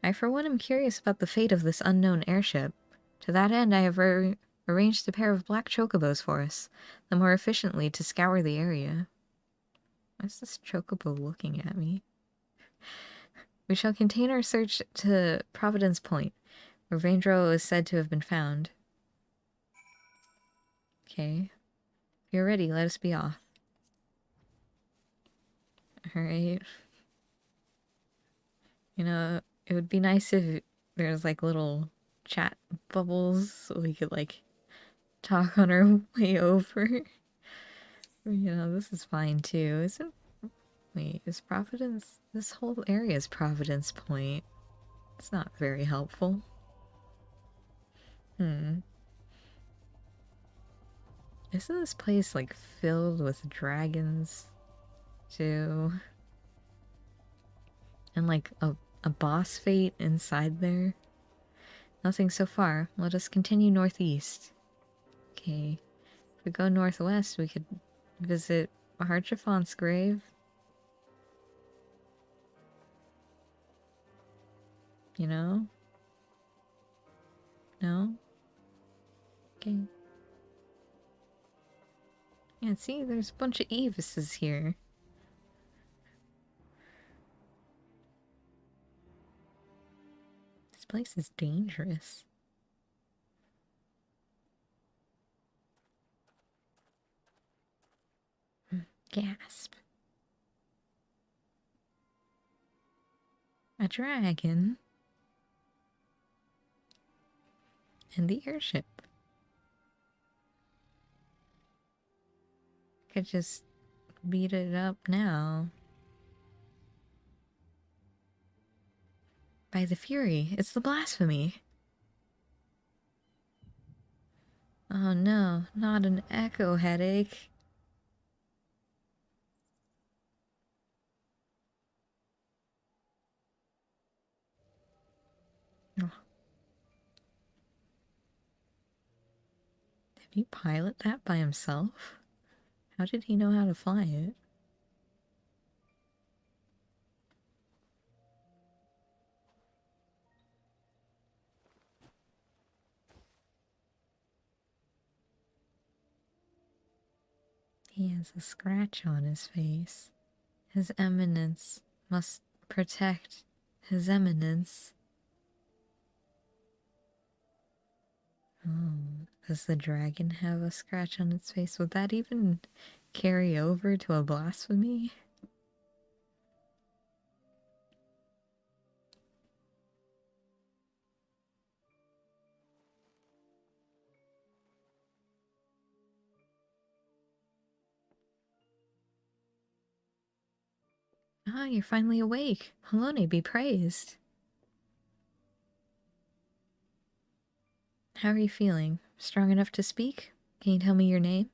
I for one am curious about the fate of this unknown airship. To that end I have arranged a pair of black chocobos for us, the more efficiently to scour the area. Why is this chocobo looking at me? We shall contain our search to Providence Point, where Vaindro is said to have been found. Okay. If you're ready, let us be off. Alright. You know, it would be nice if there's, like, little chat bubbles so we could, like, talk on our way over. You know, this is fine too, isn't... Wait, is Providence... This whole area is Providence Point. It's not very helpful. Isn't this place, like, filled with dragons, too? And, like, a boss fight inside there? Nothing so far. Let us continue northeast. Okay. If we go northwest, we could visit Harchafon's grave. You know? No? Okay. Yeah, see, there's a bunch of Evises here. This place is dangerous. Gasp. A dragon. And the airship. Could just beat it up now. By the Fury, it's the blasphemy. Oh no, not an echo headache. Oh. Did he pilot that by himself? How did he know how to fly it? He has a scratch on his face. His Eminence must protect His Eminence. Oh, does the dragon have a scratch on its face? Would that even carry over to a blasphemy? Ah, you're finally awake. Halone be praised. How are you feeling? Strong enough to speak? Can you tell me your name?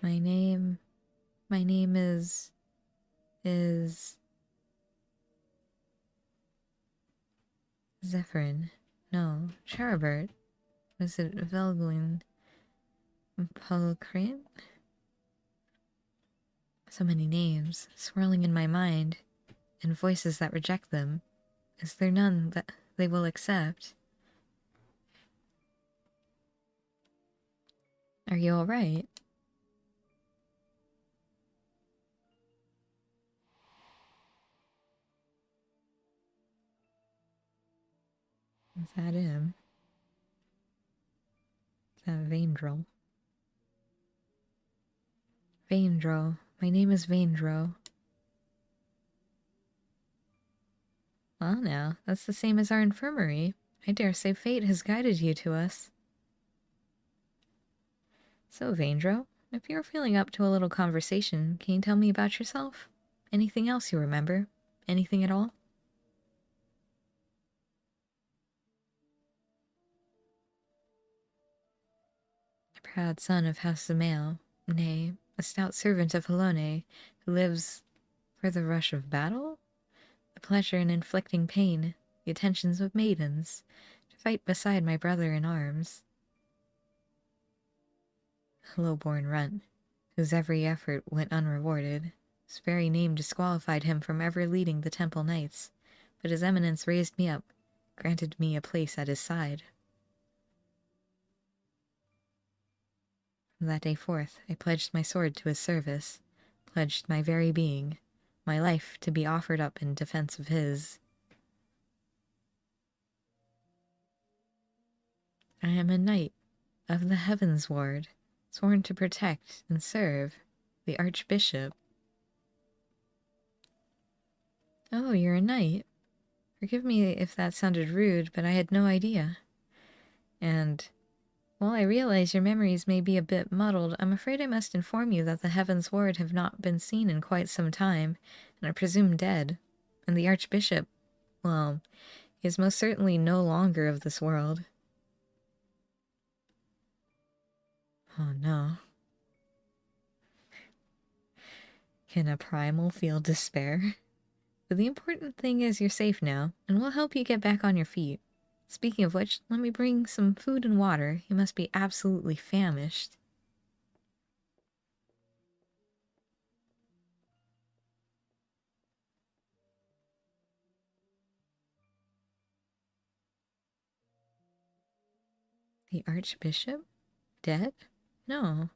My name is Zephyrin. No, Charibert. Was it Velguin? Polcrane? So many names, swirling in my mind, and voices that reject them. Is there none that they will accept? Are you alright? Is that him? Is that Vaindrel? Vaindro. My name is Vaindro. Well now, that's the same as our infirmary. I dare say fate has guided you to us. So, Vaindro, if you're feeling up to a little conversation, can you tell me about yourself? Anything else you remember? Anything at all? A proud son of House Zamael, nay, a stout servant of Halone, who lives for the rush of battle? The pleasure in inflicting pain, the attentions of maidens, to fight beside my brother in arms. A low-born runt, whose every effort went unrewarded. His very name disqualified him from ever leading the temple knights, but his eminence raised me up, granted me a place at his side. From that day forth, I pledged my sword to his service, pledged my very being, my life to be offered up in defense of his. I am a knight of the Heavens Ward, sworn to protect and serve the Archbishop. Oh, you're a knight. Forgive me if that sounded rude, but I had no idea. And while I realize your memories may be a bit muddled, I'm afraid I must inform you that the Heavens Ward have not been seen in quite some time, and are presumed dead. And the Archbishop, well, he is most certainly no longer of this world. Oh no. Can a primal feel despair? But the important thing is you're safe now, and we'll help you get back on your feet. Speaking of which, let me bring some food and water. You must be absolutely famished. The Archbishop? Dead? No.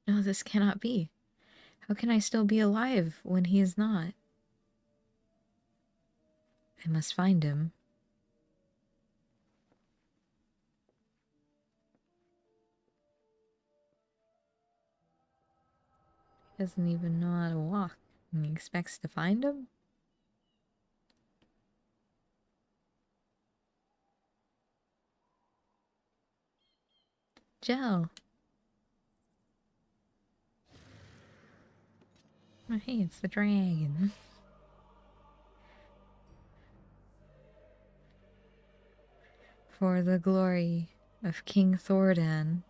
No, this cannot be. How can I still be alive when he is not? I must find him. He doesn't even know how to walk, and he expects to find him? Gel. Oh, hey, it's the dragon. For the glory of King Thordan.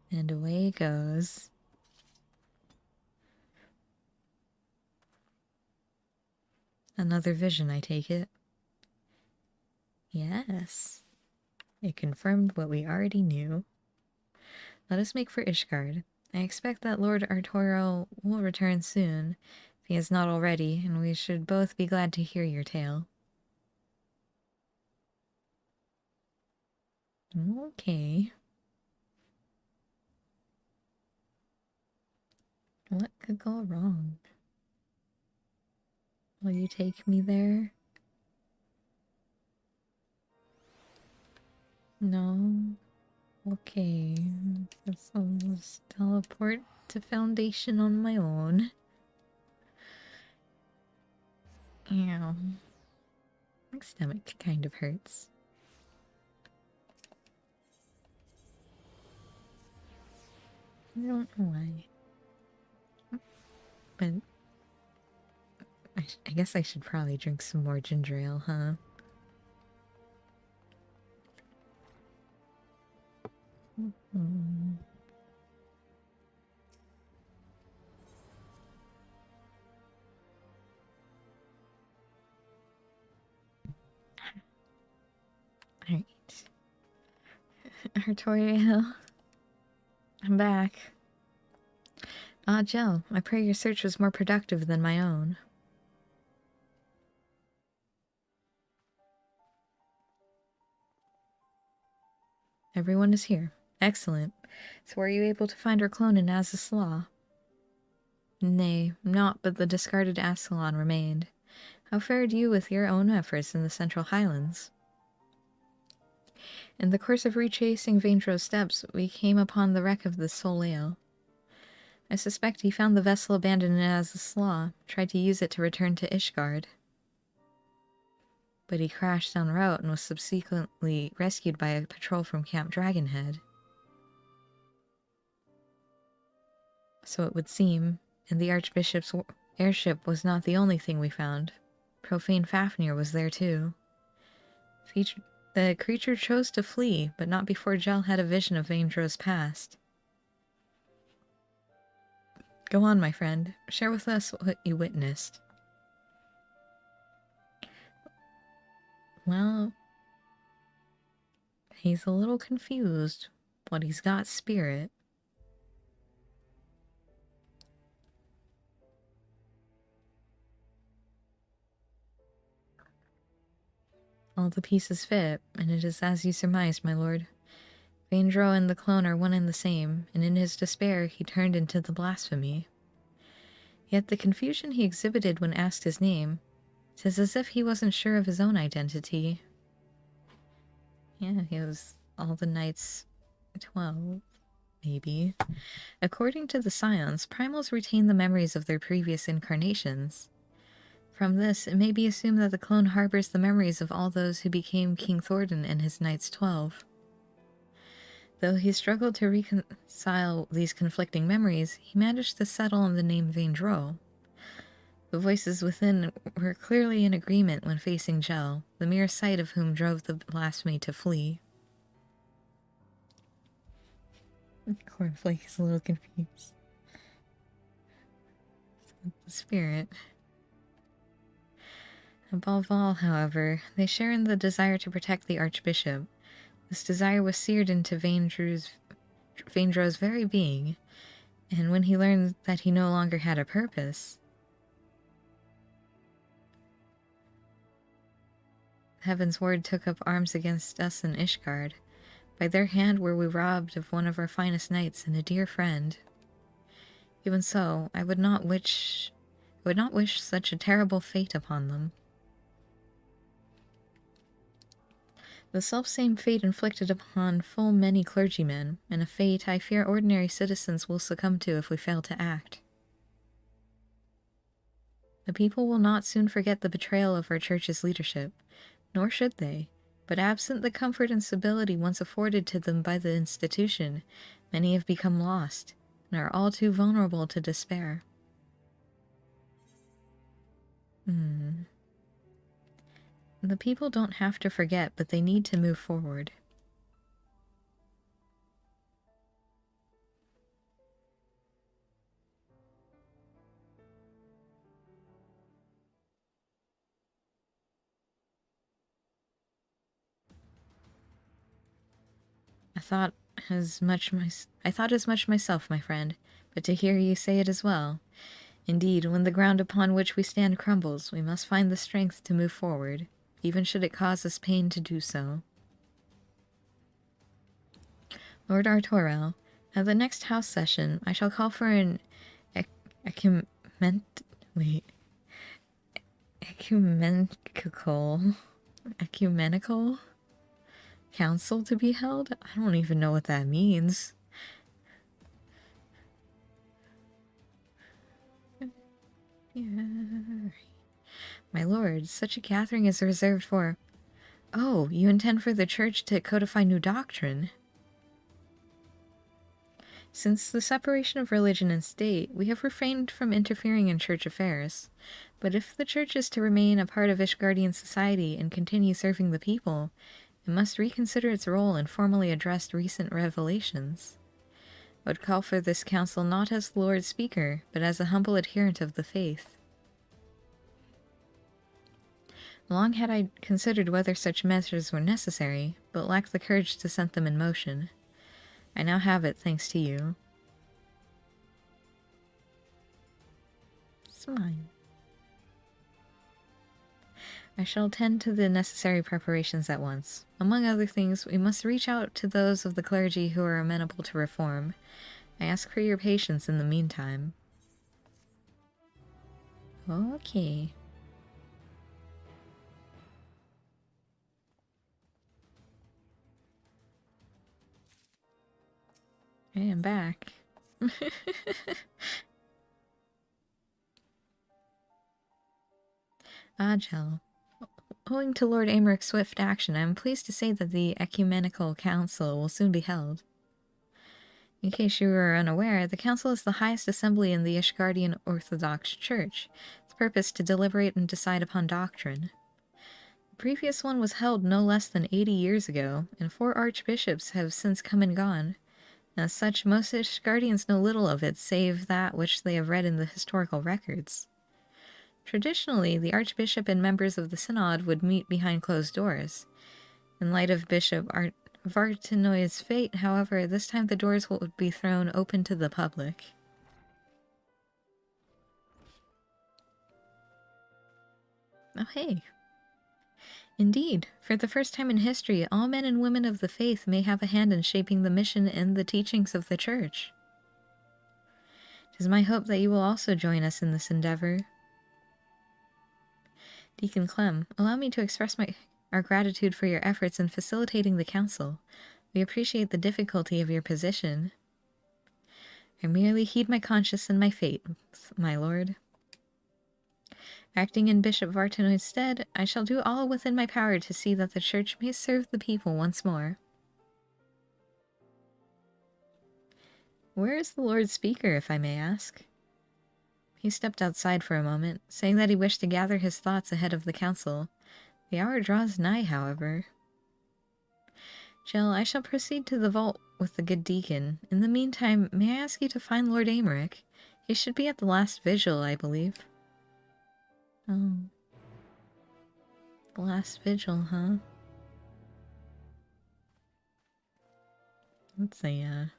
And away it goes. Another vision, I take it. Yes. It confirmed what we already knew. Let us make for Ishgard. I expect that Lord Arturo will return soon, if he has not already, and we should both be glad to hear your tale. Okay. What could go wrong? Will you take me there? No? Okay. Guess I'll just teleport to Foundation on my own. Ow. My stomach kind of hurts. I don't know why. But I guess I should probably drink some more ginger ale, huh? Alright. Artorio. I'm back. Ah, Jel, I pray your search was more productive than my own. Everyone is here. Excellent. So were you able to find our clone in Az's Law? Nay, not but the discarded Ascalon remained. How fared you with your own efforts in the Central Highlands? In the course of retracing Vaindro's steps, we came upon the wreck of the Soleil. I suspect he found the vessel abandoned as a slaw, tried to use it to return to Ishgard. But he crashed en route and was subsequently rescued by a patrol from Camp Dragonhead. So it would seem, and the Archbishop's airship was not the only thing we found. Profane Fafnir was there too. The creature chose to flee, but not before Jel had a vision of Vaindro's past. Go on, my friend. Share with us what you witnessed. Well, he's a little confused, but he's got spirit. All the pieces fit, and it is as you surmised, my lord. Vaindro and the clone are one and the same, and in his despair he turned into the blasphemy. Yet the confusion he exhibited when asked his name, 'tis as if he wasn't sure of his own identity. Yeah, he was all the knights 12, maybe. According to the Scions, primals retain the memories of their previous incarnations. From this, it may be assumed that the clone harbors the memories of all those who became King Thordan and his Knights 12. Though he struggled to reconcile these conflicting memories, he managed to settle on the name Vaindro. The voices within were clearly in agreement when facing Gel, the mere sight of whom drove the blasphemy to flee. Cornflake is a little confused. The spirit. Above all, however, they share in the desire to protect the Archbishop. This desire was seared into Vaindro's very being, and when he learned that he no longer had a purpose, Heaven's Ward took up arms against us in Ishgard. By their hand were we robbed of one of our finest knights and a dear friend. Even so, I would not wish such a terrible fate upon them. The selfsame fate inflicted upon full many clergymen, and a fate I fear ordinary citizens will succumb to if we fail to act. The people will not soon forget the betrayal of our church's leadership, nor should they, but absent the comfort and stability once afforded to them by the institution, many have become lost, and are all too vulnerable to despair. The people don't have to forget, but they need to move forward. I thought as much myself, my friend, but to hear you say it as well. Indeed, when the ground upon which we stand crumbles, we must find the strength to move forward, even should it cause us pain to do so. Lord Artorel, at the next house session, I shall call for an ecumenical council to be held? I don't even know what that means. My lord, such a gathering is reserved for... Oh, you intend for the church to codify new doctrine? Since the separation of religion and state, we have refrained from interfering in church affairs. But if the church is to remain a part of Ishgardian society and continue serving the people, it must reconsider its role and formally address recent revelations. I would call for this council not as the Lord Speaker, but as a humble adherent of the faith. Long had I considered whether such measures were necessary, but lacked the courage to set them in motion. I now have it, thanks to you. It's mine. I shall tend to the necessary preparations at once. Among other things, we must reach out to those of the clergy who are amenable to reform. I ask for your patience in the meantime. Okay. I am back. Agel. Owing to Lord Ameryk's swift action, I am pleased to say that the Ecumenical Council will soon be held. In case you were unaware, the Council is the highest assembly in the Ishgardian Orthodox Church, its purpose to deliberate and decide upon doctrine. The previous one was held no less than 80 years ago, and 4 archbishops have since come and gone. As such, most Ishgardians know little of it save that which they have read in the historical records. Traditionally, the archbishop and members of the synod would meet behind closed doors. In light of Bishop Vartinoy's fate, however, this time the doors will be thrown open to the public. Oh, hey. Indeed, for the first time in history, all men and women of the faith may have a hand in shaping the mission and the teachings of the Church. It is my hope that you will also join us in this endeavor. Deacon Clem, allow me to express our gratitude for your efforts in facilitating the council. We appreciate the difficulty of your position. I merely heed my conscience and my fate, my lord. Acting in Bishop Vartinoy's stead, I shall do all within my power to see that the Church may serve the people once more. Where is the Lord Speaker, if I may ask? He stepped outside for a moment, saying that he wished to gather his thoughts ahead of the council. The hour draws nigh, however. Jill, I shall proceed to the vault with the good deacon. In the meantime, may I ask you to find Lord Aymeric? He should be at the last vigil, I believe. Oh. The last vigil, huh? That's a,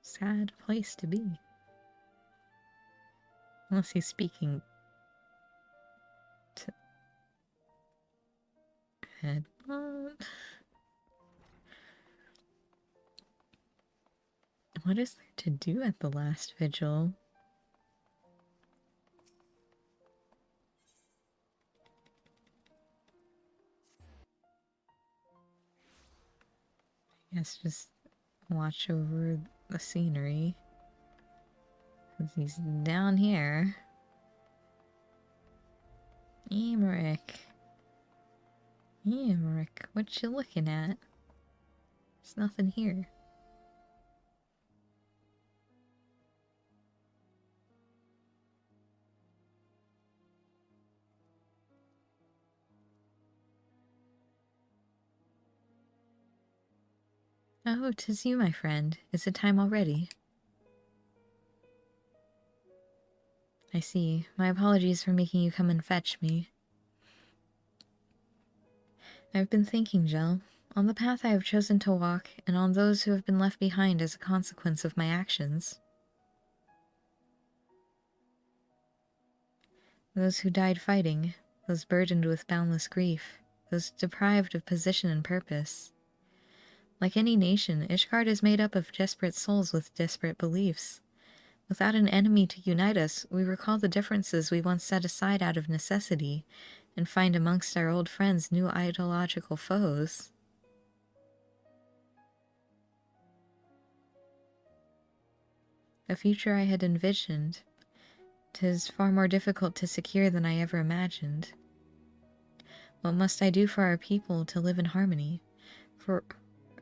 sad place to be. Unless he's speaking to Headbot. What is there to do at the last vigil? I guess just watch over the scenery. 'Cause he's down here. Aymeric. Aymeric, what you looking at? There's nothing here. Oh, 'tis you, my friend. Is it time already? I see. My apologies for making you come and fetch me. I've been thinking, Jill, on the path I have chosen to walk, and on those who have been left behind as a consequence of my actions. Those who died fighting, those burdened with boundless grief, those deprived of position and purpose. Like any nation, Ishgard is made up of desperate souls with desperate beliefs. Without an enemy to unite us, we recall the differences we once set aside out of necessity, and find amongst our old friends new ideological foes. The future I had envisioned, 'tis far more difficult to secure than I ever imagined. What must I do for our people to live in harmony, for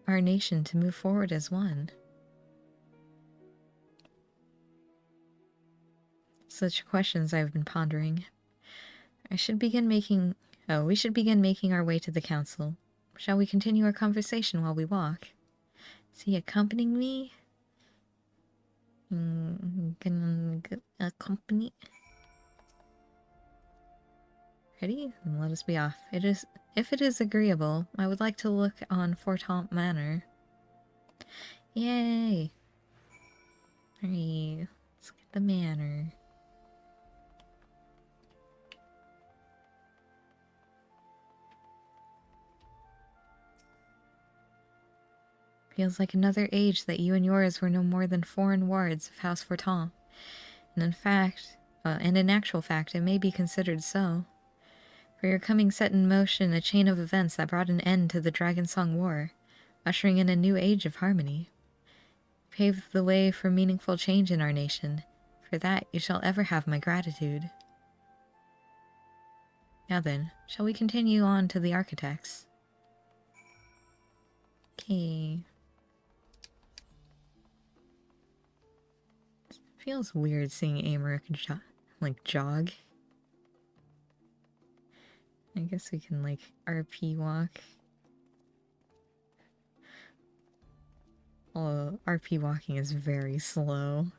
our nation to move forward as one? Such questions I've been pondering. We should begin making our way to the council. Shall we continue our conversation while we walk? Is he accompanying me? Gonna accompany? Ready? Then let us be off. If it is agreeable, I would like to look on Fortemps Manor. Yay! Alright, let's get the manor. Feels like another age that you and yours were no more than foreign wards of House Fortemps. And in actual fact, it may be considered so. For your coming set in motion a chain of events that brought an end to the Dragonsong War, ushering in a new age of harmony. Paved the way for meaningful change in our nation. For that you shall ever have my gratitude. Now then, shall we continue on to the architects? Okay. Feels weird seeing Aymeric jog. I guess we can RP walk. Oh, RP walking is very slow.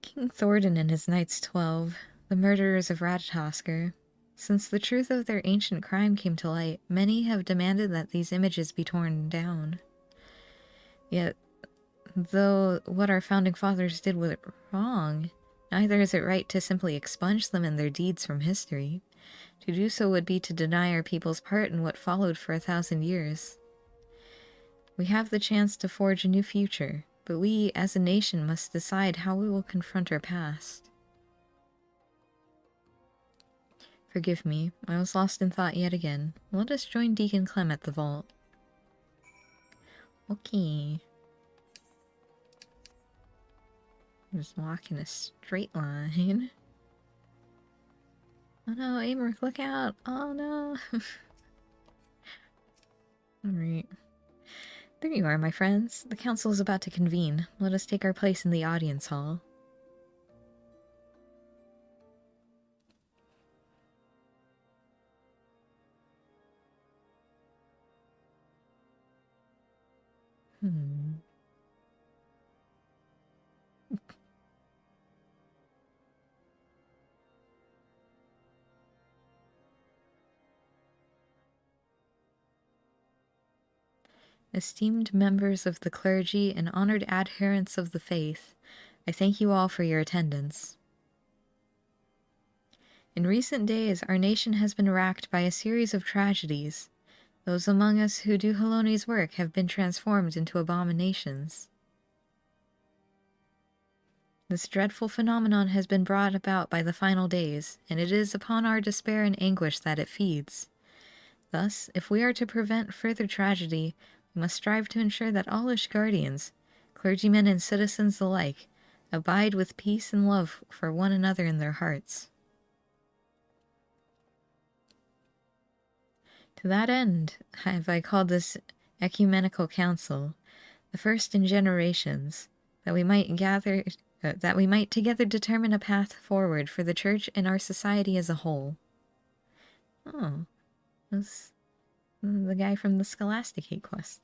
King Thordan and his Knights 12, the murderers of Ratatoskr. Since the truth of their ancient crime came to light, many have demanded that these images be torn down. Yet, though what our founding fathers did was wrong, neither is it right to simply expunge them and their deeds from history. To do so would be to deny our people's part in what followed for 1,000 years. We have the chance to forge a new future, but we, as a nation, must decide how we will confront our past. Forgive me, I was lost in thought yet again. Let us join Deacon Clem at the vault. Okay. Just walk in a straight line. Oh no, Aymeric, look out! Oh no! Alright. There you are, my friends. The council is about to convene. Let us take our place in the audience hall. Esteemed members of the clergy and honored adherents of the faith, I thank you all for your attendance. In recent days, our nation has been racked by a series of tragedies. Those among us who do Haloni's work have been transformed into abominations. This dreadful phenomenon has been brought about by the final days, and it is upon our despair and anguish that it feeds. Thus, if we are to prevent further tragedy, we must strive to ensure that all Ishgardians, clergymen and citizens alike, abide with peace and love for one another in their hearts. To that end have I called this ecumenical council, the first in generations, that we might together determine a path forward for the Church and our society as a whole. Oh, that's the guy from the Scholasticate quest.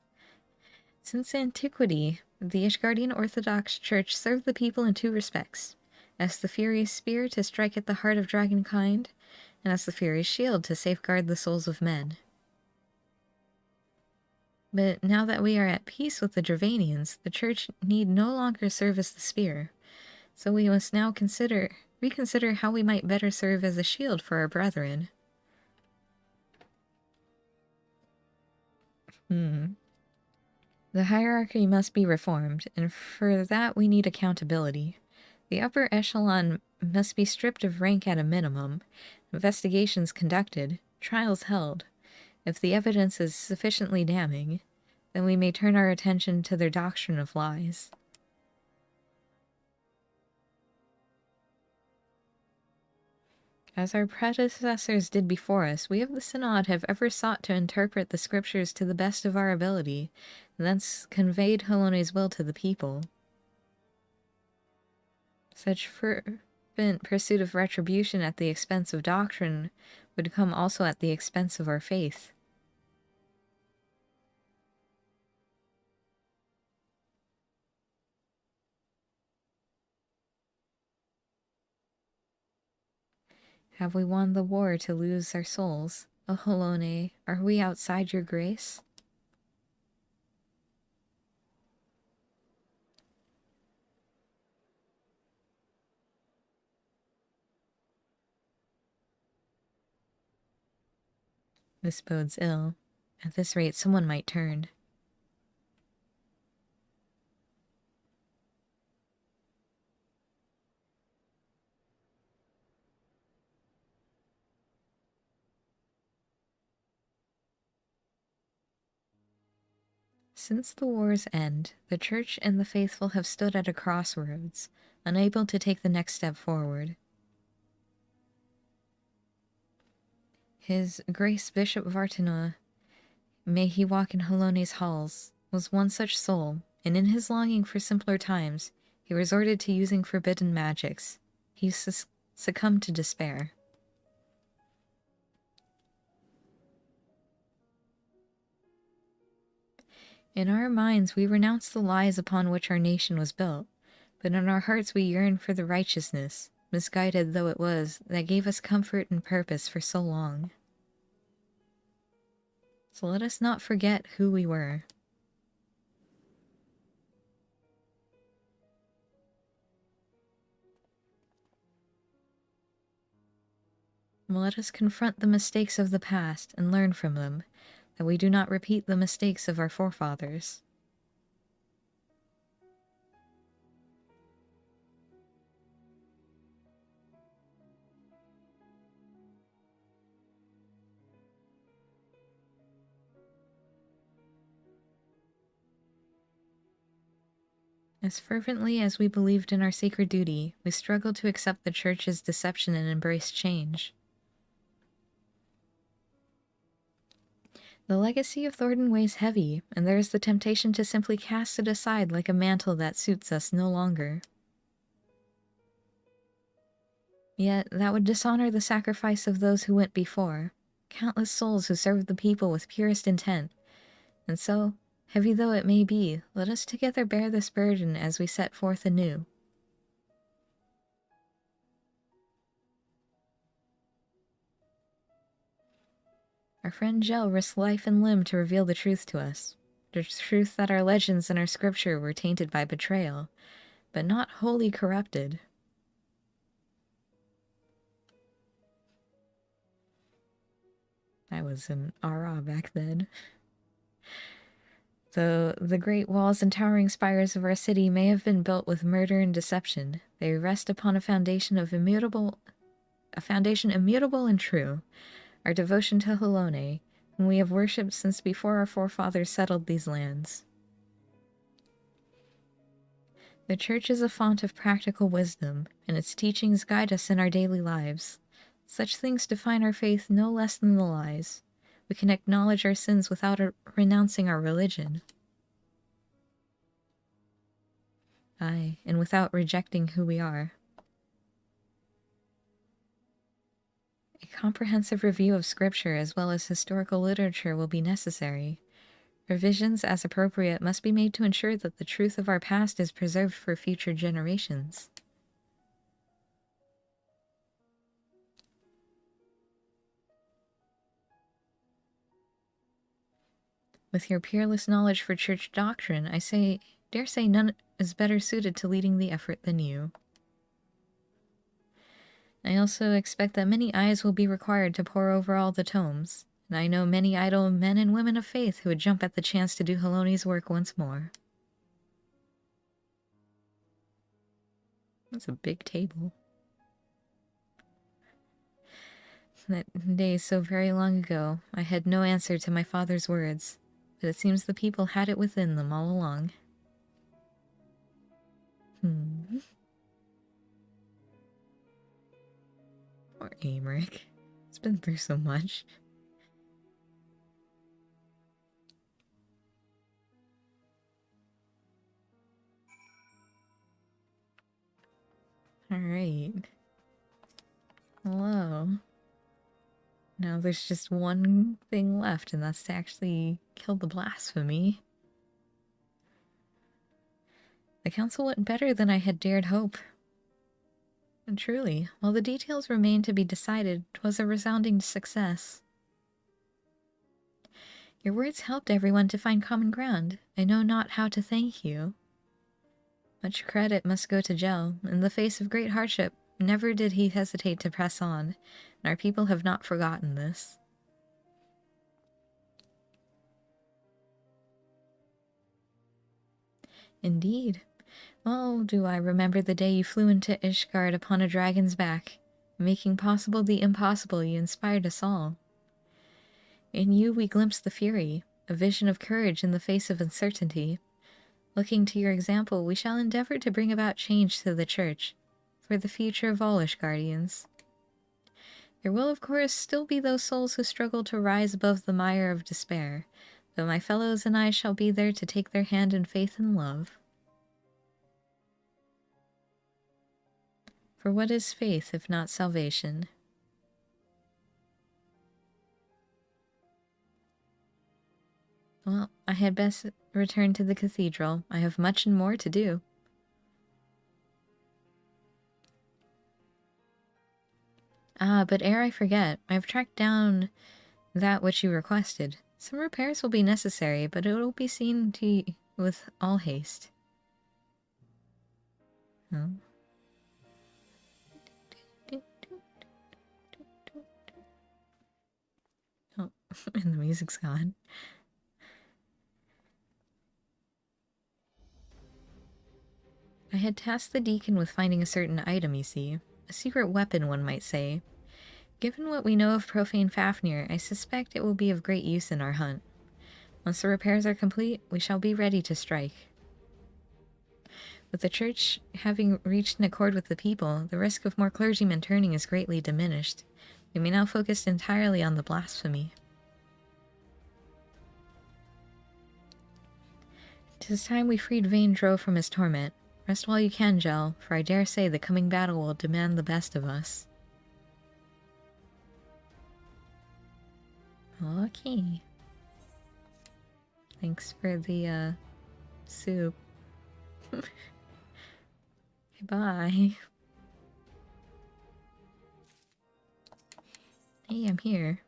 Since antiquity, the Ishgardian Orthodox Church served the people in two respects: as the furious spear to strike at the heart of dragonkind, and as the furious shield to safeguard the souls of men. But now that we are at peace with the Dravanians, the Church need no longer serve as the spear, so we must now reconsider how we might better serve as a shield for our brethren. The hierarchy must be reformed, and for that we need accountability. The upper echelon must be stripped of rank at a minimum, investigations conducted, trials held. If the evidence is sufficiently damning, then we may turn our attention to their doctrine of lies. As our predecessors did before us, we of the Synod have ever sought to interpret the scriptures to the best of our ability, and thence conveyed Haloni's will to the people. Such fervent pursuit of retribution at the expense of doctrine would come also at the expense of our faith. Have we won the war to lose our souls? O Halone, are we outside your grace? This bodes ill. At this rate, someone might turn. Since the war's end, the Church and the faithful have stood at a crossroads, unable to take the next step forward. His Grace Bishop Vartanoa, may he walk in Haloni's halls, was one such soul, and in his longing for simpler times, he resorted to using forbidden magics. He succumbed to despair. In our minds we renounce the lies upon which our nation was built, but in our hearts we yearn for the righteousness, misguided though it was, that gave us comfort and purpose for so long. So let us not forget who we were. Let us confront the mistakes of the past and learn from them, that we do not repeat the mistakes of our forefathers. As fervently as we believed in our sacred duty, we struggled to accept the Church's deception and embrace change. The legacy of Thornton weighs heavy, and there is the temptation to simply cast it aside like a mantle that suits us no longer. Yet that would dishonor the sacrifice of those who went before, countless souls who served the people with purest intent. And so, heavy though it may be, let us together bear this burden as we set forth anew. Our friend Gel risked life and limb to reveal the truth to us. The truth that our legends and our scripture were tainted by betrayal, but not wholly corrupted. I was an RA back then. Though the great walls and towering spires of our city may have been built with murder and deception, they rest upon a foundation immutable and true. Our devotion to Halone, whom we have worshipped since before our forefathers settled these lands. The Church is a font of practical wisdom, and its teachings guide us in our daily lives. Such things define our faith no less than the lies. We can acknowledge our sins without renouncing our religion. Aye, and without rejecting who we are. A comprehensive review of scripture as well as historical literature will be necessary. Revisions, as appropriate, must be made to ensure that the truth of our past is preserved for future generations. With your peerless knowledge for church doctrine, I dare say none is better suited to leading the effort than you. I also expect that many eyes will be required to pore over all the tomes, and I know many idle men and women of faith who would jump at the chance to do Halone's work once more. That's a big table. That day so very long ago, I had no answer to my father's words, but it seems the people had it within them all along. Poor Amric. It's been through so much. Alright. Hello. Now there's just one thing left, and that's to actually kill the blasphemy. The council went better than I had dared hope. And truly, while the details remained to be decided, 'twas a resounding success. Your words helped everyone to find common ground. I know not how to thank you. Much credit must go to Gel. In the face of great hardship, never did he hesitate to press on, and our people have not forgotten this. Indeed. Well, do I remember the day you flew into Ishgard upon a dragon's back, making possible the impossible. You inspired us all. In you we glimpsed the fury, a vision of courage in the face of uncertainty. Looking to your example, we shall endeavor to bring about change to the Church, for the future of all Ishgardians. There will, of course, still be those souls who struggle to rise above the mire of despair, though my fellows and I shall be there to take their hand in faith and love. For what is faith if not salvation? Well, I had best return to the cathedral. I have much and more to do. Ah, but ere I forget, I have tracked down that which you requested. Some repairs will be necessary, but it will be seen to with all haste. Oh. Oh, and the music's gone. I had tasked the deacon with finding a certain item, you see. A secret weapon, one might say. Given what we know of profane Fafnir, I suspect it will be of great use in our hunt. Once the repairs are complete, we shall be ready to strike. With the Church having reached an accord with the people, the risk of more clergymen turning is greatly diminished. We may now focus entirely on the blasphemy. 'Tis time we freed Vaindro from his torment. Rest while you can, Gel, for I dare say the coming battle will demand the best of us. Okay. Thanks for the, soup. Bye. Hey, I'm here.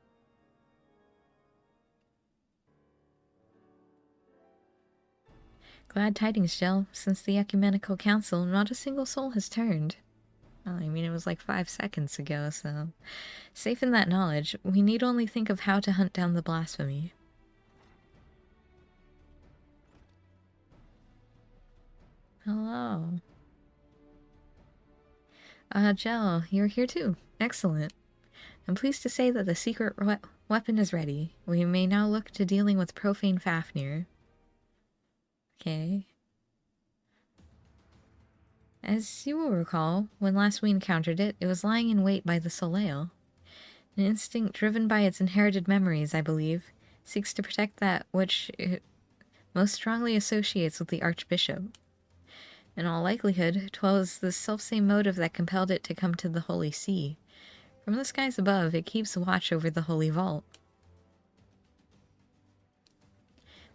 Glad tidings, Gel. Since the Ecumenical Council, not a single soul has turned. Well, I mean, it was like 5 seconds ago, so... Safe in that knowledge, we need only think of how to hunt down the blasphemy. Hello. Gel, you're here too. Excellent. I'm pleased to say that the secret weapon is ready. We may now look to dealing with profane Fafnir. Okay. As you will recall, when last we encountered it, it was lying in wait by the Soleil. An instinct driven by its inherited memories, I believe, seeks to protect that which it most strongly associates with the Archbishop. In all likelihood, 'twas the selfsame motive that compelled it to come to the Holy See. From the skies above, it keeps watch over the Holy Vault.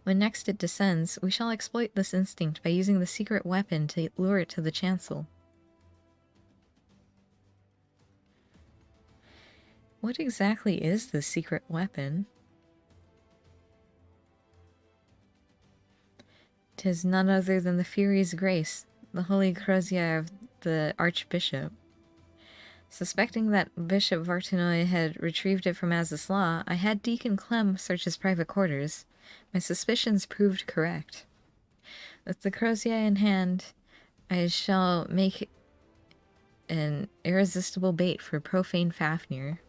When next it descends, we shall exploit this instinct by using the secret weapon to lure it to the chancel. What exactly is this secret weapon? 'Tis none other than the Fury's Grace, the holy crozier of the Archbishop. Suspecting that Bishop Vartanoy had retrieved it from Azislaw, I had Deacon Clem search his private quarters. My suspicions proved correct. With the crozier in hand, I shall make an irresistible bait for profane Fafnir.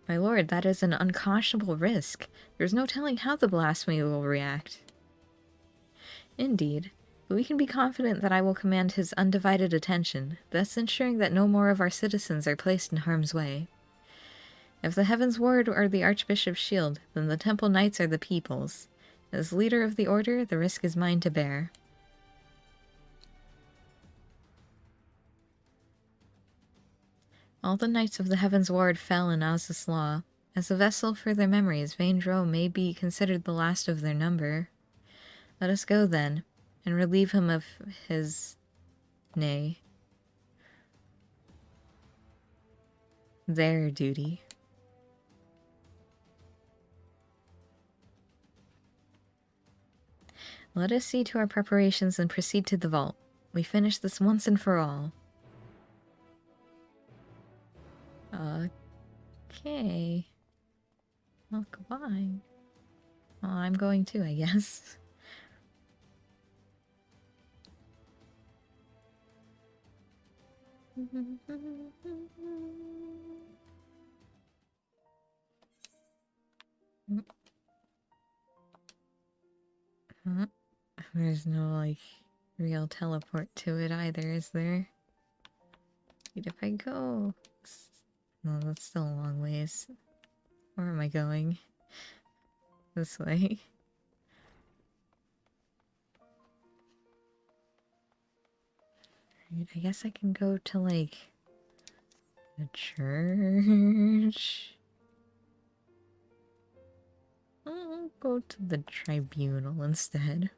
My lord, that is an unconscionable risk. There's no telling how the blasphemy will react. Indeed, but we can be confident that I will command his undivided attention, thus ensuring that no more of our citizens are placed in harm's way. If the Heaven's Ward are the Archbishop's shield, then the Temple Knights are the people's. As leader of the Order, the risk is mine to bear. All the Knights of the Heaven's Ward fell in Azislaw. As a vessel for their memories, Vaindro may be considered the last of their number. Let us go, then, and relieve him of his... nay. Their duty. Let us see to our preparations and proceed to the vault. We finish this once and for all. Okay. Well, goodbye. Well, I'm going too, I guess. There's no, like, real teleport to it either, is there? Wait, if I go... No, that's still a long ways. Where am I going? This way. Right, I guess I can go to, like, the church. I'll go to the tribunal instead.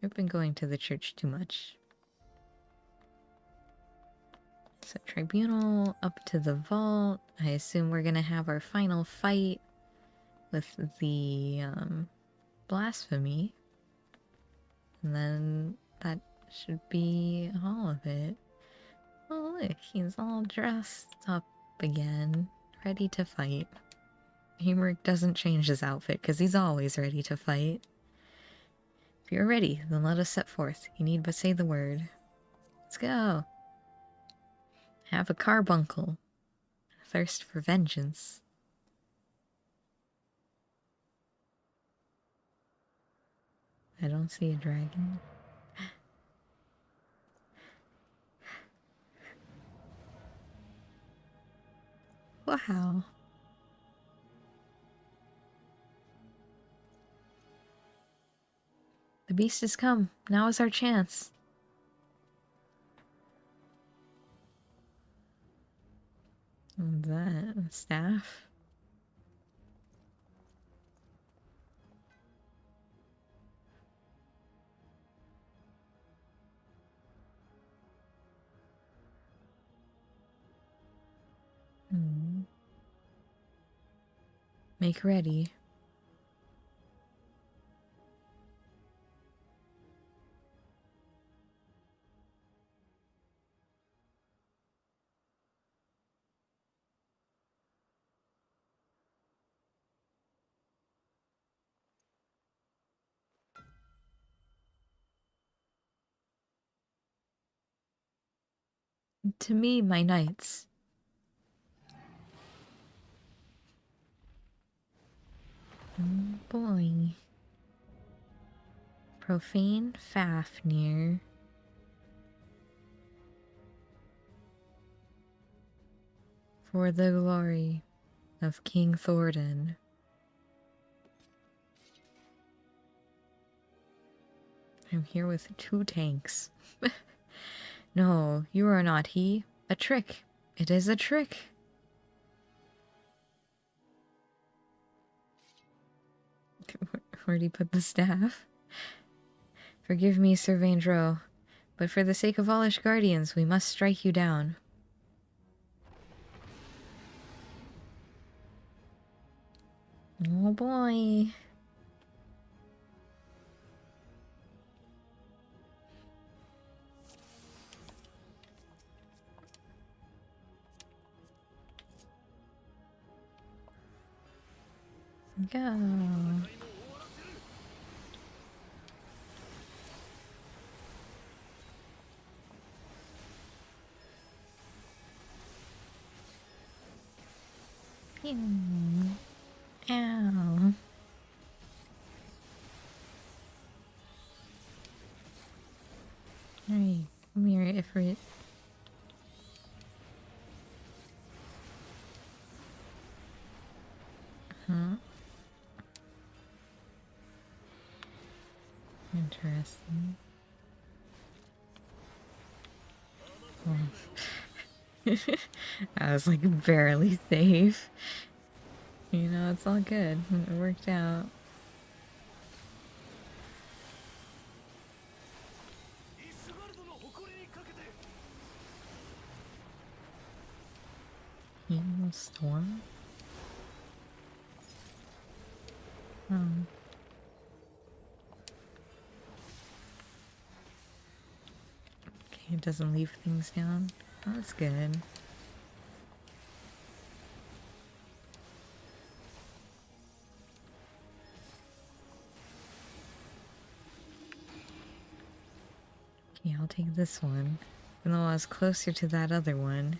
I've been going to the church too much. So tribunal, up to the vault. I assume we're gonna have our final fight with the blasphemy. And then that should be all of it. Oh look, he's all dressed up again, ready to fight. Humeric doesn't change his outfit because he's always ready to fight. If you're ready, then let us set forth. You need but say the word. Let's go. Have a carbuncle. Thirst for vengeance. I don't see a dragon. Wow. beast has come. Now is our chance. What's that? A staff? Make ready. To me, my knights. Oh boy. Profane Fafnir. For the glory of King Thordan. I'm here with 2 tanks. No, you are not he. A trick. It is a trick. Where'd he put the staff? Forgive me, Sir Vandro, but for the sake of all Guardians, we must strike you down. Oh boy. Go. Pew. Ow. Alright, come here, Ifrit. Huh? Interesting. Oh. I was like barely safe. You know, it's all good. It worked out. Heal storm? Oh. Okay, it doesn't leave things down. Oh, that's good. Okay, I'll take this one. Even though I was closer to that other one.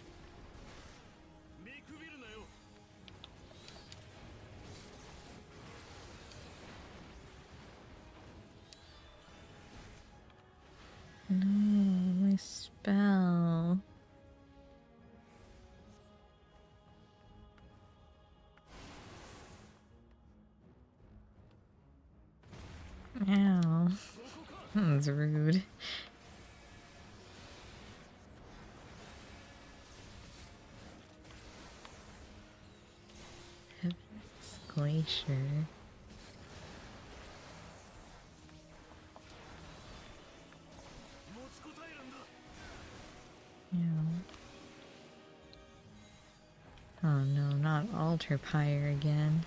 No, my spell. Ow. That was rude. Heavens Glacier. Yeah. Oh no, not Altar Pyre again.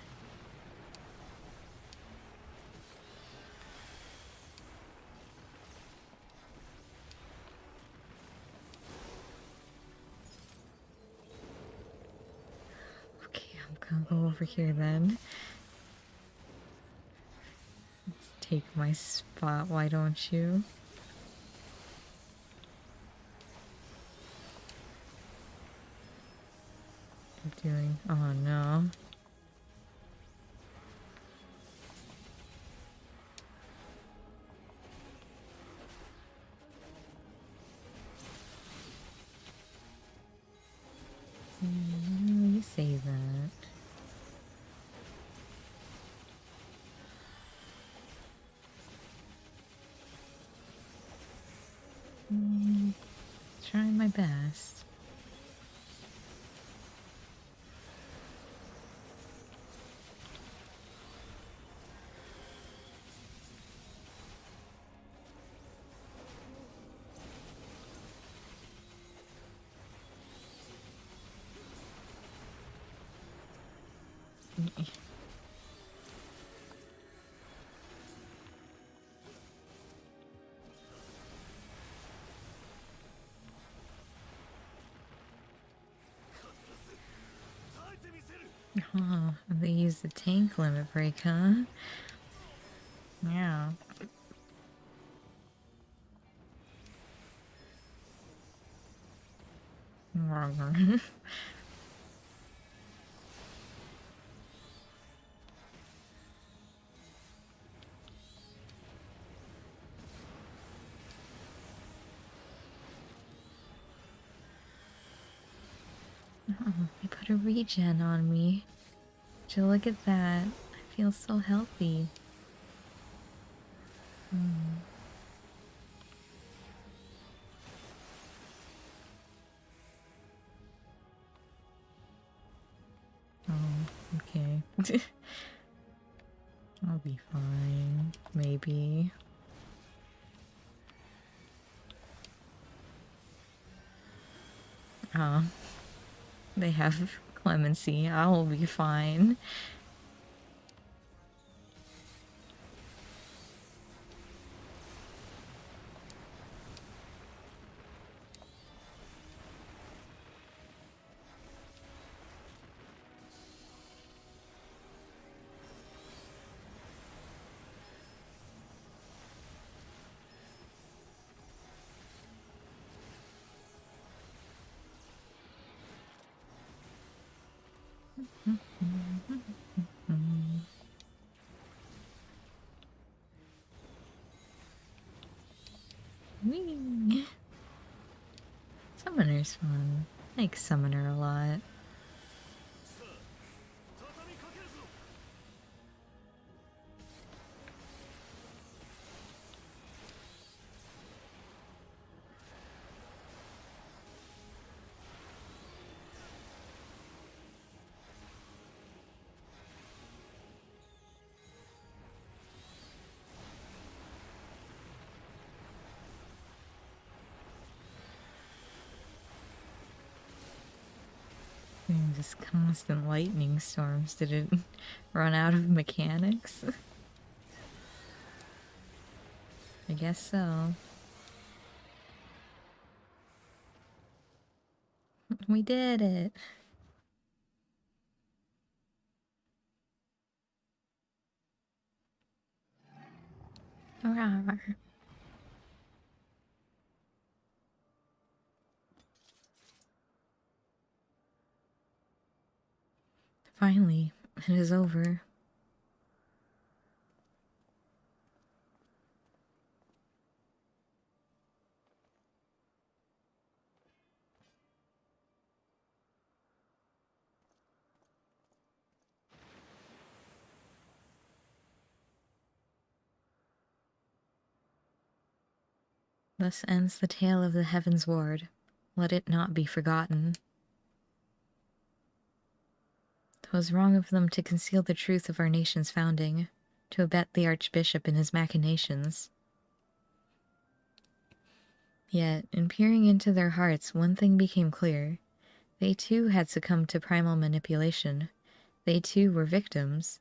Okay, I'm gonna go over here then. Let's take my spot, why don't you? I'm doing. Oh no. You say that. Trying my best. Oh, they used the tank limit break, huh? Yeah. Oh, they put a regen on me. Would you look at that? I feel so healthy. Oh, okay. I'll be fine. Maybe. Oh, they have clemency. I'll be fine. Whee! Summoner's fun. I like Summoner a lot. Just constant lightning storms. Did it run out of mechanics? I guess so. We did it. Hurrah. Finally, it is over. Thus ends the tale of the Heaven's Ward. Let it not be forgotten. 'Twas wrong of them to conceal the truth of our nation's founding, to abet the Archbishop in his machinations. Yet, in peering into their hearts, one thing became clear. They too had succumbed to primal manipulation. They too were victims.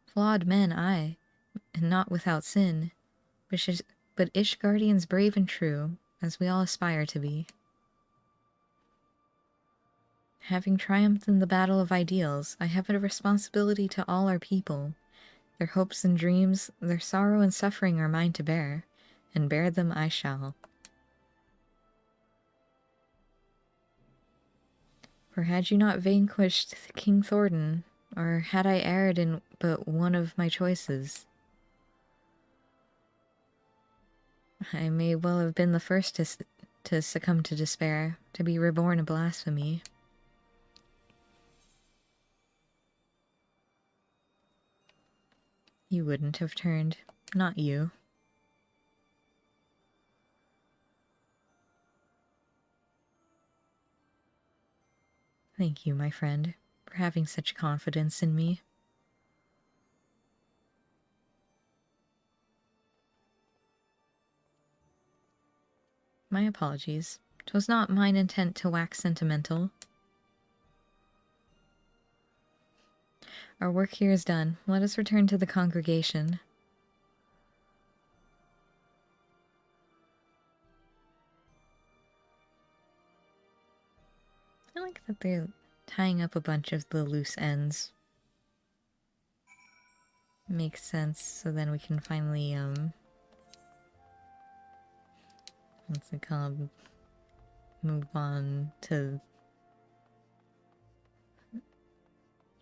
Flawed men, aye, and not without sin, but Ishgardians brave and true, as we all aspire to be. Having triumphed in the battle of ideals, I have a responsibility to all our people. Their hopes and dreams, their sorrow and suffering are mine to bear, and bear them I shall. For had you not vanquished King Thornton, or had I erred in but one of my choices, I may well have been the first to succumb to despair, to be reborn a blasphemy. You wouldn't have turned. Not you. Thank you, my friend, for having such confidence in me. My apologies. 'Twas not mine intent to wax sentimental. Our work here is done. Let us return to the congregation. I like that they're tying up a bunch of the loose ends. Makes sense, so then we can finally, what's it called? Move on to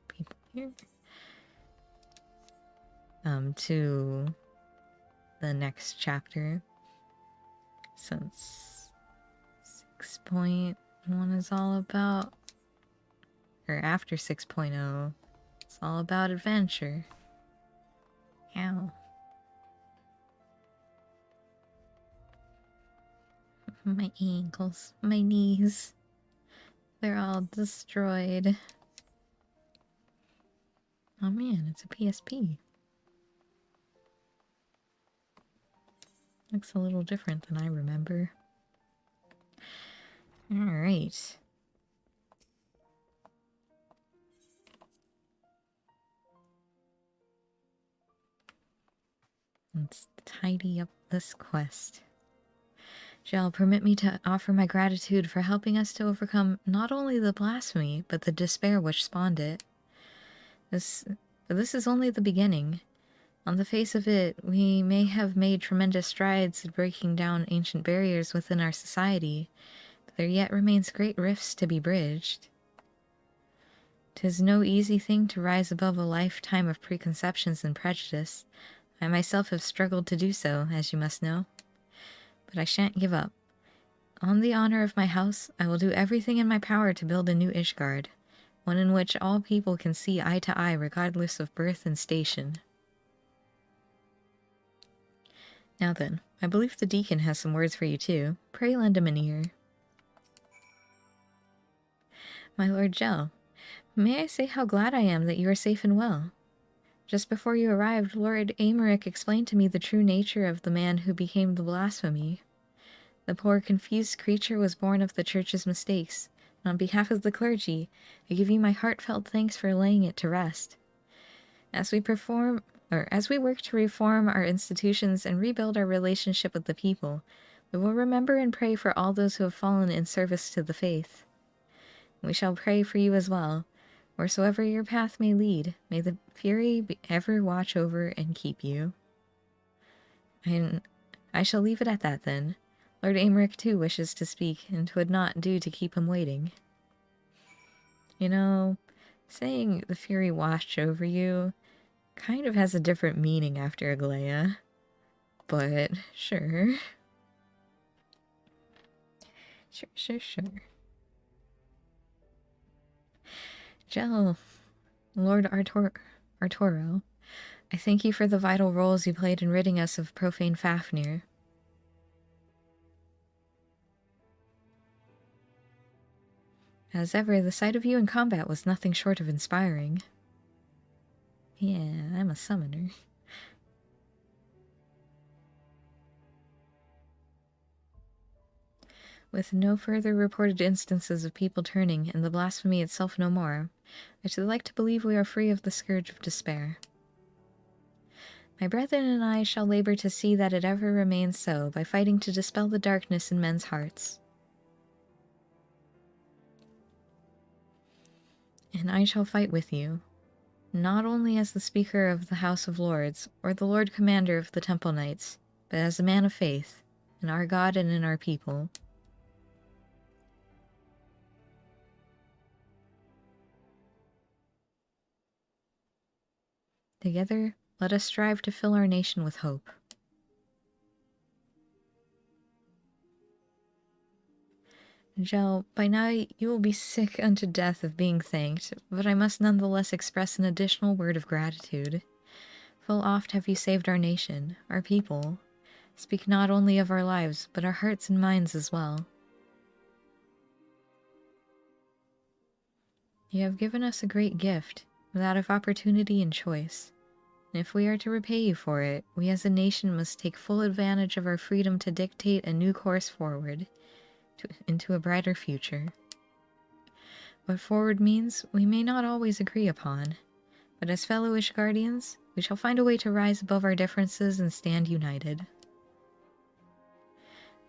people here. To the next chapter. Since 6.1 is all about, or after 6.0, it's all about adventure. Ow. My ankles, my knees, they're all destroyed. Oh man, it's a PSP. Looks a little different than I remember. Alright. Let's tidy up this quest. Shall permit me to offer my gratitude for helping us to overcome not only the blasphemy, but the despair which spawned it. This is only the beginning. On the face of it, we may have made tremendous strides in breaking down ancient barriers within our society, but there yet remains great rifts to be bridged. 'Tis no easy thing to rise above a lifetime of preconceptions and prejudice. I myself have struggled to do so, as you must know. But I shan't give up. On the honor of my house, I will do everything in my power to build a new Ishgard, one in which all people can see eye to eye regardless of birth and station. Now then, I believe the deacon has some words for you too. Pray lend him an ear. My Lord Gel, may I say how glad I am that you are safe and well? Just before you arrived, Lord Aymeric explained to me the true nature of the man who became the blasphemy. The poor, confused creature was born of the Church's mistakes, and on behalf of the clergy, I give you my heartfelt thanks for laying it to rest. As we work to reform our institutions and rebuild our relationship with the people, we will remember and pray for all those who have fallen in service to the faith. We shall pray for you as well. Wheresoever your path may lead, may the Fury ever watch over and keep you. And I shall leave it at that then. Lord Aymeric too wishes to speak, and 'twould not do to keep him waiting. You know, saying the Fury watch over you kind of has a different meaning after Aglaya. But sure. Sure. Gel, Lord Arturo, I thank you for the vital roles you played in ridding us of profane Fafnir. As ever, the sight of you in combat was nothing short of inspiring. Yeah, I'm a summoner. With no further reported instances of people turning, and the blasphemy itself no more, I should like to believe we are free of the scourge of despair. My brethren and I shall labor to see that it ever remains so by fighting to dispel the darkness in men's hearts. And I shall fight with you, not only as the Speaker of the House of Lords, or the Lord Commander of the Temple Knights, but as a man of faith, in our God and in our people. Together, let us strive to fill our nation with hope. Gel, by now you will be sick unto death of being thanked, but I must nonetheless express an additional word of gratitude. Full oft have you saved our nation, our people. Speak not only of our lives, but our hearts and minds as well. You have given us a great gift, that of opportunity and choice. And if we are to repay you for it, we as a nation must take full advantage of our freedom to dictate a new course forward, into a brighter future. What forward means, we may not always agree upon, but as fellow Ishgardians, we shall find a way to rise above our differences and stand united.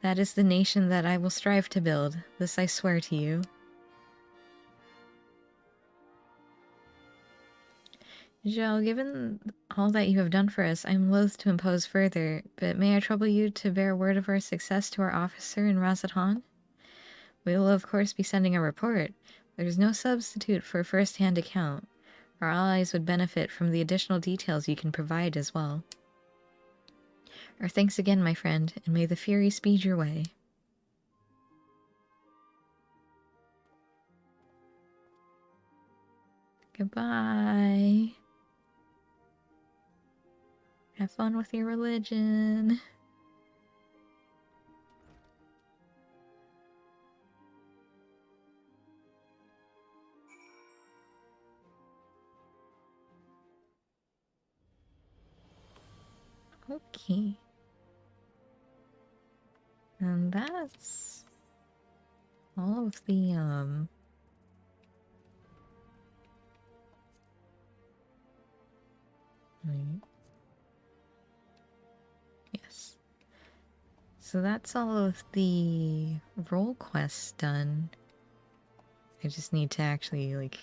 That is the nation that I will strive to build, this I swear to you. Zhao, given all that you have done for us, I am loath to impose further, but may I trouble you to bear word of our success to our officer in Razathan? We will of course be sending a report. There is no substitute for a first-hand account. Our allies would benefit from the additional details you can provide as well. Our thanks again, my friend, and may the Fury speed your way. Goodbye. Have fun with your religion. Okay. And that's all of the, Right. Yes. So that's all of the role quests done. I just need to actually, like,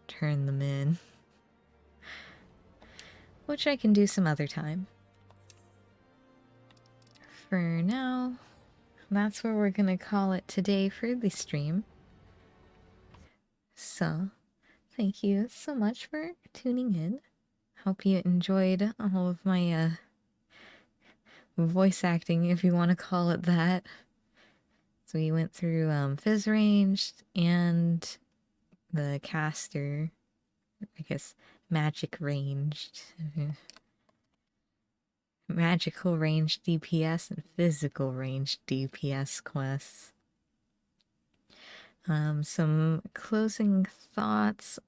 turn them in. Which I can do some other time. For now, that's where we're gonna call it today for the stream. So, thank you so much for tuning in. Hope you enjoyed all of my, voice acting, if you want to call it that. So we went through, Phys Ranged and the caster, I guess, magic ranged. Magical range DPS and physical range DPS quests. Some closing thoughts.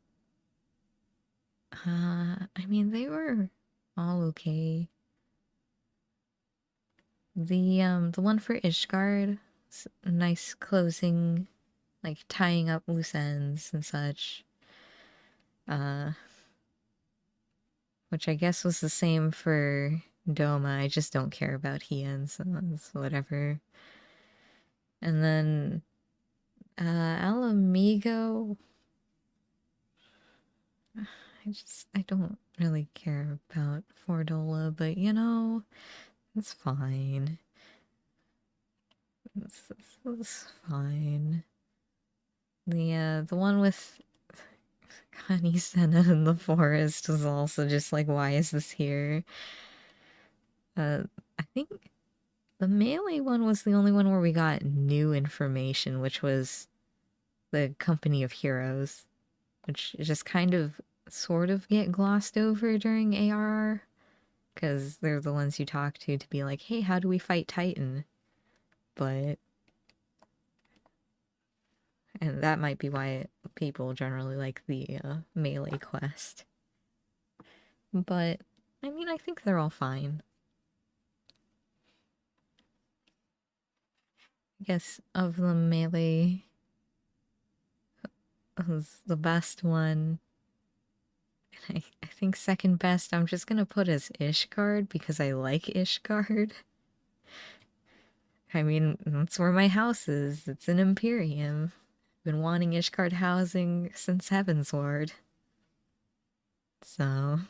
I mean, they were all okay. The one for Ishgard, nice closing, like tying up loose ends and such. Which I guess was the same for Doma. I just don't care about Hien, so it's whatever. And then Alamigo, I don't really care about Fordola, but you know, it's fine. It's fine. The one with Honey Senna in the forest was also just like, why is this here? I think the melee one was the only one where we got new information, which was the Company of Heroes, which just kind of sort of get glossed over during ARR, because they're the ones you talk to be like, hey, how do we fight Titan? But... and that might be why people generally like the melee quest. But, I mean, I think they're all fine. I guess of the melee was the best one. And I think second best I'm just gonna put as Ishgard because I like Ishgard. I mean, that's where my house is. It's an Imperium. Been wanting Ishgard housing since Heavensward. So,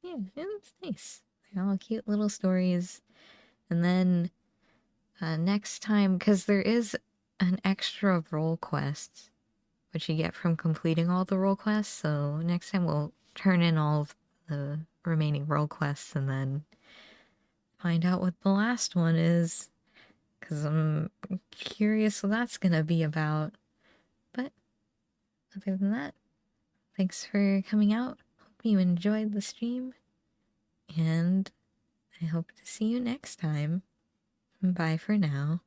yeah, it's nice. They're all cute little stories. And then next time, because there is an extra role quest, which you get from completing all the role quests. So next time we'll turn in all of the remaining role quests and then find out what the last one is. Because I'm curious what that's going to be about. But other than that, thanks for coming out. Hope you enjoyed the stream. And I hope to see you next time. Bye for now.